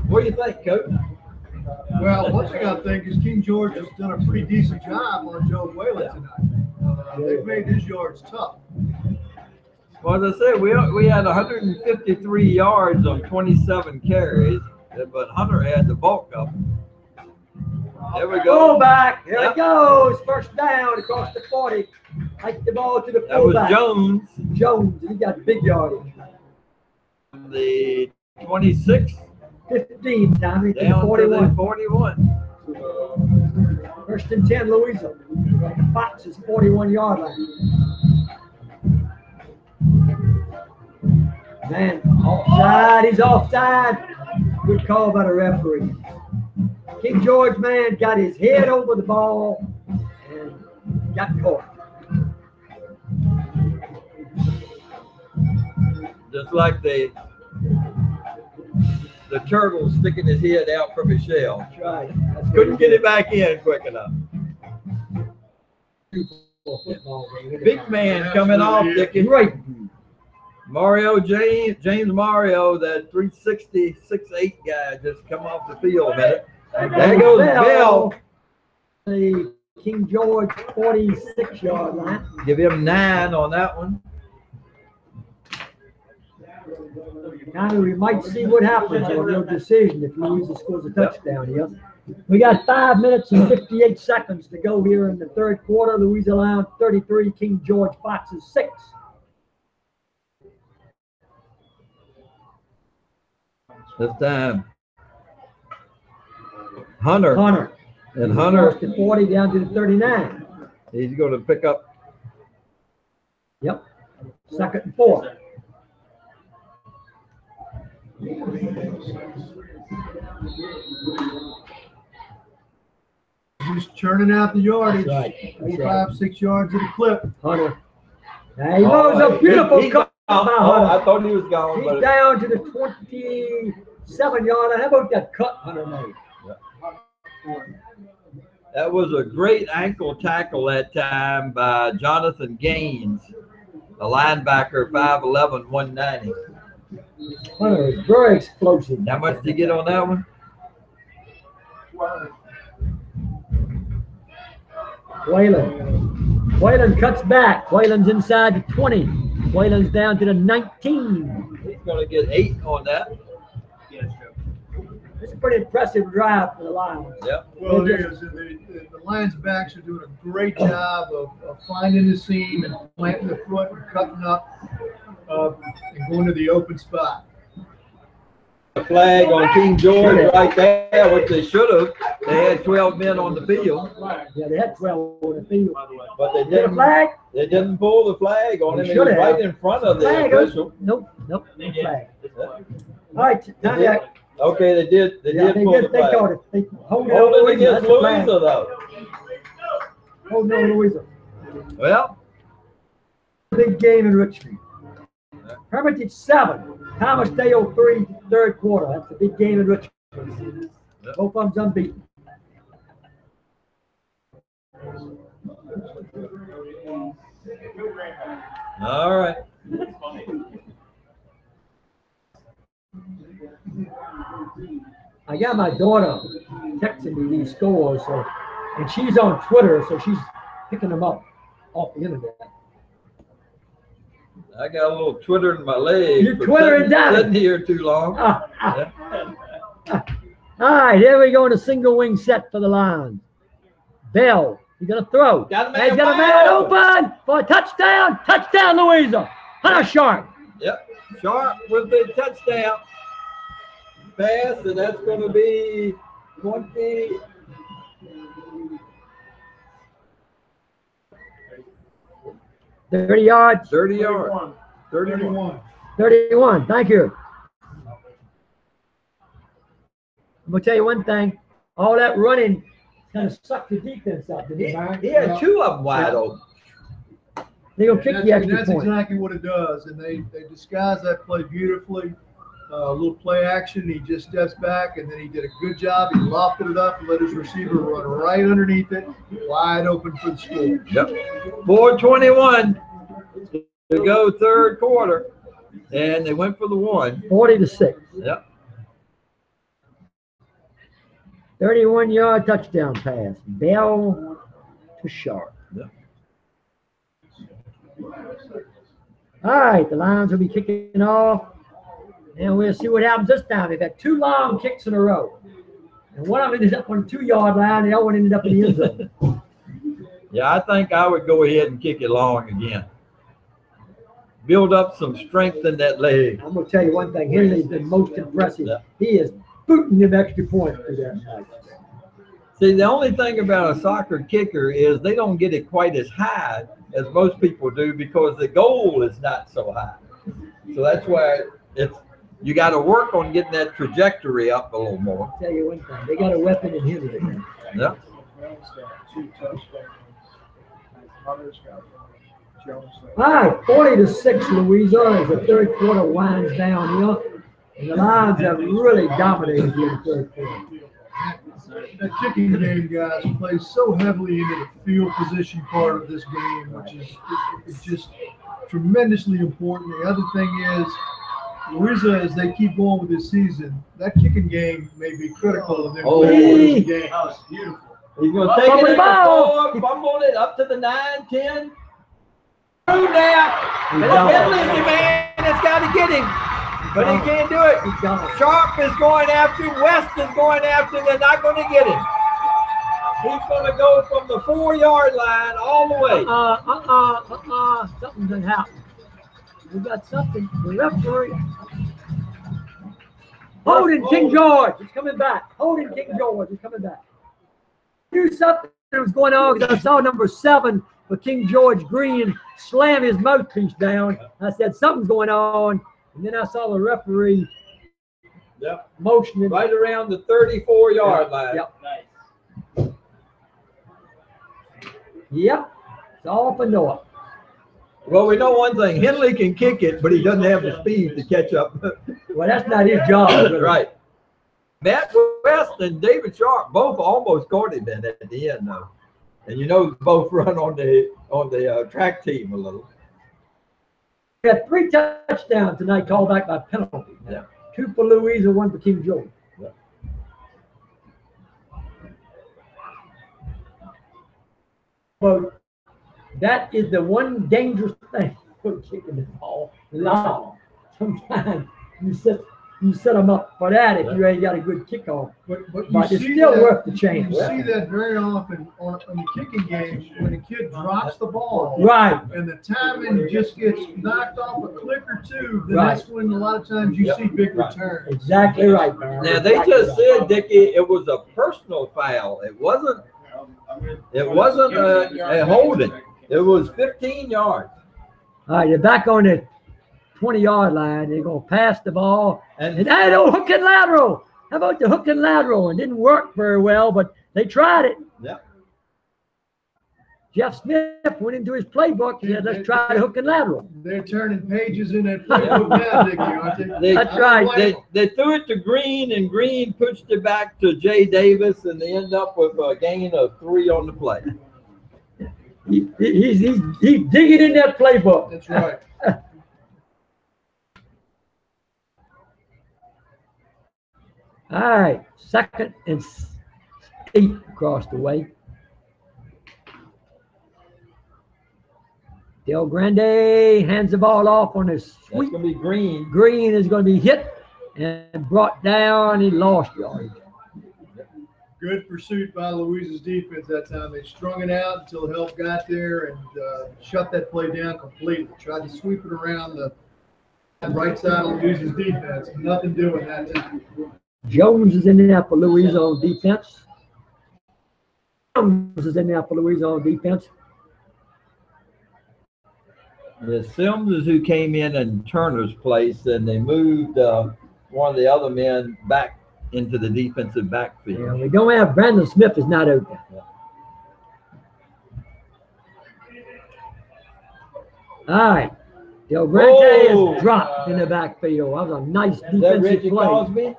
What do you think, Coach? Well, one thing I think is King George has done a pretty decent job on Joe Whalen tonight. They've made his yards tough. Well, as I said, we had 153 yards on 27 carries, but Hunter had the bulk of them. There we go. Fullback. Here Yep. it goes. First down across the 40. Take the ball to the That was fullback. Jones, Jones. He got big yardage. the 26, 15, Tommy, to the down to the 41. 41. 1st and 10, Louisa. The Fox's 41-yard line. Man, offside. He's offside. Good call by the referee. King George, man, got his head over the ball and got caught. Just like the turtle sticking his head out from his shell. That's right. That's Couldn't get it back in quick enough. Football game. Big man coming off, Dickie. Great. Mario James Mario, that 360, 6'8" guy just come off the field a minute. There goes Bell. The King George 46-yard line. Give him 9 on that one. Now we might see what happens on your decision if Louisa scores a touchdown here. We got 5 minutes and 58 seconds to go here in the third quarter. Louisa Lions 33, King George Foxes 6. This time, Hunter. And Hunter. Hunter, The 40 down to the 39. he's going to pick up. Yep. 2nd and 4. Just churning out the yardage. That's right. That's 4, right. 5, 6 yards at a clip. Hunter. Now he was a beautiful cut by Oh, I Hunter. thought he was gone. He's But down to the 27-yard line. How about that cut Hunter made? that was a great ankle tackle that time by Jonathan Gaines, the linebacker, 5'11", 190. Hunter is very explosive. How much did you get on that one? Whalen cuts back. Whalen's inside the 20. Whalen's down to the 19. He's going to get 8 on that. It's a pretty impressive drive for the Lions. Yep. Well, it is. The Lions backs are doing a great job of finding the seam and planting the foot and cutting up and going to the open spot. a flag on King George right there, which they should have. They had 12 men on the field. Yeah, they had 12 on the field. But they Did a didn't. flag? They didn't pull the flag on him. They He was should right have. in front of the Flag. official. Nope, no flag. Yeah. All right, now They did. Okay, they did. They yeah, did pull the they flag. caught it. They hold it Holding over against Louisa, though. Oh no, Louisa. Well, Big game in Richmond. Hermitage 7, Thomas Dale 3, third quarter. That's a big game in Richmond. Yep. Both of them's unbeaten. all right. I got my daughter texting me these scores, so, and she's on Twitter, so she's picking them up off the internet. I got a little Twitter in my leg. You're twittering down. Sitting here too long. All right, here we go in a single wing set for the Lions. Bell, he's gonna throw. Got a man He's got a wide man open. open for a touchdown. Touchdown, Louisa. Hunter Sharp. Yep. Sharp with the touchdown pass, and that's going to be 20. $30 yards. 30 yards. 31. 31. Thank you. I'm gonna tell you one thing. All that running kind of sucked the defense up, didn't it, Byron? He had two of them wide open. They're gonna kick the extra That's point. exactly what it does, and they disguise that play beautifully. A little play action. He just steps back, and then he did a good job. He lofted it up and let his receiver run right underneath it, wide open for the score. Yep. 4:21 to go third quarter, and they went for the one. 40-6. Yep. 31-yard touchdown pass. Bell to Sharp. Yep. All right, the Lions will be kicking off. And we'll see what happens this time. They've had two long kicks in a row. And one of them ended up on the 2-yard line, and the other one ended up in the end zone. Yeah, I think I would go ahead and kick it long again. Build up some strength in that leg. I'm going to tell you one thing. Henley's been most impressive. Yeah. He is booting them extra points through that night. See, the only thing about a soccer kicker is they don't get it quite as high as most people do because the goal is not so high. So that's why you got to work on getting that trajectory up a little more. I'll tell you one thing. They got a weapon in Henley. Yeah. All right, 40-6, Louisa, as the third quarter winds down here. And the Lions have really dominated here in the third quarter. That kicking game, guys, plays so heavily into the field position part of this game, which is it's just tremendously important. The other thing is, Louisa, as they keep going with this season, that kicking game may be critical in their winning this game. That was beautiful. He's going to take Fumble it the in ball. the 4, fumbled it up to the 9, 10. Through now. And it's gone. Henley's the man that's got to get him. But he can't do it. He's gone. Sharp is going after him. West is going after him. They're not going to get him. He's going to go from the 4-yard line all the way. Something done happened. We got something. The referee. Holding King George is coming back. Holding King George is coming back. Do something that was going on because I saw number 7 for King George Green slam his mouthpiece down. I said something's going on, and then I saw the referee motioning Right around the 34-yard line. Yep. Nice. Yep. It's all for Noah. Well, we know one thing. Henley can kick it, but he doesn't have the speed to catch up. Well, that's not his job. really. Right. Matt West and David Sharp both almost caught him at the end, though. And you know, both run on the track team a little. We had 3 touchdowns tonight called back by penalty. Yeah. 2 for Louisa, 1 for King George. Yeah. Well, that is the one dangerous thing for kicking the ball long. Sometimes you you set them up for that if you ain't got a good kickoff. But But you it's see still that, worth the chance. you see that very often on the kicking game when a kid drops the ball. Right. And the timing just gets knocked off a click or two, then Right. that's when a lot of times you see big returns. Exactly right, man. Now they Exactly just right. said, Dickie, it was a personal foul. It wasn't a holding. It was 15 yards. All right, they're back on the 20-yard line. They're going to pass the ball. And hey, no hook and lateral. How about the hook and lateral? It didn't work very well, but they tried it. Yep. Jeff Smith went into his playbook and said, let's try the hook and lateral. They're turning pages in that playbook now, Dickie, aren't they? That's right. They threw it to Green, and Green pushed it back to Jay Davis, and they end up with a gain of 3 on the play. He's digging in that playbook. That's right. All right, 2nd and 8 across the way. Del Grande hands the ball off on his That's sweep. going to be Green. Green is going to be hit and brought down. He lost yardage. Good pursuit by Louise's defense that time. They strung it out until help got there and shut that play down completely. Tried to sweep it around the right side of Louise's defense. Nothing doing that time. Jones is in there for Louise on defense. Jones is in there for Louise on defense. The Sims is who came in Turner's place, and they moved one of the other men back into the defensive backfield. Yeah, we don't have Brandon Smith is not open. All right. Del Grande is dropped in the backfield. That was a nice Is that defensive Reggie play. Cosby?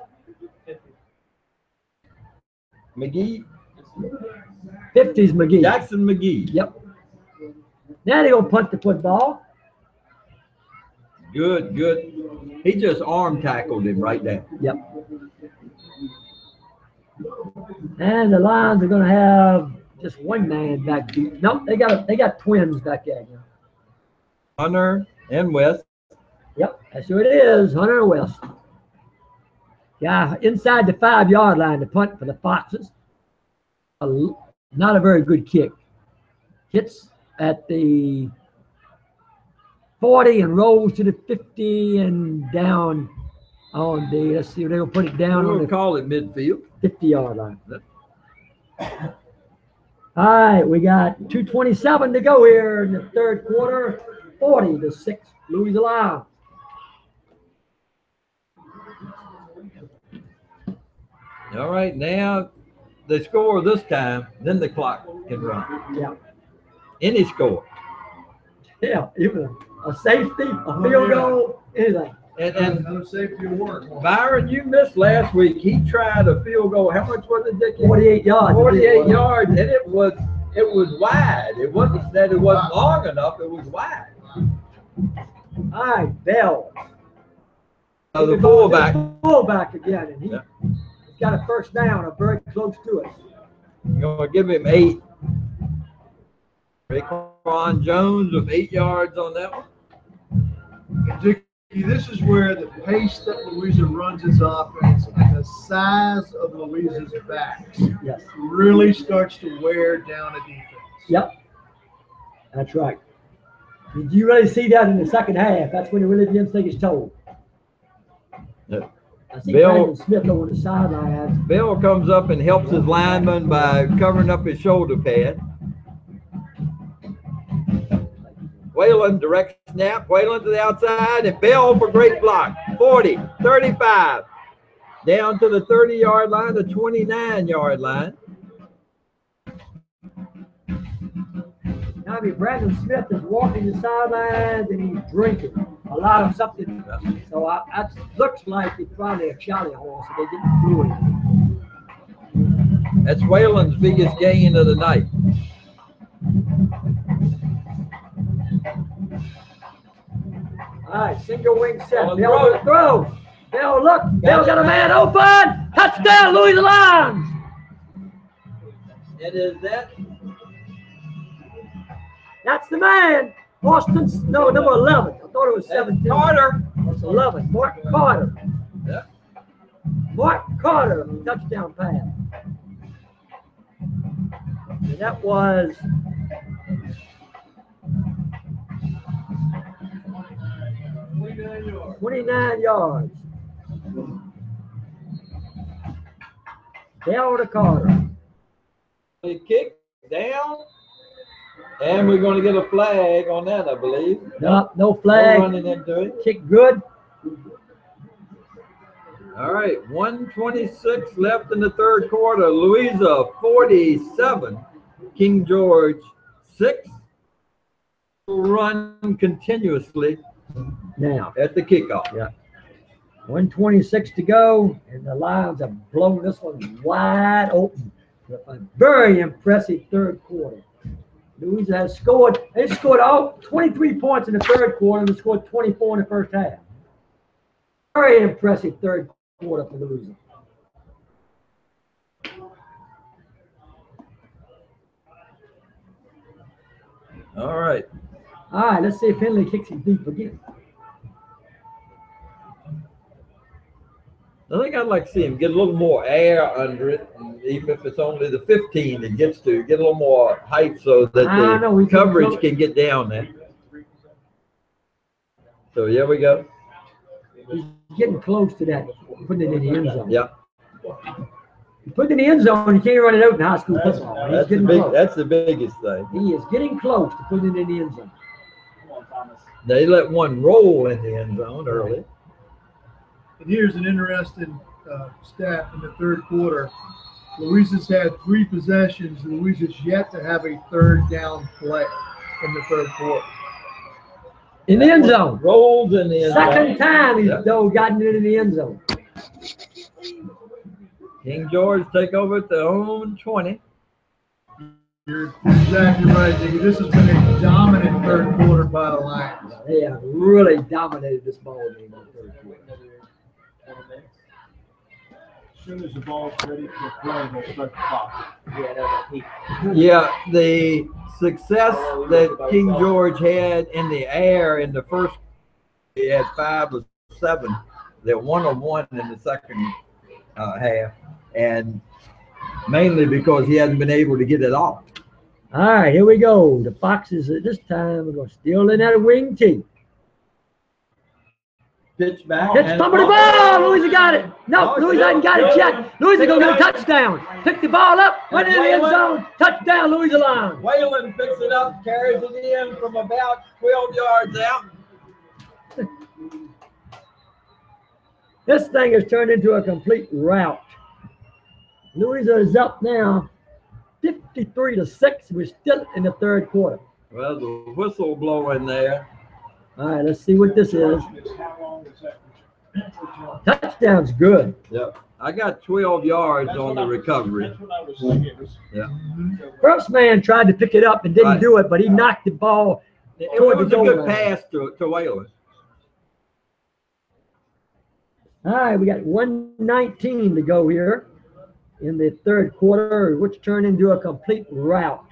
McGee? 50's McGee. Jackson McGee. Yep. Now they're going to punt the football. Good, good. He just arm tackled him right there. Yep. And the Lions are going to have just one man back deep. Nope, they got twins back there now. Hunter and West. Yep, that's who it is, Hunter and West. Yeah, inside the 5-yard line to punt for the Foxes. Not a very good kick. Hits at the 40 and rolls to the 50 and down on the, let's see, they're going to put it down on We'll the call it midfield. 50-yard line. All right, we got 2:27 to go here in the 3rd quarter. 40-6, Louis Lions. All right, now they score this time, then the clock can run. Yeah, Any score. yeah, even a safety, a field goal, anything. And No safety will work. Byron, you missed last week. He tried a field goal. How much was it, Dickie? 48 yards. 48 yards, and it was wide. It wasn't that it wasn't long enough. It was wide. All right, Bell. The fullback. Fullback again, and he's got a 1st down, or very close to it. You're gonna give him 8. Raekwon Jones with 8 yards on that one. Dickie, this is where the pace that Louisa runs its offense and the size of Louisa's backs Yes. really starts to wear down a defense. Yep. That's right. Did you really see that in the 2nd half? That's when it really begins to take its toll. Yeah. I see Bill- Brandon Smith over the sidelines. Bill comes up and helps his lineman by covering up his shoulder pad. Whalen direct snap. Whalen to the outside, and Bell for great block. 40, 35. Down to the 30-yard line, the 29-yard line. Now, I mean, Brandon Smith is walking the sidelines and he's drinking a lot of something. So that looks like it's probably a Charlie horse. So they get fluid. That's Whalen's biggest gain of the night. All right, single wing set. On Bell throw. to throw. Bell, look. Bell got a man open. Touchdown, Louis Lions. And is that That's the man. Austin, no, number 11. I thought it was 17. Carter? That's 11. Mark Carter. Yeah. Mark Carter, touchdown pass. And that was 29 yards. Down to Carter. A kick down. And we're going to get a flag on that, I believe. No No flag. running into it. Kick good. All right, 1:26 left in the third quarter. Louisa 47, King George 6. Run continuously Now, at the kickoff. yeah. 1:26 to go, and the Lions have blown this one wide open. A very impressive third quarter. Louisa has scored. They scored all 23 points in the third quarter and they scored 24 in the first half. Very impressive third quarter for Louisa. All right. All right, let's see if Henley kicks it deep again. I think I'd like to see him get a little more air under it, and even if it's only the 15 it gets to, get a little more height so that I know, we the can coverage go- can get down there. So here we go. He's getting close to that, putting it in the end zone. Yeah, You put it in the end zone, you can't run it out in high school football. He's that's the getting big. close. That's the biggest thing. He is getting close to putting it in the end zone. They let one roll in the end zone early. And here's an interesting stat in the third quarter. Louisa's had 3 possessions. Louisa's yet to have a third down play in the third quarter. In the end zone. Rolls in the end zone. Second time he's Yeah. gotten it in the end zone. King George take over at their own 20. You're exactly right, Dickie. This has been a dominant third quarter by the Lions. They have really dominated this ball game in the third quarter. As soon as the ball's ready for play, they'll start the clock. Yeah, the success that King George had in the air in the first, he had 5 or 7. They're 1 of 1 in the second half, and mainly because he hadn't been able to get it off. All right, here we go. The Foxes at this time are going to steal in that wing tee. Pitch back. Pitch, and- fumble the ball. Louisa got it. No, Oh, Louisa hasn't got it yet. Louisa going to get a touchdown. Pick the ball up, went in the end zone. Touchdown, Louisa Lions. Whalen picks it up, carries it in from about 12 yards out. This thing has turned into a complete rout. Louisa is up now 53-6. We're still in the third quarter. Well, the whistle blowing there. All right, let's see what this is. How long is that? Touchdown's good. Yep. I got 12 yards on the recovery. That's what I was thinking. Yeah. First man tried to pick it up and didn't Right. do it, but he knocked the ball It toward was the a goal good line. pass to Whalen. All right, we got 1:19 to go here in the third quarter, which turned into a complete rout.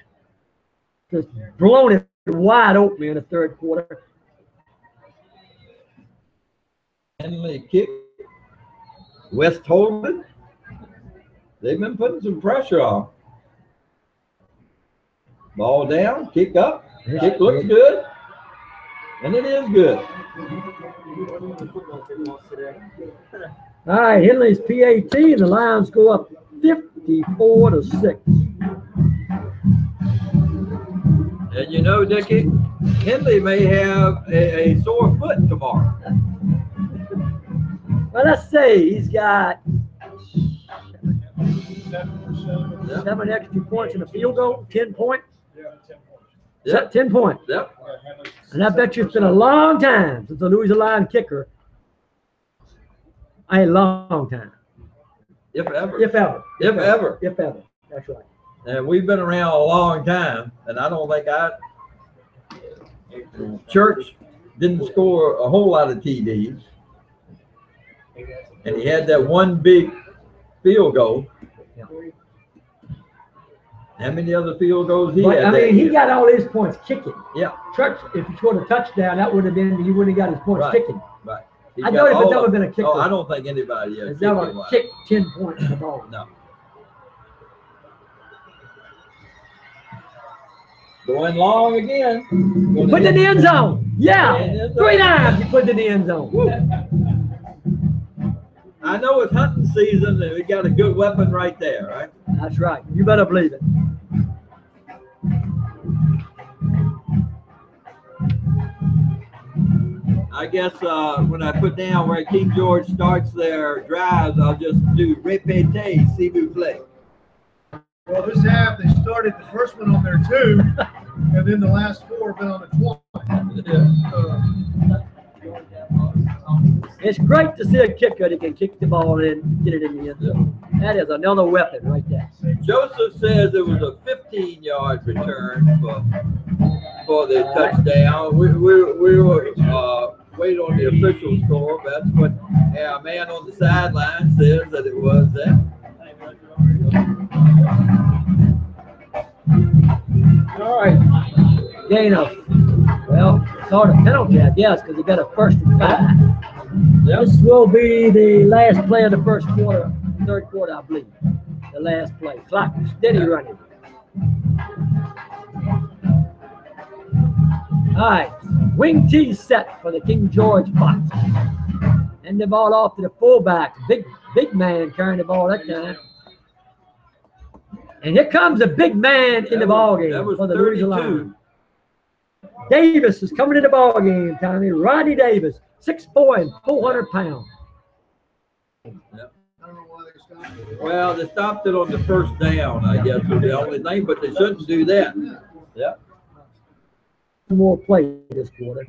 Just blown it wide open in the third quarter. Henley kick. West Holman. They've been putting some pressure on. Ball down, kick up. Kick looks good. And it is good. All right, Henley's PAT, and the Lions go up 54-6. And you know, Dickie, Henley may have a sore foot tomorrow. Well, let's say he's got 7%. 7 extra points in a field goal, 10 points. Yeah, 10 points. Yep. 10 points. Yep. And I bet you it's been a long time since the Louisa Lion kicker. A long time. If ever. If ever. If ever. If ever. That's right. And we've been around a long time, and I don't think Church didn't score a whole lot of TDs. And he had that one big field goal. Yeah. How many other field goals he But, had? I that mean, he year? got all his points kicking. Yeah, Church, if he scored a touchdown, that would have been, he wouldn't have got his points Right. kicking. right. He's I got doubt if all it's ever of- been a kicker. Oh, I don't think anybody has Has ever kicked 10 points in the ball. No. Going long again. Put it in the end zone. Yeah. In the end 3 zone. times you put it in the end zone. Woo. I know it's hunting season and we got a good weapon right there, right? That's right. You better believe it. I guess when I put down where King George starts their drives, I'll just do répétez, s'il vous plaît. Well, this half, they started the first one on their 2, and then the last 4 have been on the 20. It's great to see a kicker that can kick the ball and get it in the end zone. That is another weapon right there. Joseph says it was a 15-yard return for the touchdown. We will wait on the official score. That's what our man on the sideline says that it was that. All right. Gain of, well, sort of penalty, I guess, because he got a 1st and 5. This will be the last play of the first quarter, third quarter, I believe. The last play. Clock is steady running. All right. Wing T set for the King George Fox. And the ball off to the fullback. Big man carrying the ball that time. And here comes a big man in the ball game That was for the 32. Louisiana. Davis is coming in the ball game, Tommy. Rodney Davis, 6'4" and 400 pounds. Yep. I don't know why they stopped it. Well, they stopped it on the first down, I guess, was the only thing, but they shouldn't do that. Yeah. Two more plays this quarter.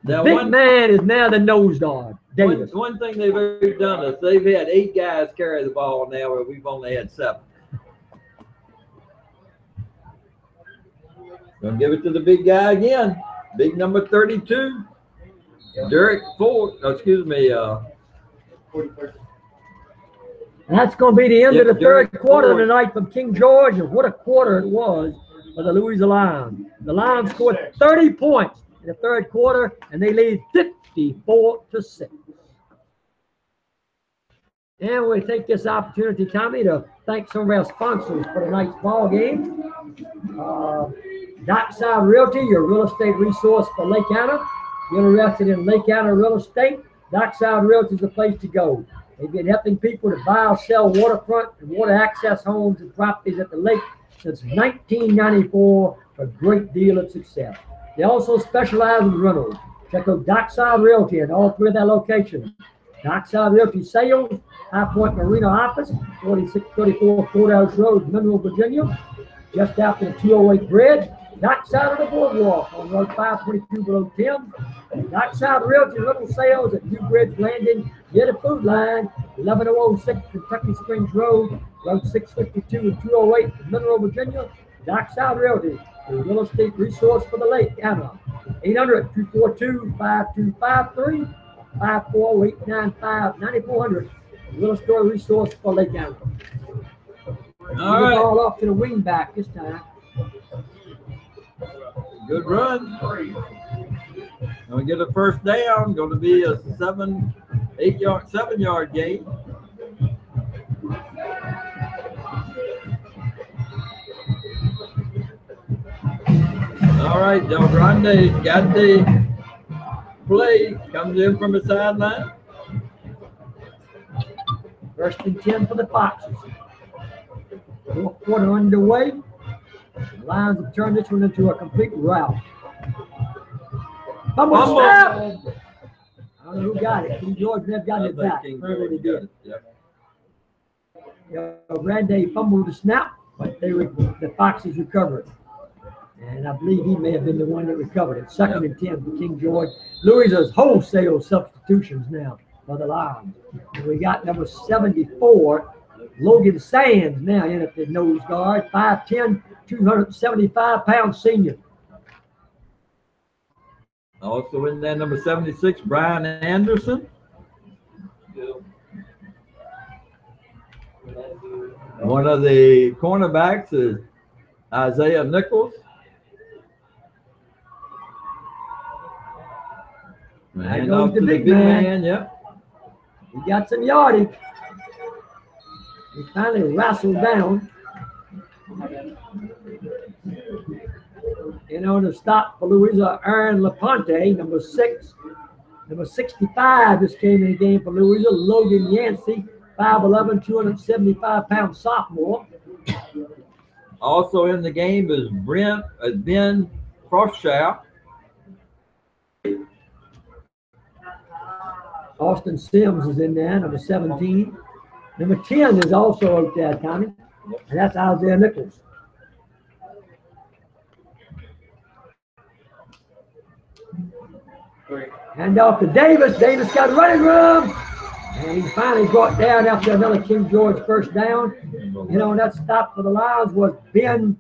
Now, Big man is now the nose guard, Davis. one thing they've already done is they've had 8 guys carry the ball now, where we've only had 7. Gonna give it to the big guy again. Big number 32. Derek Ford. Oh, excuse me. And that's going to be the end of the third quarter tonight from King George. And what a quarter it was for the Louisiana Lions. The Lions scored 30 points in the third quarter, and they lead 54-6. And we take this opportunity, Tommy, to thank some of our sponsors for tonight's ball game. Dockside Realty, your real estate resource for Lake Anna. If you're interested in Lake Anna real estate, Dockside Realty is the place to go. They've been helping people to buy or sell waterfront and water access homes and properties at the lake since 1994 for a great deal of success. They also specialize in rentals. Check out Dockside Realty in all 3 of their locations. Dockside Realty Sales, High Point Marina Office, 4634 Courthouse Road, Monroe, Virginia, just after the 208 Bridge. Dockside of the boardwalk on Road 522 below Tim. Dockside Realty Rental Sales at New Bridge Landing, near the food line, 11006 Kentucky Springs Road, Road 652 and 208 in Monroe, Virginia. Dockside Realty, a real estate resource for the Lake Anna. 800-242-5253, 54895-9400. Real estate resource for Lake Anna. All right. Ball off to the wing back this time. Good run. Gonna get a first down. Going to be a 7-yard gain. All right, Del Grande got the play. Comes in from the sideline. 1st and 10 for the Foxes. Fourth quarter underway. The Lions have turned this one into a complete rout. Fumble snap! I don't know who got it. King George may have gotten it back. Whoever they did. Grande fumbled the snap, but the Foxes recovered. And I believe he may have been the one that recovered it. 2nd and 10 for King George. Louisiana's wholesale substitutions now for the Lions. And we got number 74, Logan Sands, now in at the nose guard, 5'10", 275-pound senior. Also in there, number 76, Brian Anderson. One of the cornerbacks is Isaiah Nichols. There And goes off the to big man. Yep. He got some yardage. He finally wrestled down. And on the stop for Louisa, Aaron LaPonte, number 6. Number 65 just came in the game for Louisa, Logan Yancey, 5'11", 275-pound sophomore. Also in the game is Ben Froschow. Austin Sims is in there, number 17. Number 10 is also out there, Tommy, and that's Isaiah Nichols. Hand off to Davis. Davis got running room. And he finally brought down after another King George first down. And on that stop for the Lions was Ben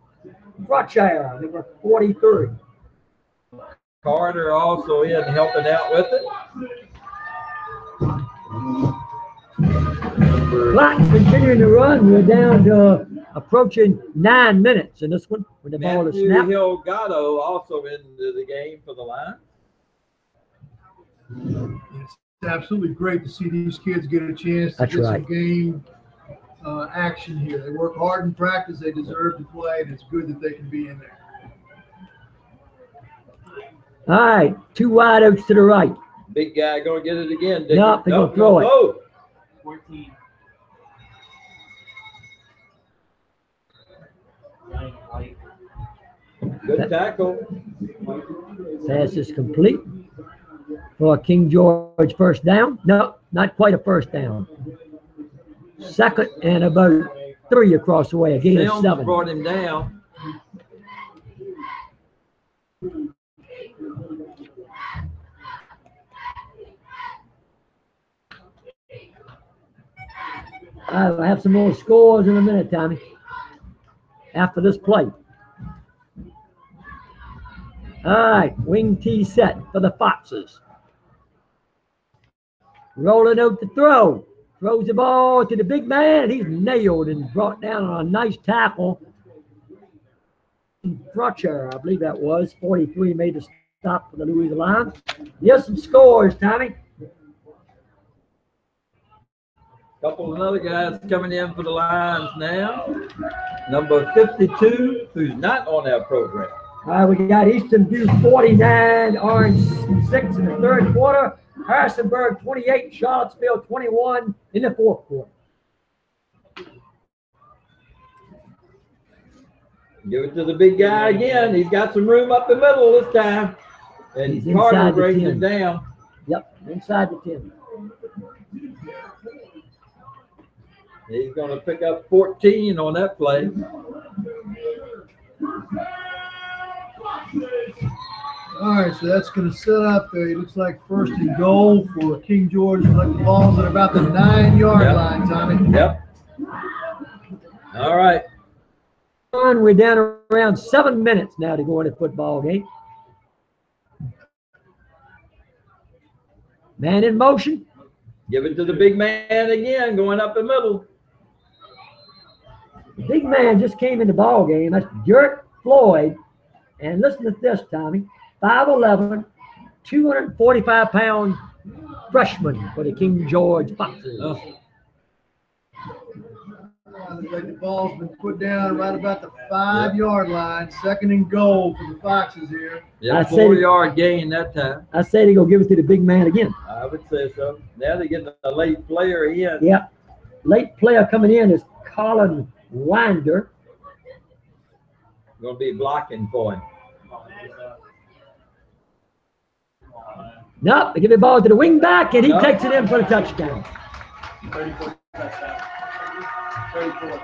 Froschow, number 43. Carter also in helping out with it. Black continuing to run. We're down to approaching 9 minutes in this one when the ball is Matthew snapped. Hilgado also into the game for the Lions. It's absolutely great to see these kids get a chance to That's get right. some game action here. They work hard in practice. They deserve to play, and it's good that they can be in there. All right, 2 wide outs to the right. Big guy going to get it again. Dickie. Nope, they're gonna throw it. Oh, 14. good tackle. Pass is complete for King George first down. No, not quite a first down. Second and about 3 across the way. A gain of Sims 7. brought him down. I'll have some more scores in a minute, Tommy, after this play. All right, wing T set for the Foxes. Rolling out the throw. Throws the ball to the big man. He's nailed and brought down on a nice tackle. Frotcher, I believe that was. 43 made the stop for the Louisa Lions. Here's some scores, Tommy. Couple of other guys coming in for the Lions now. Number 52, who's not on our program. All right, we got Easton View 49, Orange 6 in the third quarter. Harrisonburg 28, Charlottesville 21 in the fourth quarter. Give it to the big guy again. He's got some room up the middle this time. And He's Carter inside the brings 10. him down. Yep, inside the 10. He's going to pick up 14 on that play. All right, so that's going to set up it looks like first and goal for King George. Like the ball's at about the 9-yard Yep. line, Tommy. Yep. All right. We're down around 7 minutes now to go in the football game. Man in motion. Give it to the big man again, going up the middle. The big man just came in the ball game. That's Dirk Floyd. And listen to this, Tommy. 5'11", 245-pound freshman for the King George Foxes. Oh. Looks like the ball's been put down right about the 5-yard line. Second and goal for the Foxes here. Yeah, I said- 4-yard gain that time. I say they go give it to the big man again. I would say so. Now they're getting a late player in. Yeah. Late player coming in is Colin Winder. Going to be blocking for him. Nope, they give the ball to the wing back, and he Nope. takes it in for the touchdown. 34 touchdown. 34.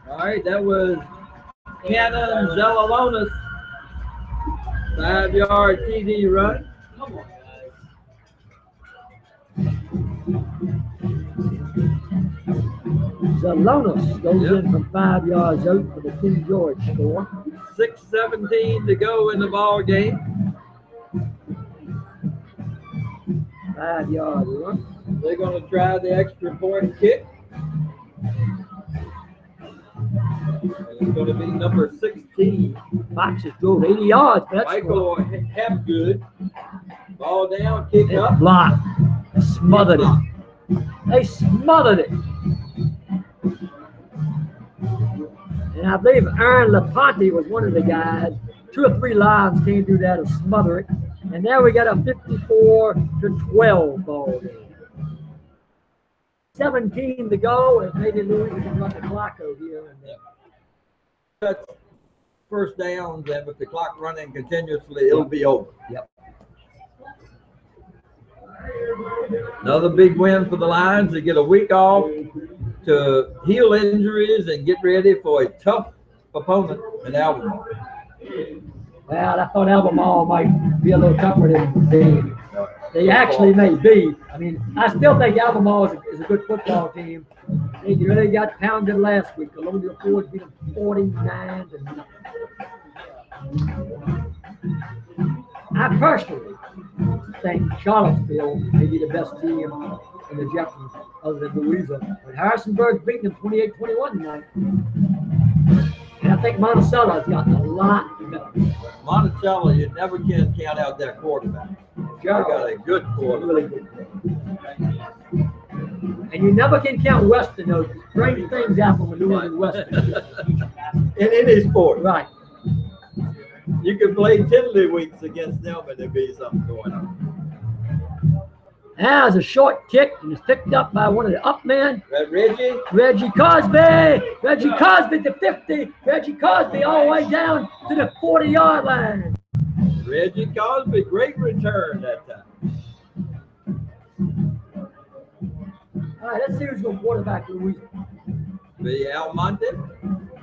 All right, that was Cannon Zelalonis. 5-yard TD run. Come on, guys. Zalonis goes Yep. in from 5 yards out for the King George score. 6:17 to go in the ball game. 5-yard run. They're going to try the extra point kick. It's going to be number 16. Foxes drove 80 yards. But that's Michael Hapgood. Ball down, kick up. block. Smothered it. They smothered it. And I believe Aaron LaPonte was one of the guys. 2 or 3 lines came through that and smother it. And now we got a 54-12 ball game. 17 to go, and maybe Louis can run the clock over here. And, That's first downs, and with the clock running continuously, it'll be over. Yep. Another big win for the Lions. They get a week off to heal injuries and get ready for a tough opponent in Albemarle. Well, I thought Albemarle might be a little tougher than they actually may be. I mean, I still think Albemarle is a good football team. They really got pounded last week. Columbia Ford beat them 49 to nothing. I personally think Charlottesville may be the best team in the Jefferson other than Louisa. But Harrisonburg's beating them 28-21 tonight. And I think Monticello's gotten a lot better. Monticello, you never can count out that quarterback. They got a good quarterback. Really good. And you never can count Western, though. Strange things happen when you're in Western. In any sport. Right. You can play tiddlywinks against them and there'd be something going on. Now it's a short kick, and it's picked up by one of the up men. Reggie? Reggie Cosby. Reggie Cosby to 50. Reggie Cosby all the way down to the 40-yard line. Reggie Cosby, great return that time. All right, let's see who's going to quarterback Louisa. Be Almonte?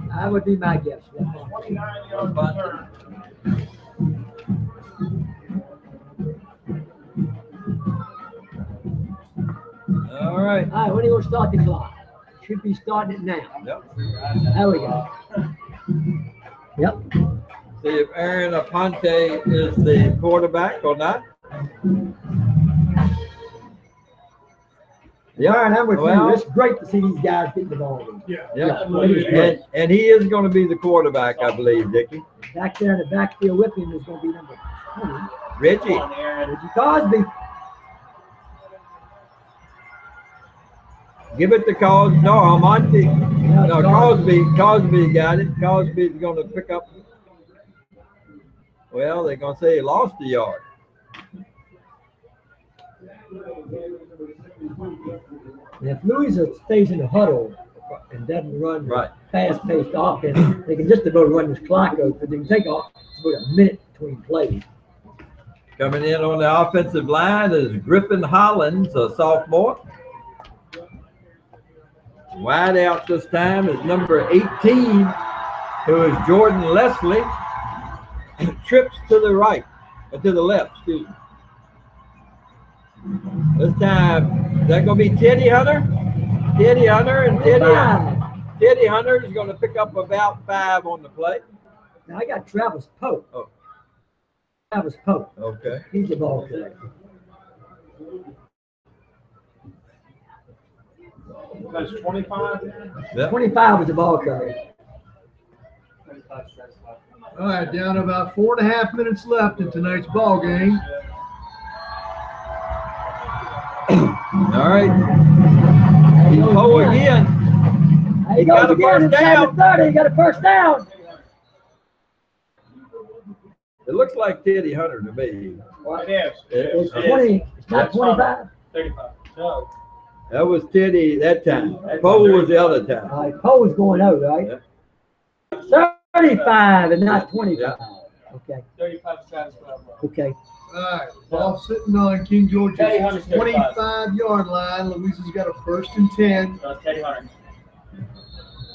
That would be my guess. Almonte. All right. All right, when are you going to start the clock? Should be starting it now. Yep. There we go. Yep. See if Aaron Aponte is the quarterback or not. Yeah, and I'm with Well- you. It's great to see these guys getting the ball. Yeah. Yep. And he is going to be the quarterback, I believe, Dickie. Back there in the backfield with him is going to be number 20. Reggie. Reggie Cosby. Give it to Cosby. No, Almonte. No, Cosby. Cosby got it. Cosby's going to pick up. Well, they're going to say he lost a yard. And if Louisa stays in the huddle and doesn't run Right. fast-paced offense, they can just about run this clock out, but they can take off about a minute between plays. Coming in on the offensive line is Griffin Hollins, a sophomore. Wide out this time is number 18, who is Jordan Leslie. Trips to the right, or to the left, excuse me. This time, is that going to be Teddy Hunter? Teddy Hunter and Teddy Hunter is going to pick up about 5 on the play. Now I got Travis Pope. Oh. Travis Pope. Okay. He's the ball player. That's 25. Yep. 25 was the ball carrier. All right, down to about 4.5 minutes left in tonight's ball game. All right. He's Poe again. He got a first down. 30. He got a first down. It looks like Teddy Hunter to me. It is. It's Yeah. 20. It's not 25. 35. No. That was Teddy that time. Poe was the other time. All right, Poe's going out, right? 35 and not 25. Okay. 35 Travis Pope. Okay. All right, ball sitting on King George's Teddy Hunter's 25-yard line. Louisa's got a 1st and 10. Teddy Hunter.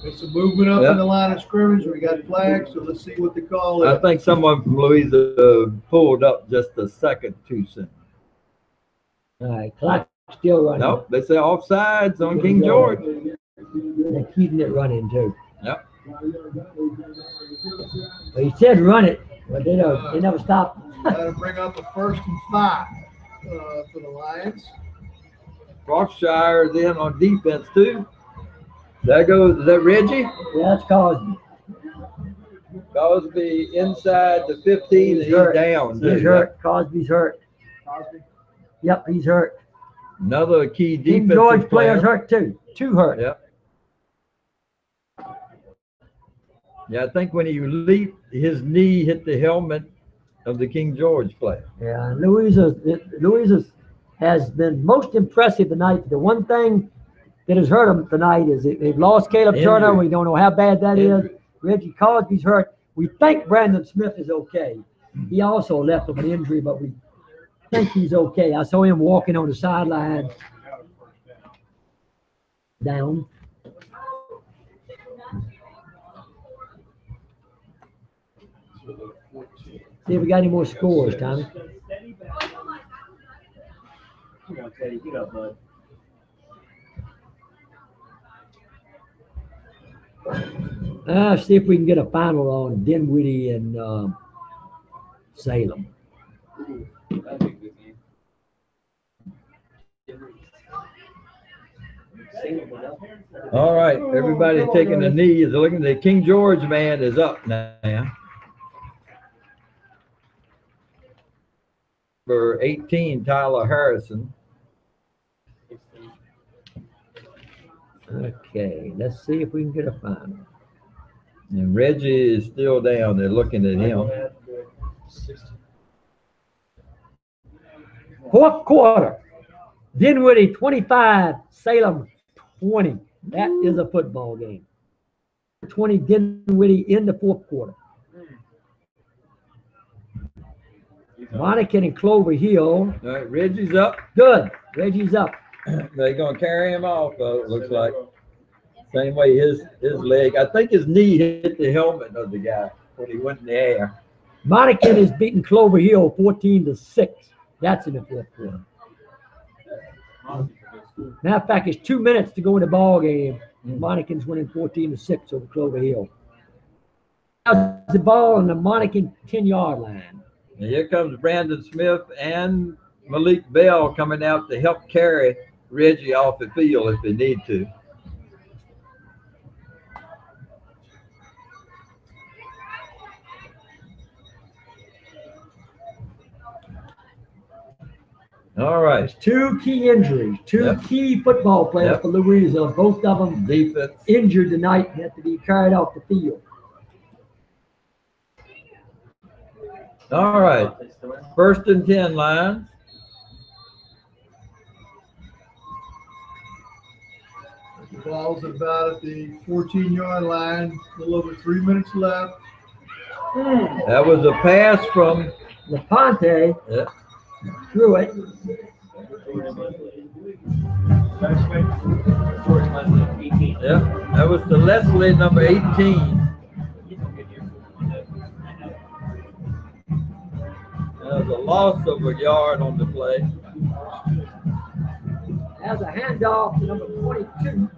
There's some movement up Yep. in the line of scrimmage. We got flags, so let's see what the call I is. think someone from Louisa pulled up just a second too soon. All right, clock still running. Nope, they say offsides on King George. They're keeping it running too. Yep. Well, he said run it, but they never stopped. Got to bring up a 1st and 5 for the Lions. Rothshire is in on defense too. There goes, is that Reggie? Yeah, that's Cosby. Cosby inside the 15 and he's hurt. down. He's hurt. Cosby's hurt. Yep, he's hurt. Another key King defensive George player. players hurt too. 2 hurt. Yep. Yeah, I think when he leaped, his knee hit the helmet of the King George player. Yeah, Louisa has been most impressive tonight. The one thing that has hurt them tonight is they've lost Caleb Turner. Injury. We don't know how bad that is. Injury. Reggie Cosby's hurt. We think Brandon Smith is okay. He also left with an injury, but we think he's okay. I saw him walking on the sideline. Down. See if we got any more scores, Tommy. Get up, bud. See if we can get a final on Dinwiddie and Salem. That'd be a good game. All right, everybody taking the knee is looking. The King George man is up now. Number 18, Tyler Harrison. Okay, let's see if we can get a final. And Reggie is still down. They're looking at him. Fourth quarter. Dinwiddie 25, Salem 20. That is a football game. 20 Dinwiddie in the fourth quarter. Monacan and Clover Hill. All right, Reggie's up. Good. Reggie's up. They're going to carry him off, though, it looks like. Same way his leg. I think his knee hit the helmet of the guy when he went in the air. Monacan is beating Clover Hill 14-6. That's in the fourth quarter. Matter of fact, it's 2 minutes to go in the ball game. Monacan's winning 14-6 over Clover Hill. Now the ball on the Monacan 10-yard line. And here comes Brandon Smith and Malik Bell coming out to help carry Reggie off the field if they need to. All right. There's 2 key injuries, 2 Yep. key football players Yep. for Louisa. Both of them Defense. injured tonight and have to be carried off the field. All right. First and 10 line. The ball's about at the 14-yard line. A little over 3 minutes left. That was a pass from LaPonte yeah, threw it. yeah. That was to Leslie, number 18. That was a loss of a yard on the play. Has a handoff to number 22.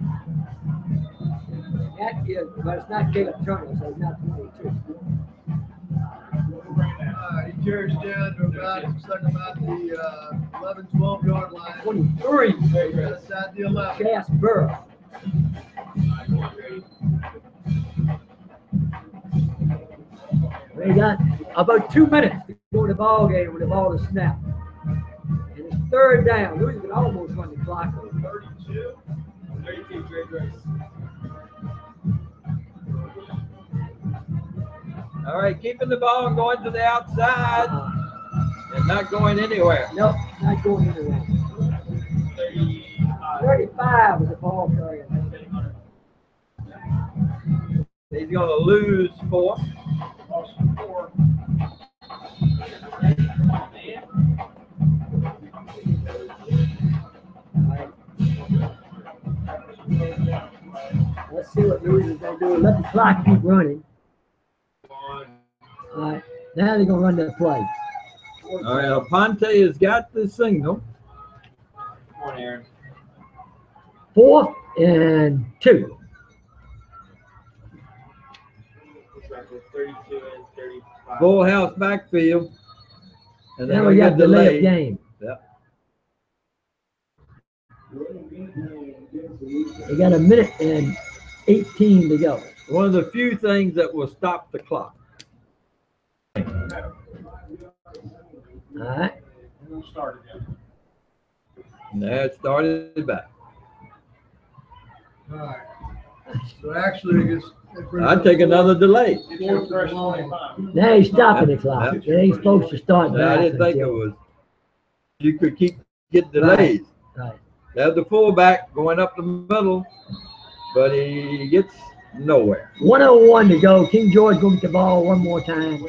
That is, but it's not Caleb Turner, so it's not 22. He carries down to about, looks like about the 11, 12-yard line. 23. Outside the 11. Cass Burr. We got about 2 minutes to go in the ball game when the ball is snapped. And it's third down. Louis can almost run the clock. 32, Dre Grace. All right, keeping the ball and going to the outside and not going anywhere. Nope, not going anywhere. 35 was the ball carrier. He's going to lose 4. Let's see what Louis is going to do. Let the clock keep running. All right, now they're going to run the play. All right, Ponte has got the signal. Come on, Aaron. 4th and 2. Looks like we're 32 and 35. Full house backfield. And then Now we got delayed delay. game. Yep. They got a minute and 18 to go. One of the few things that will stop the clock. All right. We'll start again. Now it started back. All right. So actually, I guess. I'd take another delay. Get your fresh 25. Now he's stopping the clock. They ain't supposed to start I back didn't think it until. was. You could keep getting delays. Right. There's the fullback going up the middle, but he gets nowhere. 1:01 to go. King George going to get the ball one more time.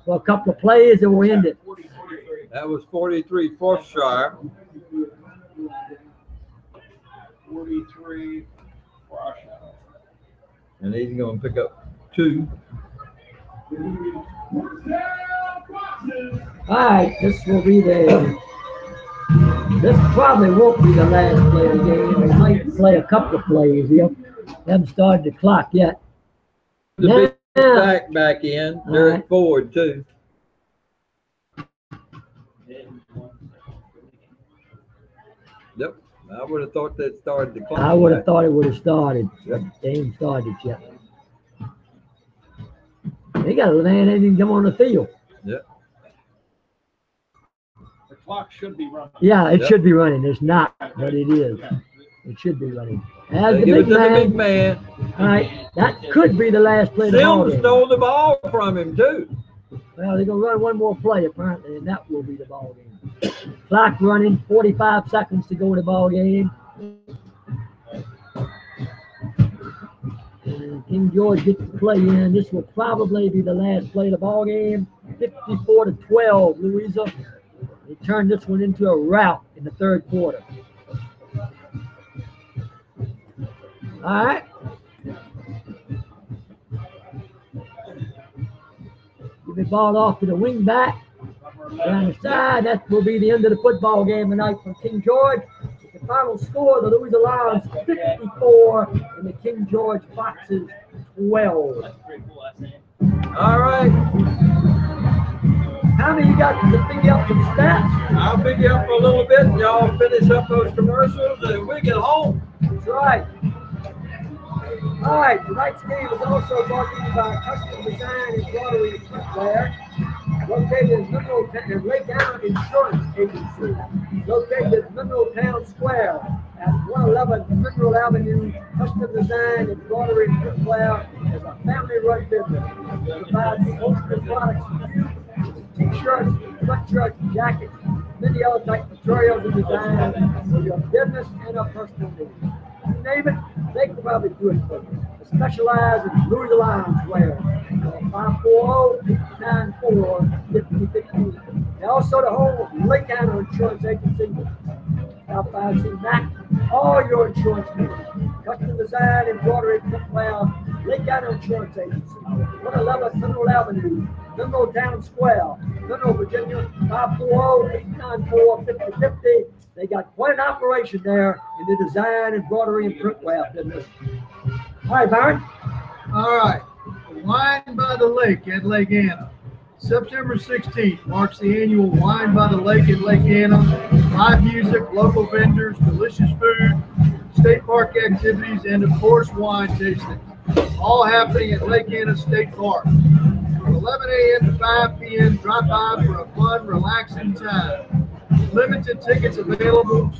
For a couple of plays and we'll end it. That was 43 Forshire. 43. Wash out. And he's going to pick up 2. All right, this will be this probably won't be the last play of the game. They might play a couple of plays here. They haven't started the clock yet. The big Now, back in. They're right. forward too. Yep. I would have thought that started the clock. I would have thought it would have started. Yep. They ain't started yet. They got a man that didn't come on the field. Yep. The clock should be running. Yeah, it Yep. should be running. It's not, but it is. It should be running. As They the give it big to the big man. man. All right, that could be the last play of the ball Sims game. stole the ball from him too. Well, they're going to run one more play, apparently, and that will be the ball game. Clock running, 45 seconds to go in the ball game. And King George gets the play in. This will probably be the last play of the ball game. 54-12, Louisa. They turned this one into a rout in the third quarter. All right. Give the ball off to the wing back. Down the side. That will be the end of the football game tonight for King George. The final score, the Louisa Lions 54 and the King George Foxes 12. All right. How many you got to figure out some stats? I'll pick you up for a little bit and y'all finish up those commercials and we get home. That's right. All right, tonight's game is also brought to you by Custom Design and Embroidery Footwear, located in Mineral Town, Lake Allen Insurance Agency, located in Mineral Town Square at 111 Mineral Avenue. Custom Design and Embroidery Footwear is a family-run business. It provides hosted products for you, t-shirts, sweatshirts, jackets, many other type materials and designs for your business and a personal needs. You name it, they can probably do it for you. They specialize in Louisa Lions wear. 540-894-5050. They're also the home of Lake Allen Insurance Agency. South 5C Mac, all your insurance needs. Custom Design, Embroidery, Footwear, Lake Allen Insurance Agency. 111 Mineral Avenue, Mineral Town Square, Mineral, Virginia, 540-894-5050. They got quite an operation there in the design, embroidery, and printwear business. All right, Byron. All right. Wine by the Lake at Lake Anna. September 16th marks the annual Wine by the Lake at Lake Anna. Live music, local vendors, delicious food, state park activities, and of course, wine tasting. All happening at Lake Anna State Park. From 11 a.m. to 5 p.m., drop by for a fun, relaxing time. Limited tickets available.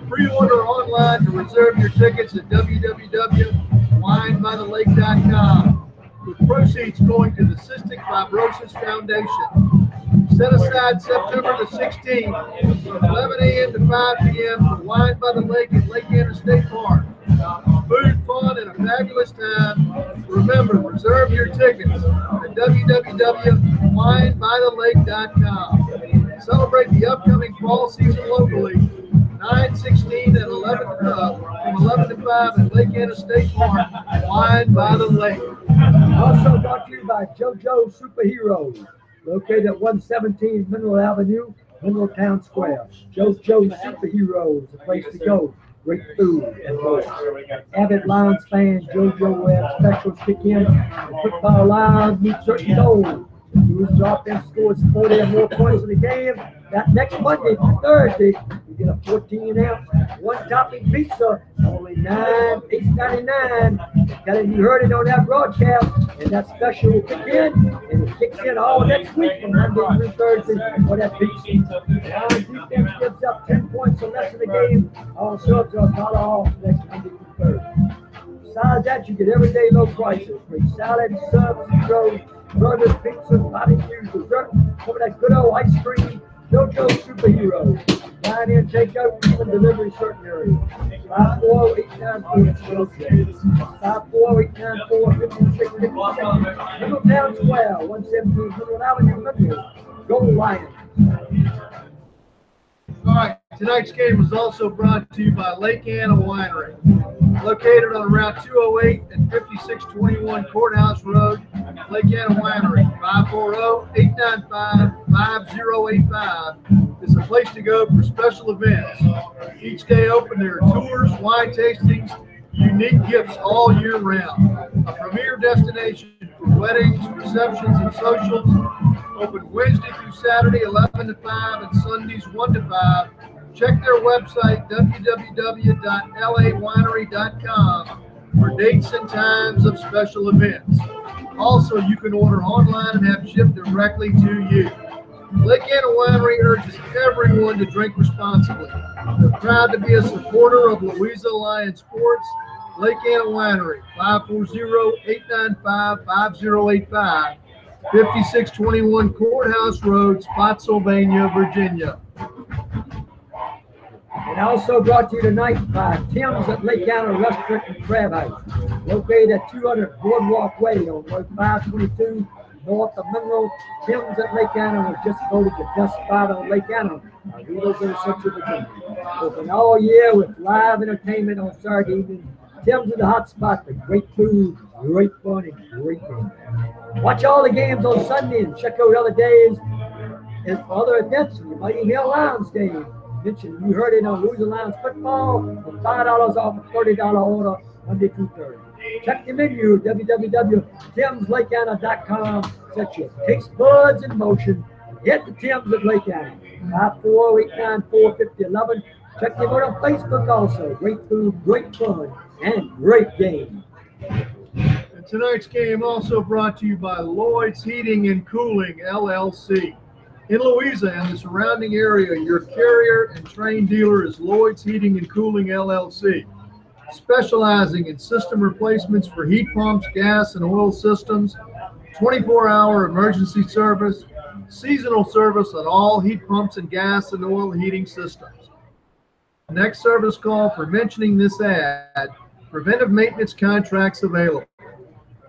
Pre-order online to reserve your tickets at www.winebythelake.com. With proceeds going to the Cystic Fibrosis Foundation. Set aside September the 16th from 11 a.m. to 5 p.m. for Wine by the Lake at Lake Anna State Park. Food, fun, and a fabulous time. Remember, reserve your tickets at www.winebythelake.com. Celebrate the upcoming fall season locally. 9, 16, and 11 from 11 to 5 at Lake Anna State Park. Wine by the Lake. Also brought to you by JoJo Superheroes, located at 117 Mineral Avenue, Mineral Town Square. JoJo Superheroes is the place to go. Great food and more. Avid Lions fans, JoJo will have specials kick in. The football Lions meet certain goals. If you offense scores 40 or more points in the game, that next Monday through Thursday, you You get a 14-ounce one-topping pizza, only $8.99. Tell you heard it on that broadcast, and that special will kick in, and it kicks in all next week from Monday through Thursday for that pizza. Now defense gives up 10 points or less in the game. All subs are $1 off next Monday through Thursday. Besides that, you get everyday low prices. Free salad, subs, rolls, burgers, pizzas, barbecues, dessert, some of that good old ice cream, JoJo superheroes. Dine in, take out, even delivery certain areas. 54894-5656. Middletown Square, 117 Middle Avenue, Monroe. Go Lions. All right, tonight's game was also brought to you by Lake Anna Winery. Located on Route 208 and 5621 Courthouse Road, Lake Anna Winery, 540-895-5085 is a place to go for special events. Each day open, there are tours, wine tastings, unique gifts all year round. A premier destination for weddings, receptions, and socials. Open Wednesday through Saturday, 11 to 5, and Sundays, 1 to 5. Check their website, www.lawinery.com, for dates and times of special events. Also, you can order online and have it shipped directly to you. Lake Anna Winery urges everyone to drink responsibly. We're proud to be a supporter of Louisa Lions Sports. Lake Anna Winery, 540-895-5085, 5621 Courthouse Road, Spotsylvania, Virginia. And also brought to you tonight by Tim's at Lake Anna Restaurant and Crab House, located at 200 Boardwalk Way on Road 522, north of Monroe. Tim's at Lake Anna was just voted the best spot on Lake Anna by Readers in Central Virginia. Open all year with live entertainment on Saturday evening. Tim's is the hot spot for great food, great fun, and great games. Watch all the games on Sunday and check out other days and for other events. You might even hear a Lions game. You heard it on Louisa Lions football for $5 off a $30 order Monday through Thursday. Check the menu, www.timslakeanna.com. Set your taste buds in motion. Head to Tim's at Lake Anna, 540-894-5011. Check them out on Facebook also. Great food, great fun, and great games. And tonight's game also brought to you by Lloyd's Heating and Cooling, LLC. In Louisa and the surrounding area, your carrier and trained dealer is Lloyd's Heating and Cooling, LLC, specializing in system replacements for heat pumps, gas and oil systems, 24-hour emergency service, seasonal service on all heat pumps and gas and oil heating systems. Next service call for mentioning this ad, preventive maintenance contracts available.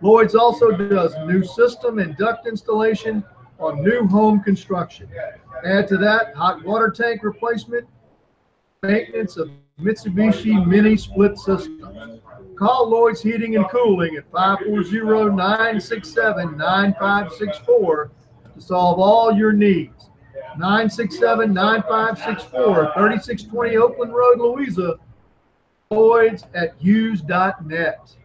Lloyd's also does new system and duct installation on new home construction. Add to that hot water tank replacement, maintenance of Mitsubishi mini split systems. Call Lloyd's Heating and Cooling at 540-967-9564 to solve all your needs. 967-9564, 3620 Oakland Road, Louisa. Lloyd's at hughes.net.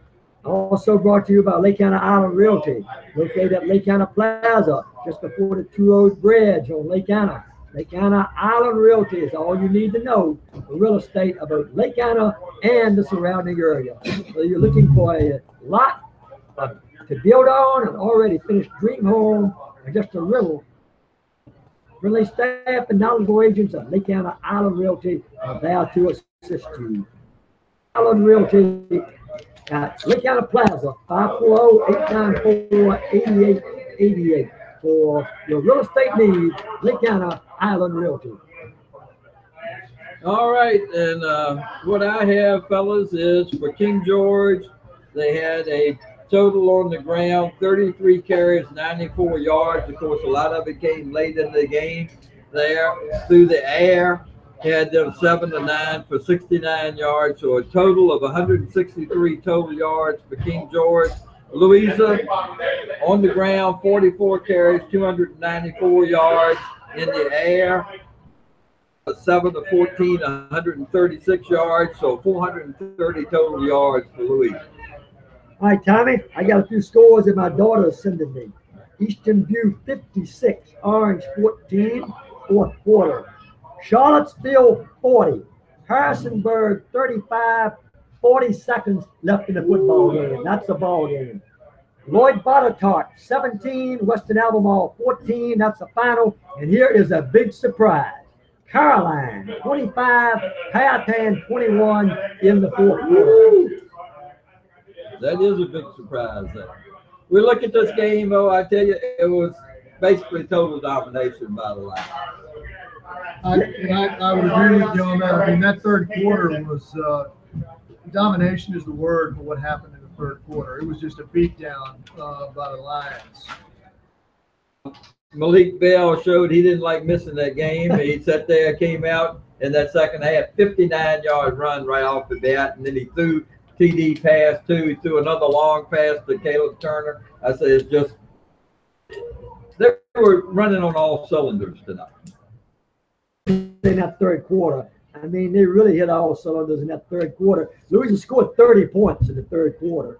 Also brought to you by Lake Anna Island Realty, located at Lake Anna Plaza, just before the 2-Road Bridge on Lake Anna. Lake Anna Island Realty is all you need to know for real estate about Lake Anna and the surrounding area. So you're looking for a lot to build on, an already finished dream home, or just a rental. Friendly staff and knowledgeable agents at Lake Anna Island Realty are there to assist you. Island Realty at Lake Anna Plaza, 540-894-8888 for your real estate needs. Lake Anna Island Realty. All right, and what I have, fellas, is for King George, they had a total on the ground, 33 carries, 94 yards. Of course, a lot of it came late in the game there. Through the air, had them 7 to 9 for 69 yards, so a total of 163 total yards for King George. Louisa on the ground, 44 carries, 294 yards. In the air, 7 to 14, 136 yards, so 430 total yards for Louisa. All right, Tommy, I got a few scores that my daughter is sending me. Eastern View 56, Orange 14, fourth quarter. Charlottesville 40, Harrisonburg 35, 40 seconds left in the football game. That's a ball game. Lloyd Botetourt 17, Western Albemarle 14. That's the final. And here is a big surprise. Caroline 25, Powhatan 21 in the fourth quarter. That is a big surprise there. We look at this game, though, I tell you, it was basically total domination by the Lions. I would agree with you on that. I mean, that third quarter was domination is the word for what happened in the third quarter. It was just a beatdown by the Lions. Malik Bell showed he didn't like missing that game. He sat there, came out in that second half, 59-yard run right off the bat, and then he threw TD pass too. He threw another long pass to Caleb Turner. I say it's just they were running on all cylinders tonight. In that third quarter, I mean, they really hit all cylinders in that third quarter. Louisiana scored 30 points in the third quarter.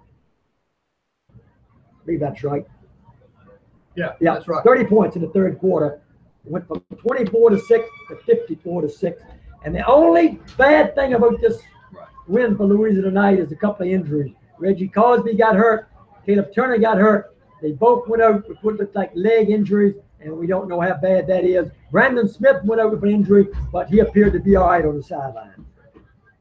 I believe that's right. Yeah, Yeah, that's right. 30 points in the third quarter. Went from 24-6 to 54-6. And the only bad thing about this win for Louisiana tonight is a couple of injuries. Reggie Cosby got hurt. Caleb Turner got hurt. They both went out with what looked like leg injuries, and we don't know how bad that is. Brandon Smith went out with an injury, but he appeared to be all right on the sideline.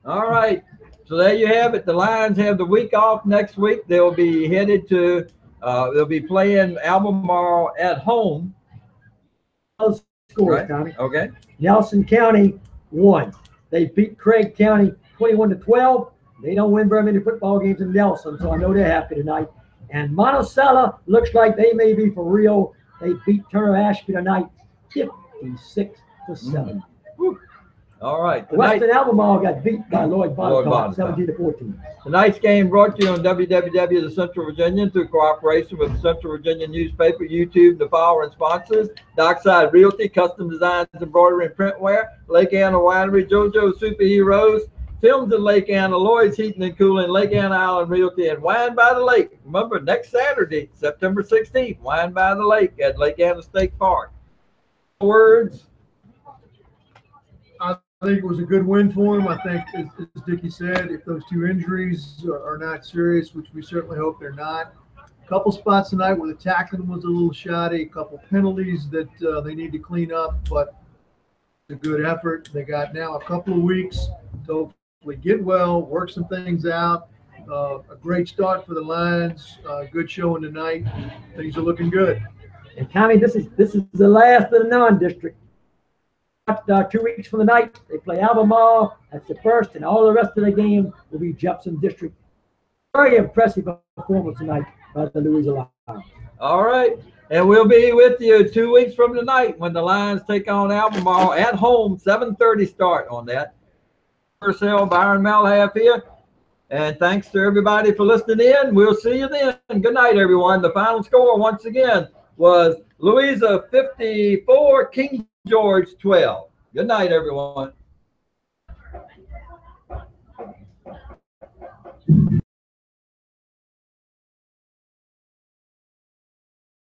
All right. So there you have it. The Lions have the week off next week. They'll be headed to they'll be playing Albemarle at home. Scores, Right. Tommy. Okay. Nelson County won. They beat Craig County 21-12. They don't win very many football games in Nelson, so I know they're happy tonight. And Monticello looks like they may be for real. They beat Turner Ashby tonight 56-7. All right. Western Albemarle got beat by Lloyd Botetourt 17-14. Tonight's game brought to you on WWW The Central Virginian through cooperation with the Central Virginian newspaper, YouTube, the following sponsors: Dockside Realty, Custom Designs, Embroidery, and Printwear, Lake Anna Winery, JoJo Superheroes, Films in Lake Anna, Lloyd's Heating and Cooling, Lake Anna Island Realty, and Wine by the Lake. Remember, next Saturday, September 16th, Wine by the Lake at Lake Anna State Park. Words? I think it was a good win for him. I think, as Dicky said, if those two injuries are not serious, which we certainly hope they're not, a couple spots tonight where the tackling was a little shoddy, a couple penalties that they need to clean up, but it's a good effort. They got now a couple of weeks to hopefully get well, work some things out. A great start for the Lions. Good showing tonight. Things are looking good. And Tommy, this is the last of the non-district. 2 weeks from the night, they play Albemarle. That's the first, and all the rest of the game will be Jefferson District. Very impressive performance tonight by the Louisiana Lions. All right. And we'll be with you 2 weeks from tonight when the Lions take on Albemarle at home, 7:30 start on that. Purcell, Byron Mehlhaff here. And thanks to everybody for listening in. We'll see you then. Good night, everyone. The final score, once again, was Louisa 54, King George 12. Good night, everyone.